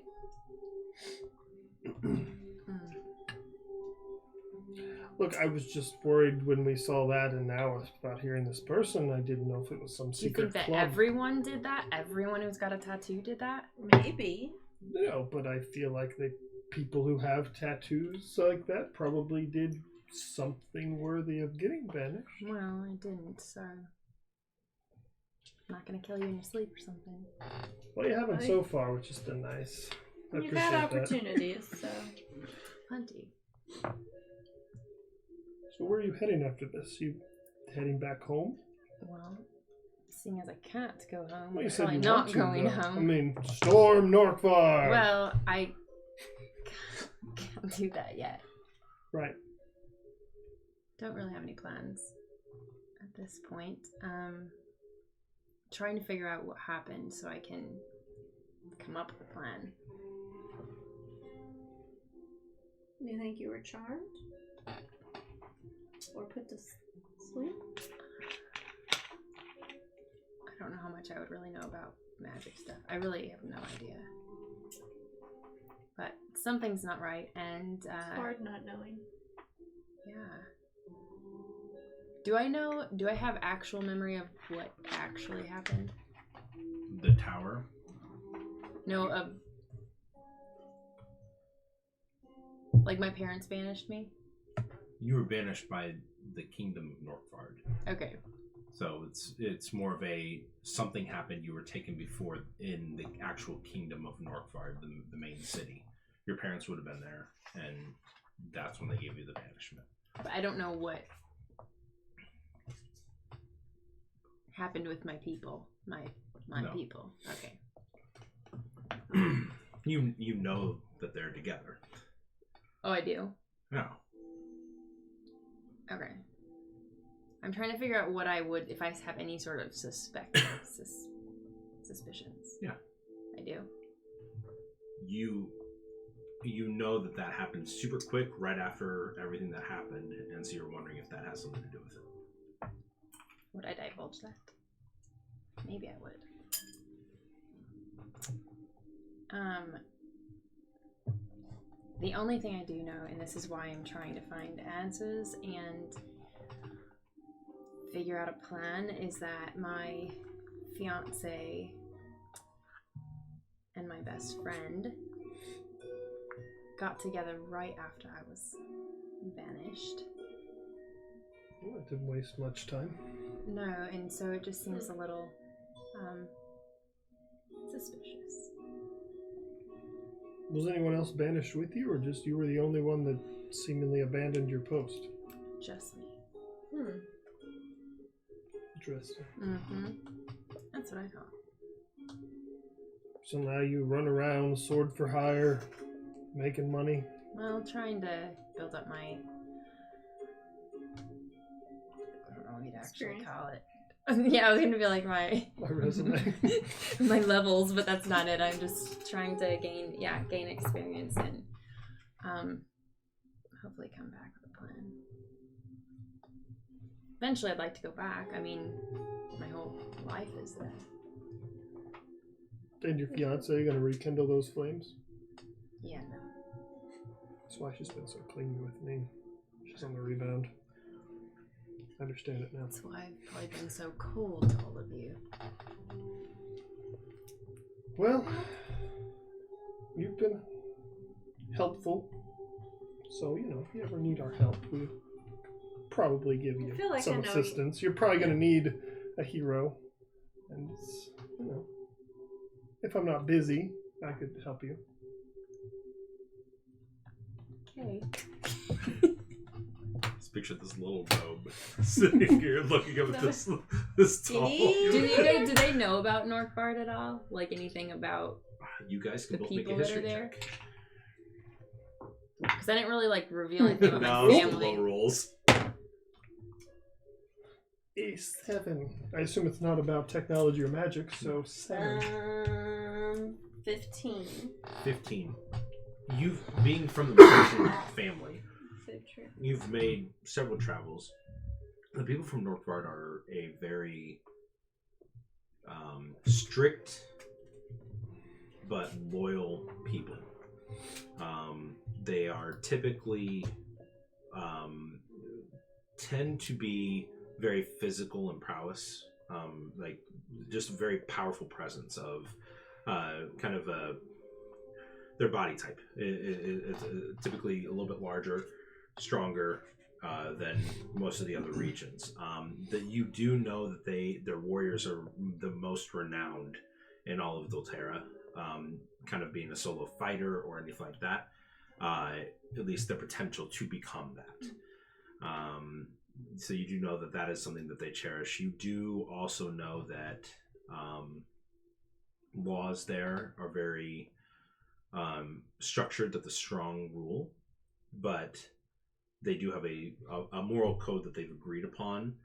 Look, I was just worried when we saw that, and now about hearing this person. I didn't know if it was some Do you secret think that club. everyone did that? Everyone who's got a tattoo did that? Maybe. No, but I feel like the people who have tattoos like that probably did something worthy of getting banished. Well, I didn't, so... I'm not gonna kill you in your sleep or something. Well, you haven't so far, which has been nice. I You've had appreciate that. opportunities, so. Plenty. So where are you heading after this? You heading back home? Well, seeing as I can't go home, Well, I'm you said probably you not want to, going though. home. I mean, storm Norkvar! Well, I can't do that yet. Right. Don't really have any plans at this point. Trying to figure out what happened so I can come up with a plan. Do you think you were charmed? Or put to sleep? I don't know how much I would really know about magic stuff. I really have no idea. But something's not right, and It's hard not knowing. yeah. Do I have actual memory of what actually happened? The tower. No, of like my parents banished me? You were banished by the kingdom of Norkvard. Okay. So it's more of a something happened. You were taken before in the actual kingdom of Norkvard, the main city. Your parents would have been there, and that's when they gave you the banishment. But I don't know what happened with my people. My No. people. Okay. You know that they're together. Oh, I do? No. Okay. I'm trying to figure out what I would, if I have any sort of suspicions. Yeah. I do. You know that happened super quick right after everything that happened, and so you're wondering if that has something to do with it. Would I divulge that? Maybe I would. The only thing I do know, and this is why I'm trying to find answers and figure out a plan, is that my fiance and my best friend got together right after I was banished. Well, it didn't waste much time. No, and so it just seems a little suspicious. Was anyone else banished with you, or just you were the only one that seemingly abandoned your post? Just me. Interesting. Mm-hmm. That's what I thought. So now you run around, sword for hire, making money. Well, trying to build up my... I don't know what you'd actually Experience. call it. Yeah, I was going to be like my resume. my levels, but that's not it. I'm just trying to gain experience and hopefully come back with a plan. Eventually, I'd like to go back. I mean, my whole life is there. And your fiance going to rekindle those flames? Yeah, no. That's why she's been so clingy with me. She's on the rebound. I understand it now. That's why I've probably been so cold to all of you. Well, you've been helpful. So, if you ever need our help, we'll probably give you I feel like some I know assistance. You're probably going to need a hero. And, if I'm not busy, I could help you. Okay. Just picture this little robe sitting here looking up at this tall. Do they know about Norkvard at all? Like anything about You guys can the both make a people that are history there? check. Because I didn't really reveal anything about No, my it's the family. low rolls. A 7. I assume it's not about technology or magic, so 7. 15. 15. You've, being from the magician family, So true. you've made several travels. The people from Northgard are a very strict but loyal people. They are typically tend to be very physical and prowess, like just a very powerful presence of kind of their body type. It's typically a little bit larger, stronger than most of the other regions. That you do know that their warriors are the most renowned in all of Dolterra, kind of being a solo fighter or anything like that. At least the potential to become that. So you do know that is something that they cherish. You do also know that laws there are very structured that the strong rule, but they do have a moral code that they've agreed upon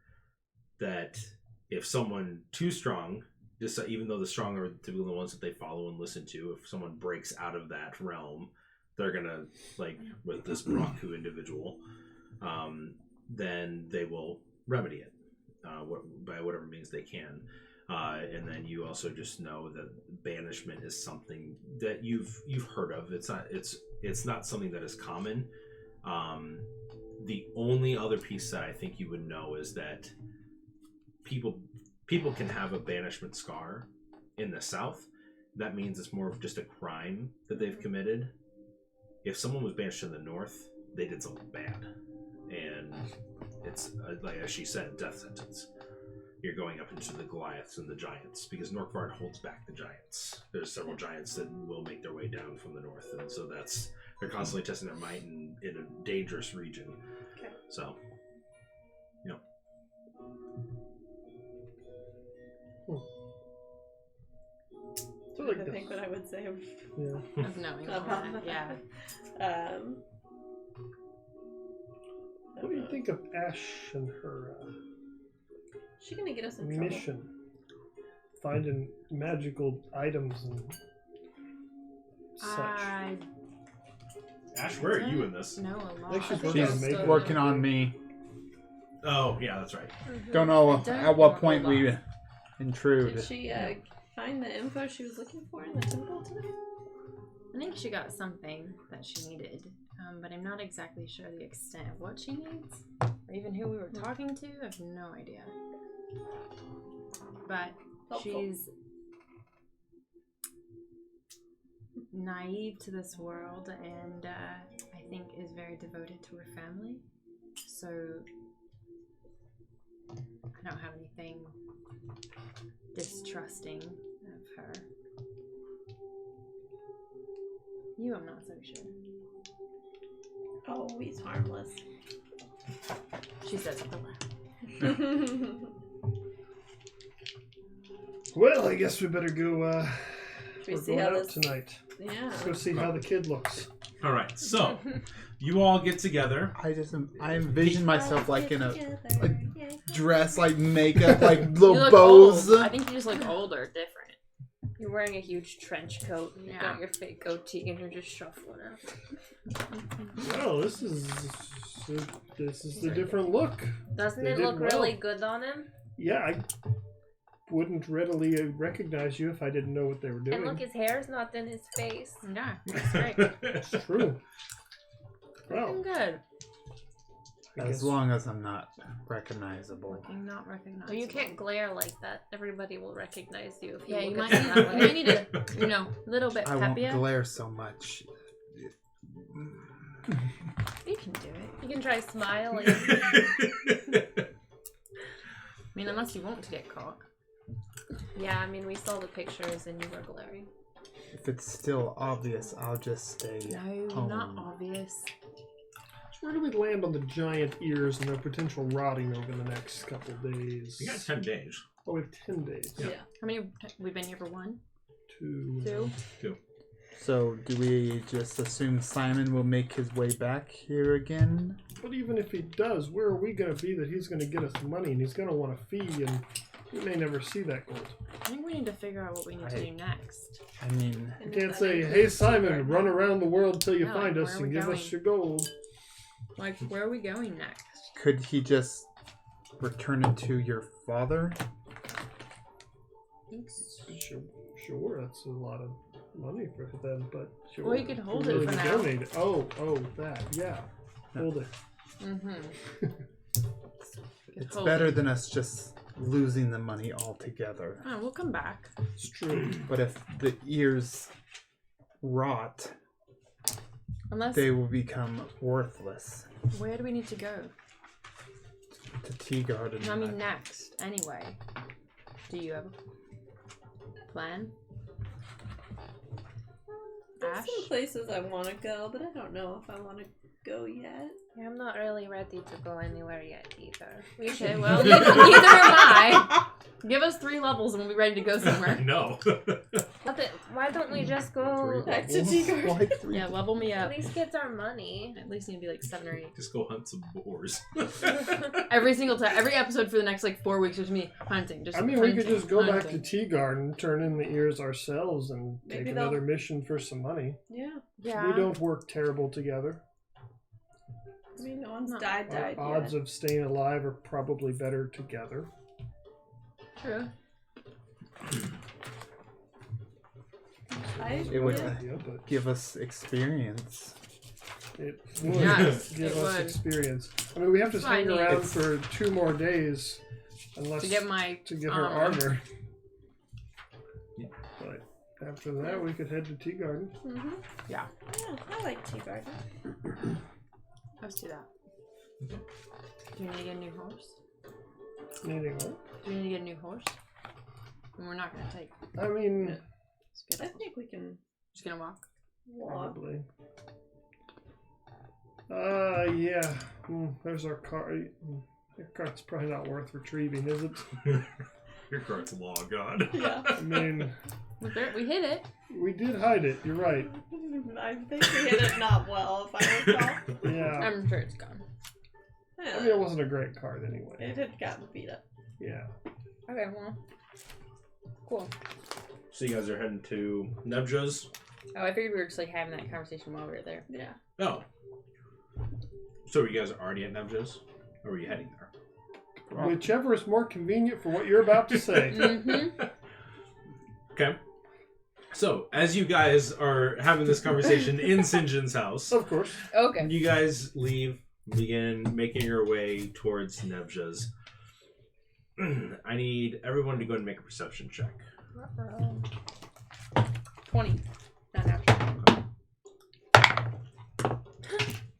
that if someone too strong, just even though the strong are typically the ones that they follow and listen to, if someone breaks out of that realm, they're gonna, like with this Braku individual, then they will remedy it by whatever means they can. And then you also just know that banishment is something that you've heard of. It's not something that is common. The only other piece that I think you would know is that people can have a banishment scar in the South. That means it's more of just a crime that they've committed. If someone was banished in the North, they did something bad, and it's like as she said, death sentence. you're going up into the Goliaths and the giants, because Norkvard holds back the giants. There's several giants that will make their way down from the north, and so they're constantly testing their might in a dangerous region. Okay. So, So I like think what I would say. yeah. Of knowing About that, yeah. What do you think of Ash and her Is she gonna get us in trouble? mission? Finding magical items and such. Ash, where are you in this? No, a lot. think she's I working I'm on She's making still- working on me. Oh, yeah, that's right. Don't know I don't at what know point a we lot. intrude. Did she find the info she was looking for in the temple tonight? I think she got something that she needed, but I'm not exactly sure the extent of what she needs, or even who we were talking to. I have no idea. But Helpful. she's naive to this world, and I think is very devoted to her family. So I don't have anything distrusting of her. You, I'm not so sure. Oh, he's harmless. She says it aloud. Well, I guess we better go. Should we We're see going how out this? tonight. Yeah. Let's go see how the kid looks. All right, so you all get together. I envision myself like in a Together, yeah. dress, like makeup, like You little look bows. old. I think you just look old or different. You're wearing a huge trench coat and you've Yeah. got your fake goatee and you're just shuffling out. Well, this is the different look. Doesn't They it did look well. really good on him? Yeah, I wouldn't readily recognize you if I didn't know what they were doing. And look, his hair's not in his face. Yeah, that's great. It's true. Well, Looking good. I As guess long as I'm not recognizable. Looking not recognized. Well, you can't glare like that. Everybody will recognize you if you Yeah, look you might at need, it that you way. might need to, you know, a little bit I won't peppier. glare so much. You can do it. You can try smiling. I mean, unless you want to get caught. Yeah, I mean, we saw the pictures and you were glaring. If it's still obvious, I'll just stay No, home. not obvious. where do we land on the giant ears and their potential rotting over the next couple days? You got 10 days. Oh, we have 10 days. Yeah. How many? We've been here for 1, 2. 2. So, do we just assume Simon will make his way back here again? But even if he does, where are we going to be that he's going to get us money and he's going to want a fee and we may never see that gold? I think we need to figure out what we need to do next. I mean, You can't say, hey Simon, run around the world till you No, find like, us where are and we give us going? your gold. Like, where are we going next? could he just return it to your father? Sure, that's a lot of money for them, but sure. Or you could hold If it you're for willing to now. donate it. Oh, that, yeah. No. Hold it. Mm-hmm. It's better than us just losing the money altogether. Oh, we'll come back. It's true. But if the ears rot, Unless, they will become worthless. where do we need to go? To Tea Garden. I mean, next. Anyway. Do you have a plan? There's Ash? some places I want to go, but I don't know if I want to go yet. Yeah, I'm not really ready to go anywhere yet either. We Okay, should. well, neither am I. Give us 3 levels and we'll be ready to go somewhere. No. Why don't we just go Back to Tea Garden. Why 3? Yeah, level me at up. least get our money? At least need to be like 7 or 8. Just go hunt some boars. Every single time, every episode for the next like 4 weeks, there's me hunting. Just I mean, we could hunting, just go back to hunting. Tea Garden, turn in the ears ourselves, and Maybe take they'll- another mission for some money. Yeah. Yeah. We don't work terrible together. I mean, no one's No. died Our yet. odds of staying alive are probably better together. True. It would Idea, but give us experience. it would Yes, give it us would. experience. I mean, we have to That's what I hang need. around It's- for 2 more days, unless To get my to get her armor. armor. But after that, we could head to Tea Garden. Mm-hmm. Yeah. Yeah, I like Tea Garden. Let's do that. Do you need to get a new horse? Needing what? Do we need to get a new horse? And we're not gonna take. I mean, I think we can Just gonna walk. walk. probably. Yeah. There's our car. Your cart's probably not worth retrieving, is it? Your cart's long gone. Yeah. I mean, We hit it. we did hide it. You're right. I think we hit it not well, if I recall. Yeah. I'm sure it's gone. I mean, it wasn't a great card anyway. It had gotten beat up. Yeah. Okay, well. Cool. So you guys are heading to Nebja's. Oh, I figured we were just like having that conversation while we were there. Yeah. Oh. So you guys are already at Nebja's? Or were you heading there? Whichever is more convenient for what you're about to say. Mm-hmm. Okay. So, as you guys are having this conversation in St. John's house, Of course. Okay. you guys begin making your way towards Nebja's. I need everyone to go and make a perception check. 20. Not natural.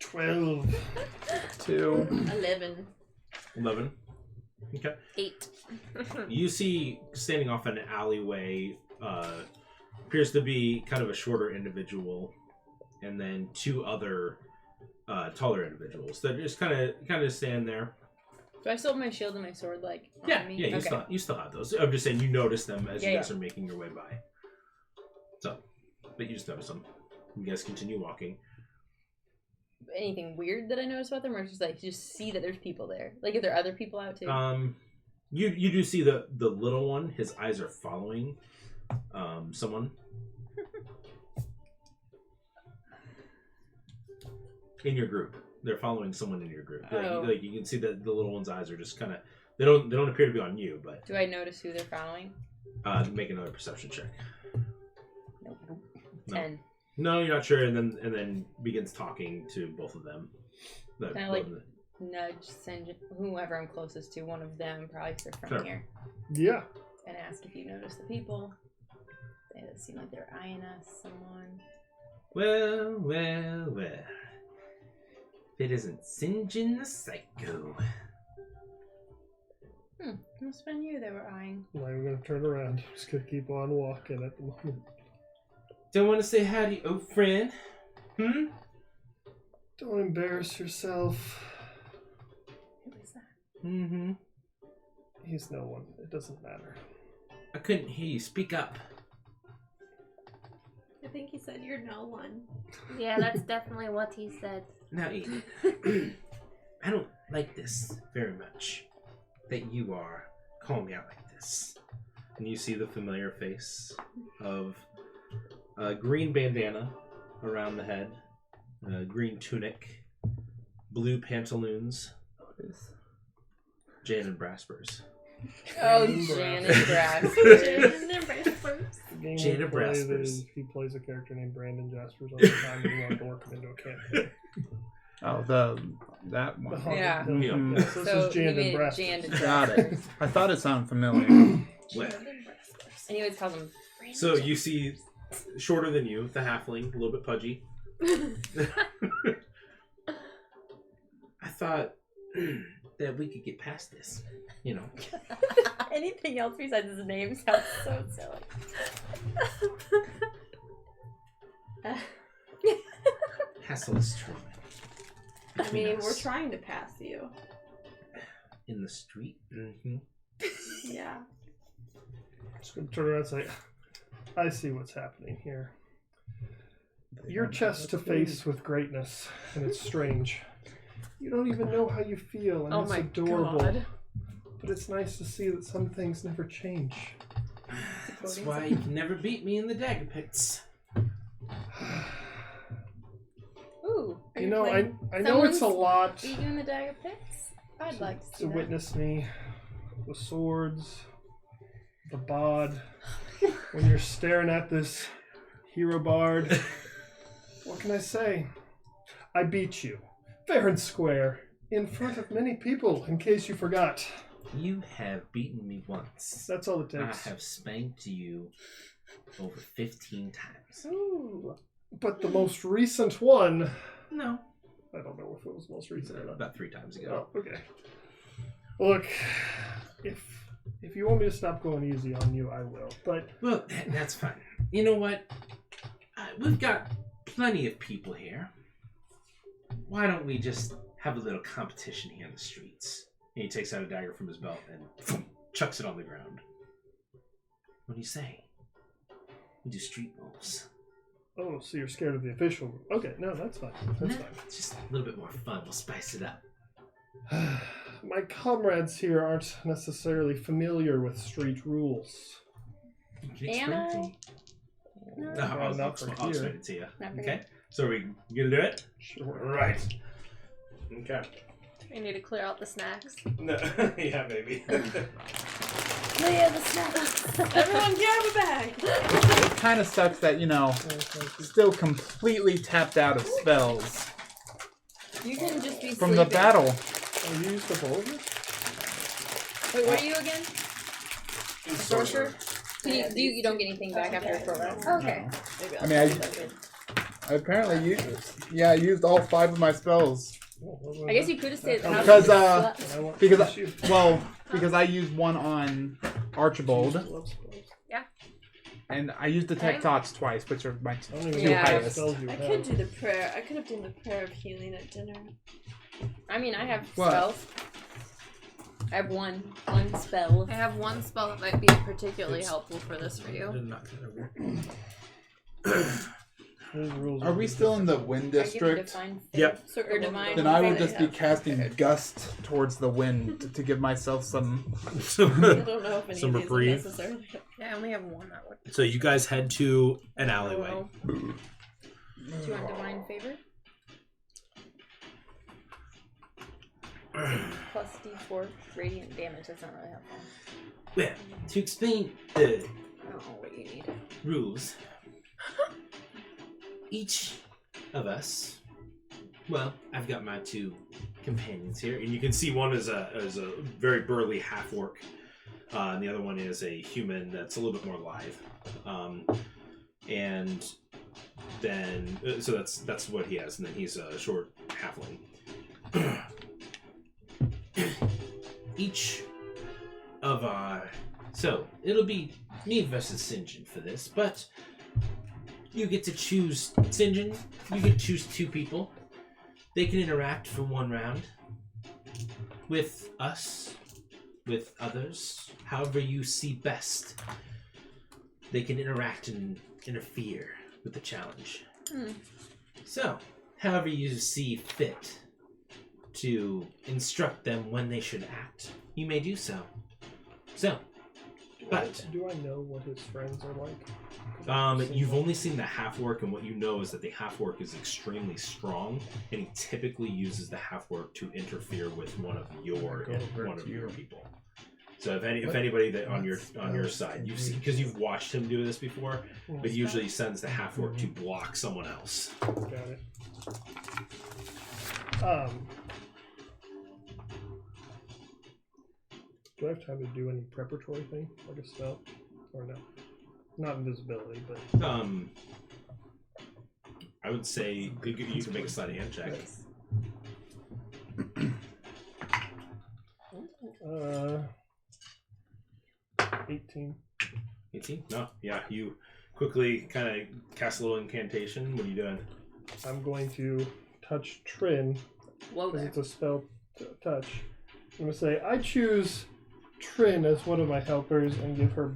12. 2. 11. 11. Okay. 8. You see, standing off an alleyway, appears to be kind of a shorter individual, and then two other taller individuals that just kind of stand there. Do I still have my shield and my sword, like, Yeah, on me? yeah, Okay. you still have those. I'm just saying you notice them as you Yeah, guys are making your way by. So, but you just notice them. You guys continue walking. Anything weird that I noticed about them, or just like just see that there's people there? Like, if there are other people out too? You do see the little one. His eyes are following someone. In your group. They're following someone in your group. Oh. Like you can see that the little one's eyes are just kind of they don't appear to be on you, but Do I notice who they're following? make another perception check. Nope. No. 10. No, you're not sure, and then begins talking to both of them. Can I, like, nudge, send whoever I'm closest to, one of them, probably 'cause they're from Sure. here, Yeah. and ask if you notice the people. They seem like they're eyeing us, someone. Well. If it isn't Sinjin the Psycho. Must have been you they were eyeing. I'm not even going to turn around. Just going to keep on walking at the moment. Don't want to say hi to your old friend? Don't embarrass yourself. Who is that? Mm-hmm. He's no one. It doesn't matter. I couldn't hear you. Speak up. I think he said you're no one. Yeah, that's definitely what he said. Now, I don't like this very much. That you are calling me out like this. And you see the familiar face of a green bandana around the head, a green tunic, blue pantaloons, Jan and Braspers. Oh, Janet Janet Brass. Jada Braspers. He plays a character named Brandon Jaspers all the time. We want to work him into a campaign. Oh, that The one. Haunted Yeah. Hill. Mhm. Yeah, so So this is Jan you and made Braspers. Jan to Got it. Braspers. I thought it sounded familiar. Well, And he always calls him Brandon. so you see, shorter than you, the halfling, a little bit pudgy. I thought that we could get past this, you know. Anything else besides his name sounds so silly. Hassle is true. I mean, we're trying to pass you. In the street. Mm-hmm. Yeah. Just going to turn around and say, I see what's happening here. You're chest to face with greatness, and it's strange. You don't even know how you feel, and Oh it's my adorable. God. But it's nice to see that some things never change. That's why you can never beat me in the dagger pits. Ooh. are You know, playing- I know it's a someone's lot Beat you in the dagger pits? I'd like to see to that. witness me, the swords, the bod, when you're staring at this hero bard. What can I say? I beat you, fair and square, in front of many people, in case you forgot. You have beaten me once. That's all it I takes. have spanked you over 15 times. Ooh. But the most recent one, No. I don't know if it was most recent or not. About 3 times ago. Oh, okay. Look, if you want me to stop going easy on you, I will. But Well, that's fine. You know what? We've got plenty of people here. Why don't we just have a little competition here in the streets? And he takes out a dagger from his belt and chucks it on the ground. What do you say? We do street bowls. oh, so you're scared of the official rule? Okay, no, that's fine. That's fine. It's just a little bit more fun. We'll spice it up. My comrades here aren't necessarily familiar with street rules. You can explain it to me. No. No, I'll not for explain here. it to you. Not for Okay. here. So are we gonna do it? Sure. Right. Okay. We need to clear out the snacks. No. Yeah, maybe. Clear the snacks. Everyone grab a bag. It kind of sucks that, still completely tapped out of spells You can just be from the sleeping. battle. Oh, you used the boulders? Wait, what are you again? A sorcerer? You don't get anything back after a progress. Oh, okay. Maybe I mean, I apparently I used all 5 of my spells. I guess you could have stayed at the house. Because, I want because, to because I used one on Archibald, and I used Detect Thoughts twice, which are my I don't even two know what highest. spells you I have. could do the prayer. I could have done the prayer of healing at dinner. I mean, I have What? spells. I have one spell. I have one spell that might be particularly helpful for this for you. Those rules Are we still in the wind district? Yep. Or divine. Then I will just be Yeah. casting Gust towards the wind to give myself some. I don't know if any Some of these reprieve. are necessarily. Yeah, I only have one that would. So you guys head to an alleyway. Do you want divine favor? Plus D4 radiant damage. That's not really helpful. Well, to explain the I don't know what you need. rules, each of us, well, I've got my 2 companions here, and you can see one is a very burly half-orc, and the other one is a human that's a little bit more lithe. And then, so that's what he has, and then he's a short halfling. Each of our... So, it'll be me versus Sinjin for this, but you get to choose Sinjin. You get to choose 2 people. They can interact for 1 round with us, with others, however you see best. They can interact and interfere with the challenge. So, however you see fit to instruct them when they should act, you may do so. So, but do I know what his friends are like? You've only seen the half-orc, and what you know is that the half-orc is extremely strong, and he typically uses the half-orc to interfere with one of your people. So if anybody that on your side, you've seen, because you've watched him do this before, but usually he sends the half-orc to block someone else. Got it. Do I have time to do any preparatory thing, like a spell, or no? Not invisibility, but I would say you can make a sleight of hand check. 18. 18? No, yeah. You quickly kind of cast a little incantation. What are you doing? I'm going to touch Trin Whoa because there. it's a spell touch. I'm gonna say I choose Trin as one of my helpers and give her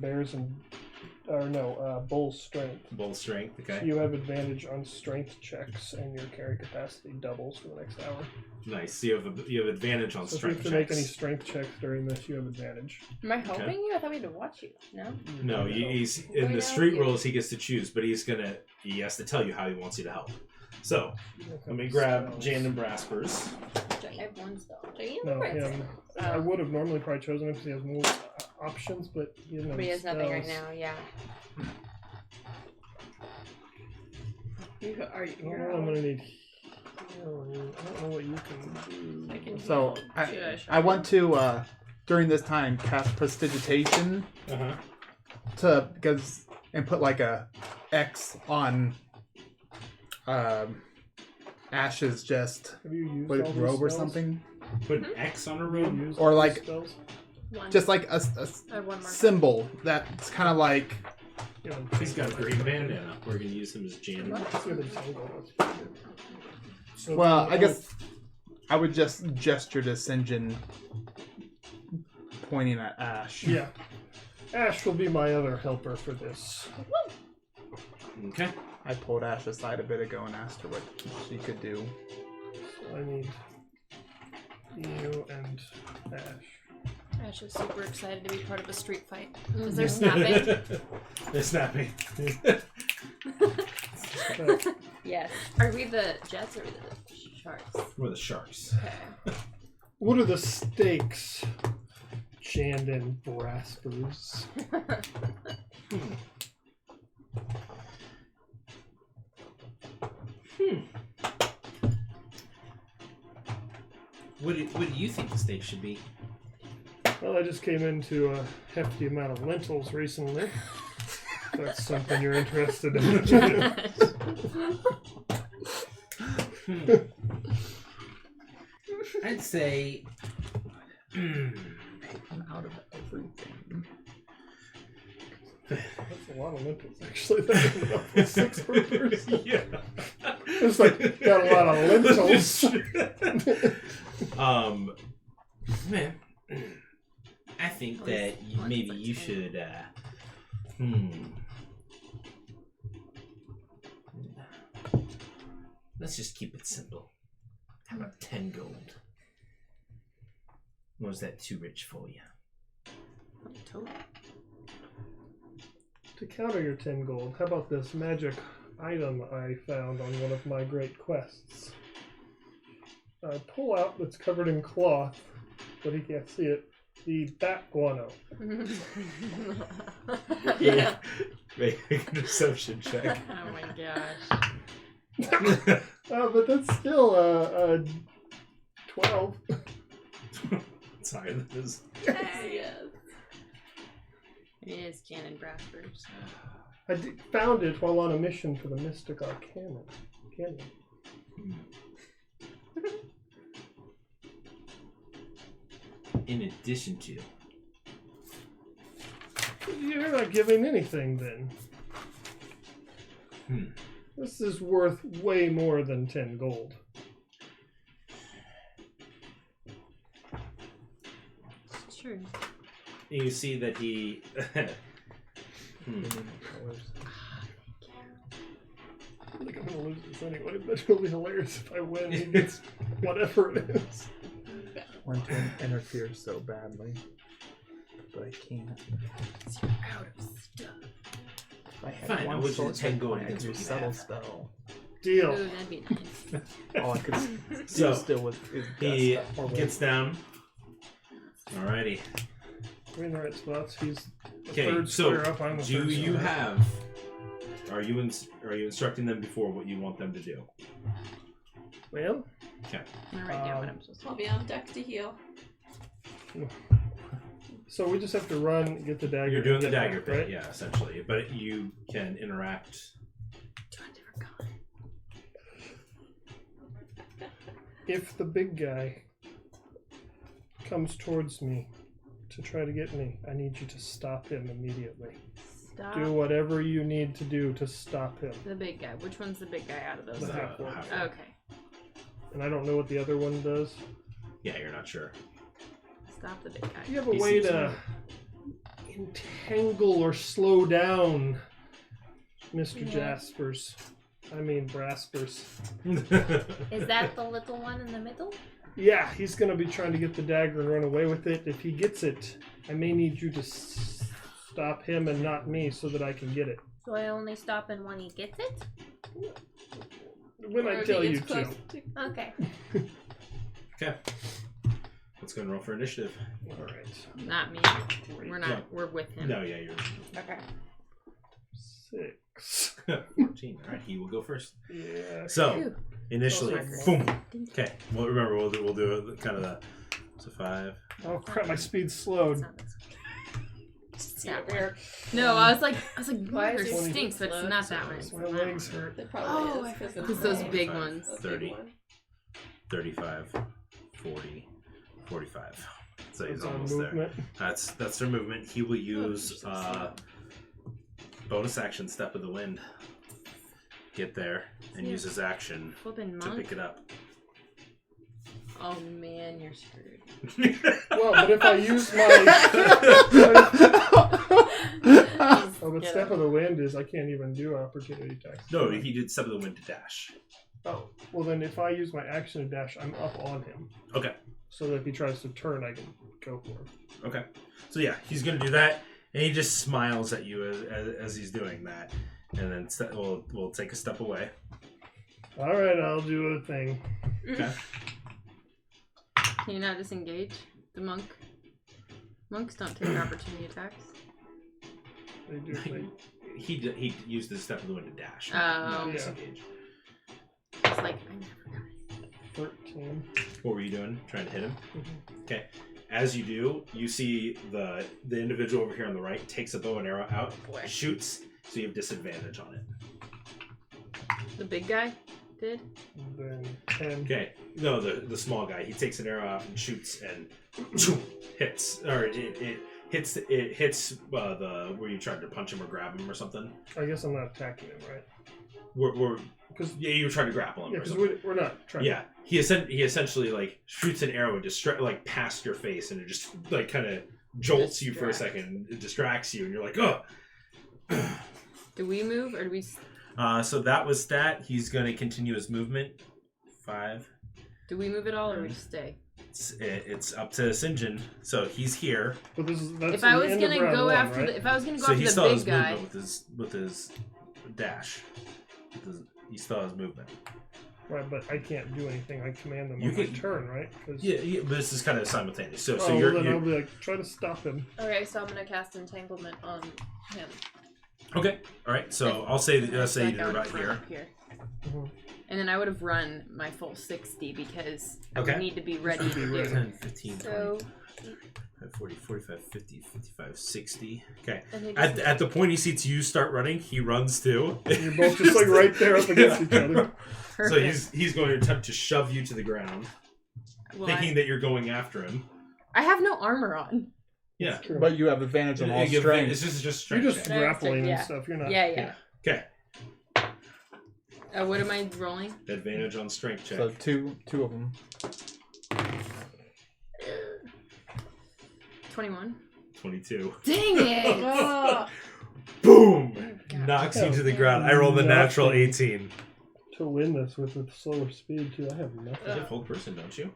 bull strength. Bull strength. Okay. You have advantage on strength checks, and your carry capacity doubles for the next hour. Nice. So you have advantage on So if you strength have to checks. make any strength checks during this, you have advantage. Am I helping you? I thought we had to watch you. No? No, he's in Going the out street here. rules. He gets to choose, but he has to tell you how he wants you to help. So let me grab Spells. Jandon Braspers. I have one spell. No, him. I Oh. would have normally probably chosen him because he has more options, but he has no But he has nothing right spells. now, yeah. You are I don't know, I'm gonna need healing. I don't know what you can do. I can So heal. I want to during this time cast Prestidigitation and put like a X on Ash's just Have you used all these robe or spells? something. Put an X on a You room? use Or these like- spells? One. Just like a I have one more. symbol that's kind of like. You know, He's got a green bandana. We're going to use him as Jan. Let's see what they say about it. So Well, I guess I would just gesture to Sinjin, pointing at Ash. Yeah. Ash will be my other helper for this. Okay. I pulled Ash aside a bit ago and asked her what she could do. So I need you and Ash. Ash is super excited to be part of a street fight. Is there snapping? They're snapping. Yes. Are we the Jets or are we the Sharks? We're the Sharks. Okay. What are the stakes, Shandon Braspers? What do you think the stakes should be? Well, I just came into a hefty amount of lentils recently. If that's something you're interested in. I'd say Out of everything. That's a lot of lentils, actually. That's enough for 6 per person. yeah. It's like, got a lot of lentils. Man, I think that maybe you should, let's just keep it simple. How about 10 gold? Or is that too rich for you? Total. To counter your 10 gold, how about this magic item I found on one of my great quests? I pull out that's covered in cloth, but he can't see it. The bat guano. Yeah. Make a deception check. Oh my gosh. But that's still 12. It's higher than this. Yes. It is Janet Braspers. I found it while on a mission for the Mystic Arcana. Canyon. In addition to. You're not giving anything then. This is worth way more than 10 gold. It's true. You see that he. I think I'm gonna lose this anyway, but it'll be hilarious if I win. He gets whatever it is. Want to interfere so badly, but I can't. You're out of stuff. If I had Fine, I one would sword just 10 gold point, I could against do what you subtle have. spell. Deal. Ooh, that'd be nice. All I could So, do still was is He dust or gets down. Alrighty. We're in the right spots. He's the Okay, third so square up. I'm the do third you square. have? Are you instructing them before what you want them to do? Well, I'm gonna write down what I'm supposed to I'll be on deck to heal. so we just have to run, get the dagger. You're doing the and get dagger back, thing, right? yeah, essentially. But you can interact. do. a different color. If the big guy comes towards me to try to get me, I need you to stop him immediately. Stop. Do whatever you need to do to stop him. The big guy. Which one's the big guy out of those? The three? half-orc. Okay. And I don't know what the other one does. Yeah, you're not sure. Stop the big guy. Do you have a He way sees to entangle or slow down Mr. Yeah. Jaspers? I mean Braspers. Is that the little one in the middle? Yeah, he's going to be trying to get the dagger and run away with it. If he gets it, I may need you to stop him and not me so that I can get it. So I only stop him when he gets it? When Or I if tell he you gets to. close to. Okay. Okay. Let's go and roll for initiative. All right. Not me. We're not. No. We're with him. No, yeah, you're Okay. 6. 14. All right, he will go first. Yeah. So initially, Oh, boom. Okay. Well, remember, we'll do kind of the. So 5. Oh crap, my speed's It's slowed. not this See That it where No, I was like, Why Burger is your stinks, but it's slow? not that one. It's My that legs one. hurt. it probably Oh, is I because forgot. It's those big 25, ones. 30, 35, 40, 45. So he's That's our almost movement. there. That's their movement. He will use bonus action, Step of the Wind. Get there and use his action Flippin' to monk. pick it up. Oh man, you're screwed. Well, but if I use my... Oh, but Step of the Wind is I can't even do opportunity attacks. No, he did Step of the Wind to dash. Oh, well then if I use my action to dash, I'm up on him. Okay. So that if he tries to turn, I can go for him. Okay. So yeah, he's going to do that, and he just smiles at you as he's doing that. And then we'll take a step away. All right, I'll do a thing. Okay. Can you not disengage the monk? Monks don't take opportunity attacks. They do. He used the Step of the Wind to dash. Oh. Not Yeah. disengage. It's like I never got it. 13. What were you doing? Trying to hit him? Mhm. Okay. As you do, you see the individual over here on the right takes a bow and arrow out, shoots, so you have disadvantage on it. The big guy did? And then 10. Okay. No, the small guy. He takes an arrow out and shoots and hits. Or it hits the where you tried to punch him or grab him or something. I guess I'm not attacking him, right? Because you were trying to grapple him. Yeah, or because something. we're not trying Yeah, he essentially like shoots an arrow and like past your face, and it just like kind of jolts you for a second. It distracts you, and you're like, oh. Do we move or do we? So that was that. He's going to continue his movement. 5. Do we move at all or we just stay? It's up to Sinjin. So he's here. But that's If I the was end of gonna round go one, after right? the, if I was gonna go So he after still the has big guy, movement with his dash. He still has movement. Right, but I can't do anything. I command them You on my can- turn, right? Yeah, but this is kind of simultaneous. So Well, you're, then you're I'll be like, try to stop him. Okay, so I'm gonna cast Entanglement on him. okay. All right. So I'll say that. Let's say Like, I you're would about run here. up here. Mhm. And then I would have run my full 60 because I Okay. would need to be ready to do. 10, 15, So 20, 40, 45, 50, 55, 60. Okay. and he just At the point he sees you start running, he runs too. You're both just like right there up against each other. So Perfect. he's going to attempt to shove you to the ground, Well, thinking that you're going after him. I have no armor on. Yeah. True. But you have advantage on all You get- strength. It's just You're strength. just check. grappling Yeah. and stuff. You're not. Yeah. Okay. What am I rolling? Advantage on strength check. So two of them. 21. 22. Dang it! Oh, Boom! God. Knocks you to the ground. I rolled a natural 18. To win this with a slower speed too, I have You nothing. have full person, don't you?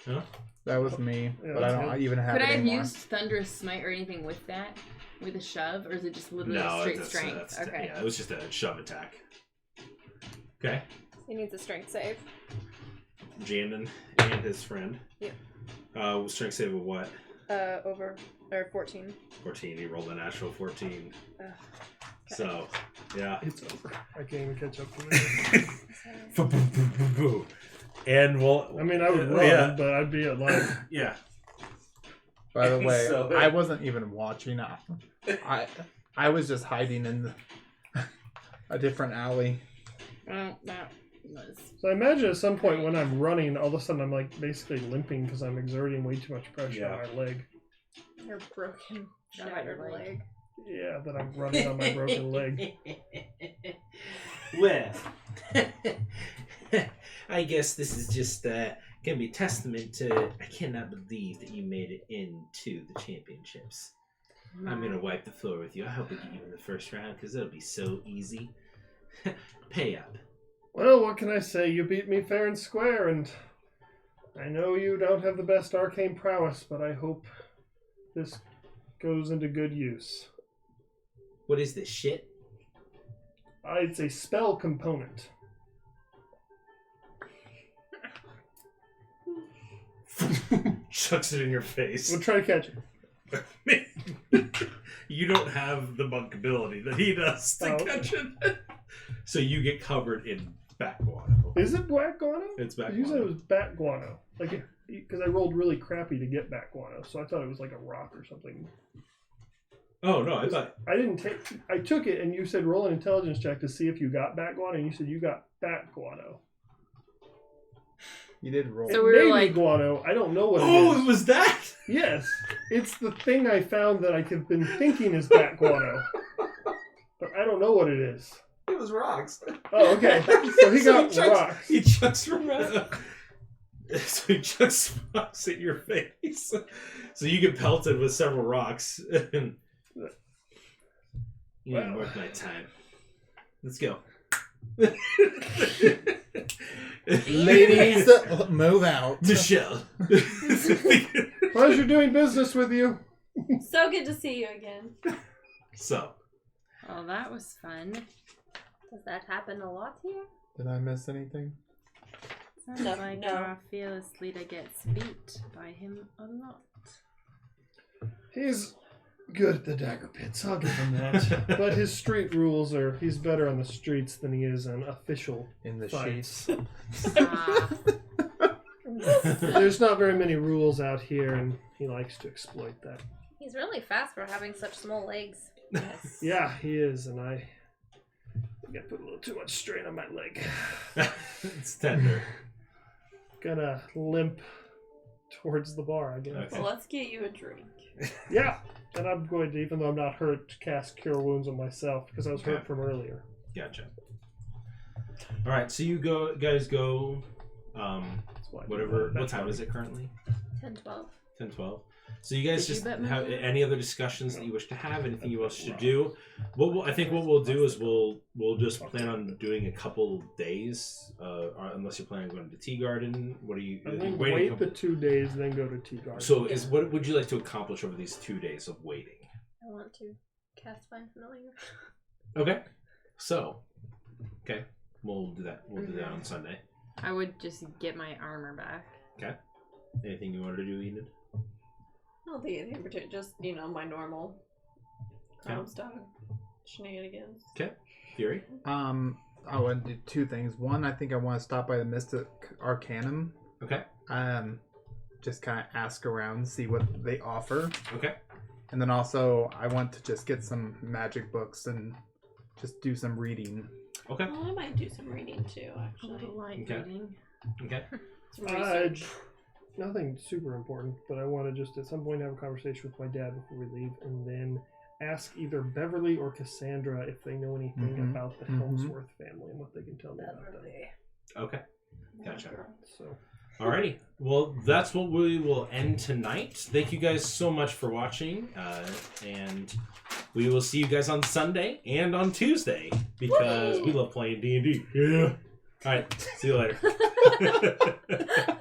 No. That was me, Yeah, but I that's don't good. even have Could it I have anymore. used Thunderous Smite or anything with that? With a shove? Or is it just literally No, straight that's, strength? Okay. yeah, it was just a shove attack. Okay. he needs a strength save. Jandon and his friend. Yep. Strength save of what? Over or 14. 14. He rolled a natural 14. Ugh. So, yeah. It's over. I can't even catch up to it. And we'll. I mean, I would run, Yeah. but I'd be at like. Yeah. By the way, So- I wasn't even watching. I was just hiding in a different alley. Well, that was. So I imagine at some point when I'm running, all of a sudden I'm like basically limping because I'm exerting way too much pressure on my leg. Your broken, Not shattered your leg. leg. Yeah, that I'm running on my broken leg. Well, I guess this is just gonna be testament to. I cannot believe that you made it into the championships. I'm gonna wipe the floor with you. I hope we get you in the first round because it'll be so easy. Pay up. Well, what can I say? You beat me fair and square, and I know you don't have the best arcane prowess, but I hope this goes into good use. What is this shit? It's a spell component. Chucks it in your face. We'll try to catch it. You don't have the monk ability that he does to Oh. catch it. So you get covered in bat guano. Is it black guano? It's bat You said it guano. was bat guano. Like, because I rolled really crappy to get bat guano, so I thought it was like a rock or something. Oh, no, I thought. I didn't take. I took it, and you said roll an intelligence check to see if you got bat guano, and you said you got bat guano. You did roll. So It we were may be like- guano. I don't know what it Oh, is. it was that. Yes, it's the thing I found that I have been thinking is bat guano, but I don't know what it is. It was rocks. Oh, okay. So he got chucks, rocks. He chucks rocks. So he chucks rocks at your face. So you get pelted with several rocks. You didn't worth my time. Let's go. Ladies, move out. Michelle. Pleasure doing business with you. So good to see you again. So, Well, that was fun. Does that happen a lot here? Did I miss anything? Sounds No, like no. our fearless leader gets beat by him a lot. He's good at the dagger pits. I'll give him that. But his street rules are, he's better on the streets than he is on official In the fights. sheets. Ah, There's not very many rules out here, and he likes to exploit that. He's really fast for having such small legs. yes. Yeah, he is, and I think I put a little too much strain on my leg. it's tender. Gonna limp towards the bar, I guess. Okay. Well, let's get you a drink. Yeah, and I'm going to, even though I'm not hurt, cast Cure Wounds on myself because I was hurt Okay. from earlier. Gotcha. All right, so you guys go. That's why I do Whatever. that. What time is it currently? 10-12. 10, 12. So you guys Did you just bet have money? any other discussions that you wish to have? Anything you wish to do? I think what we'll do is we'll just plan on doing a couple days, unless you're planning on going to Tea Garden. What are you? I you think waiting a wait couple- the 2 days, then go to Tea Garden. So what would you like to accomplish over these 2 days of waiting? I want to cast Find Familiar. Okay. So, okay, we'll do that. We'll do that on Sunday. I would just get my armor back. Okay. Anything you wanted to do, Enid? I don't think anything in particular. Just, my normal Comstock shenanigans. Okay. Fury. I want to do two things. One, I think I want to stop by the Mystic Arcanum. Okay. Just kind of ask around, see what they offer. Okay. And then also, I want to just get some magic books and just do some reading. Okay. Well, I might do some reading too, A actually. little light Okay. reading. Okay. Some research. Nothing super important, but I want to just at some point have a conversation with my dad before we leave, and then ask either Beverly or Cassandra if they know anything Mhm. about the Mhm. Helmsworth family and what they can tell me about them. Okay. Gotcha. So, Alrighty. Well, that's what we will end tonight. Thank you guys so much for watching, and we will see you guys on Sunday and on Tuesday because we love playing D&D. Yeah. All right. See you later.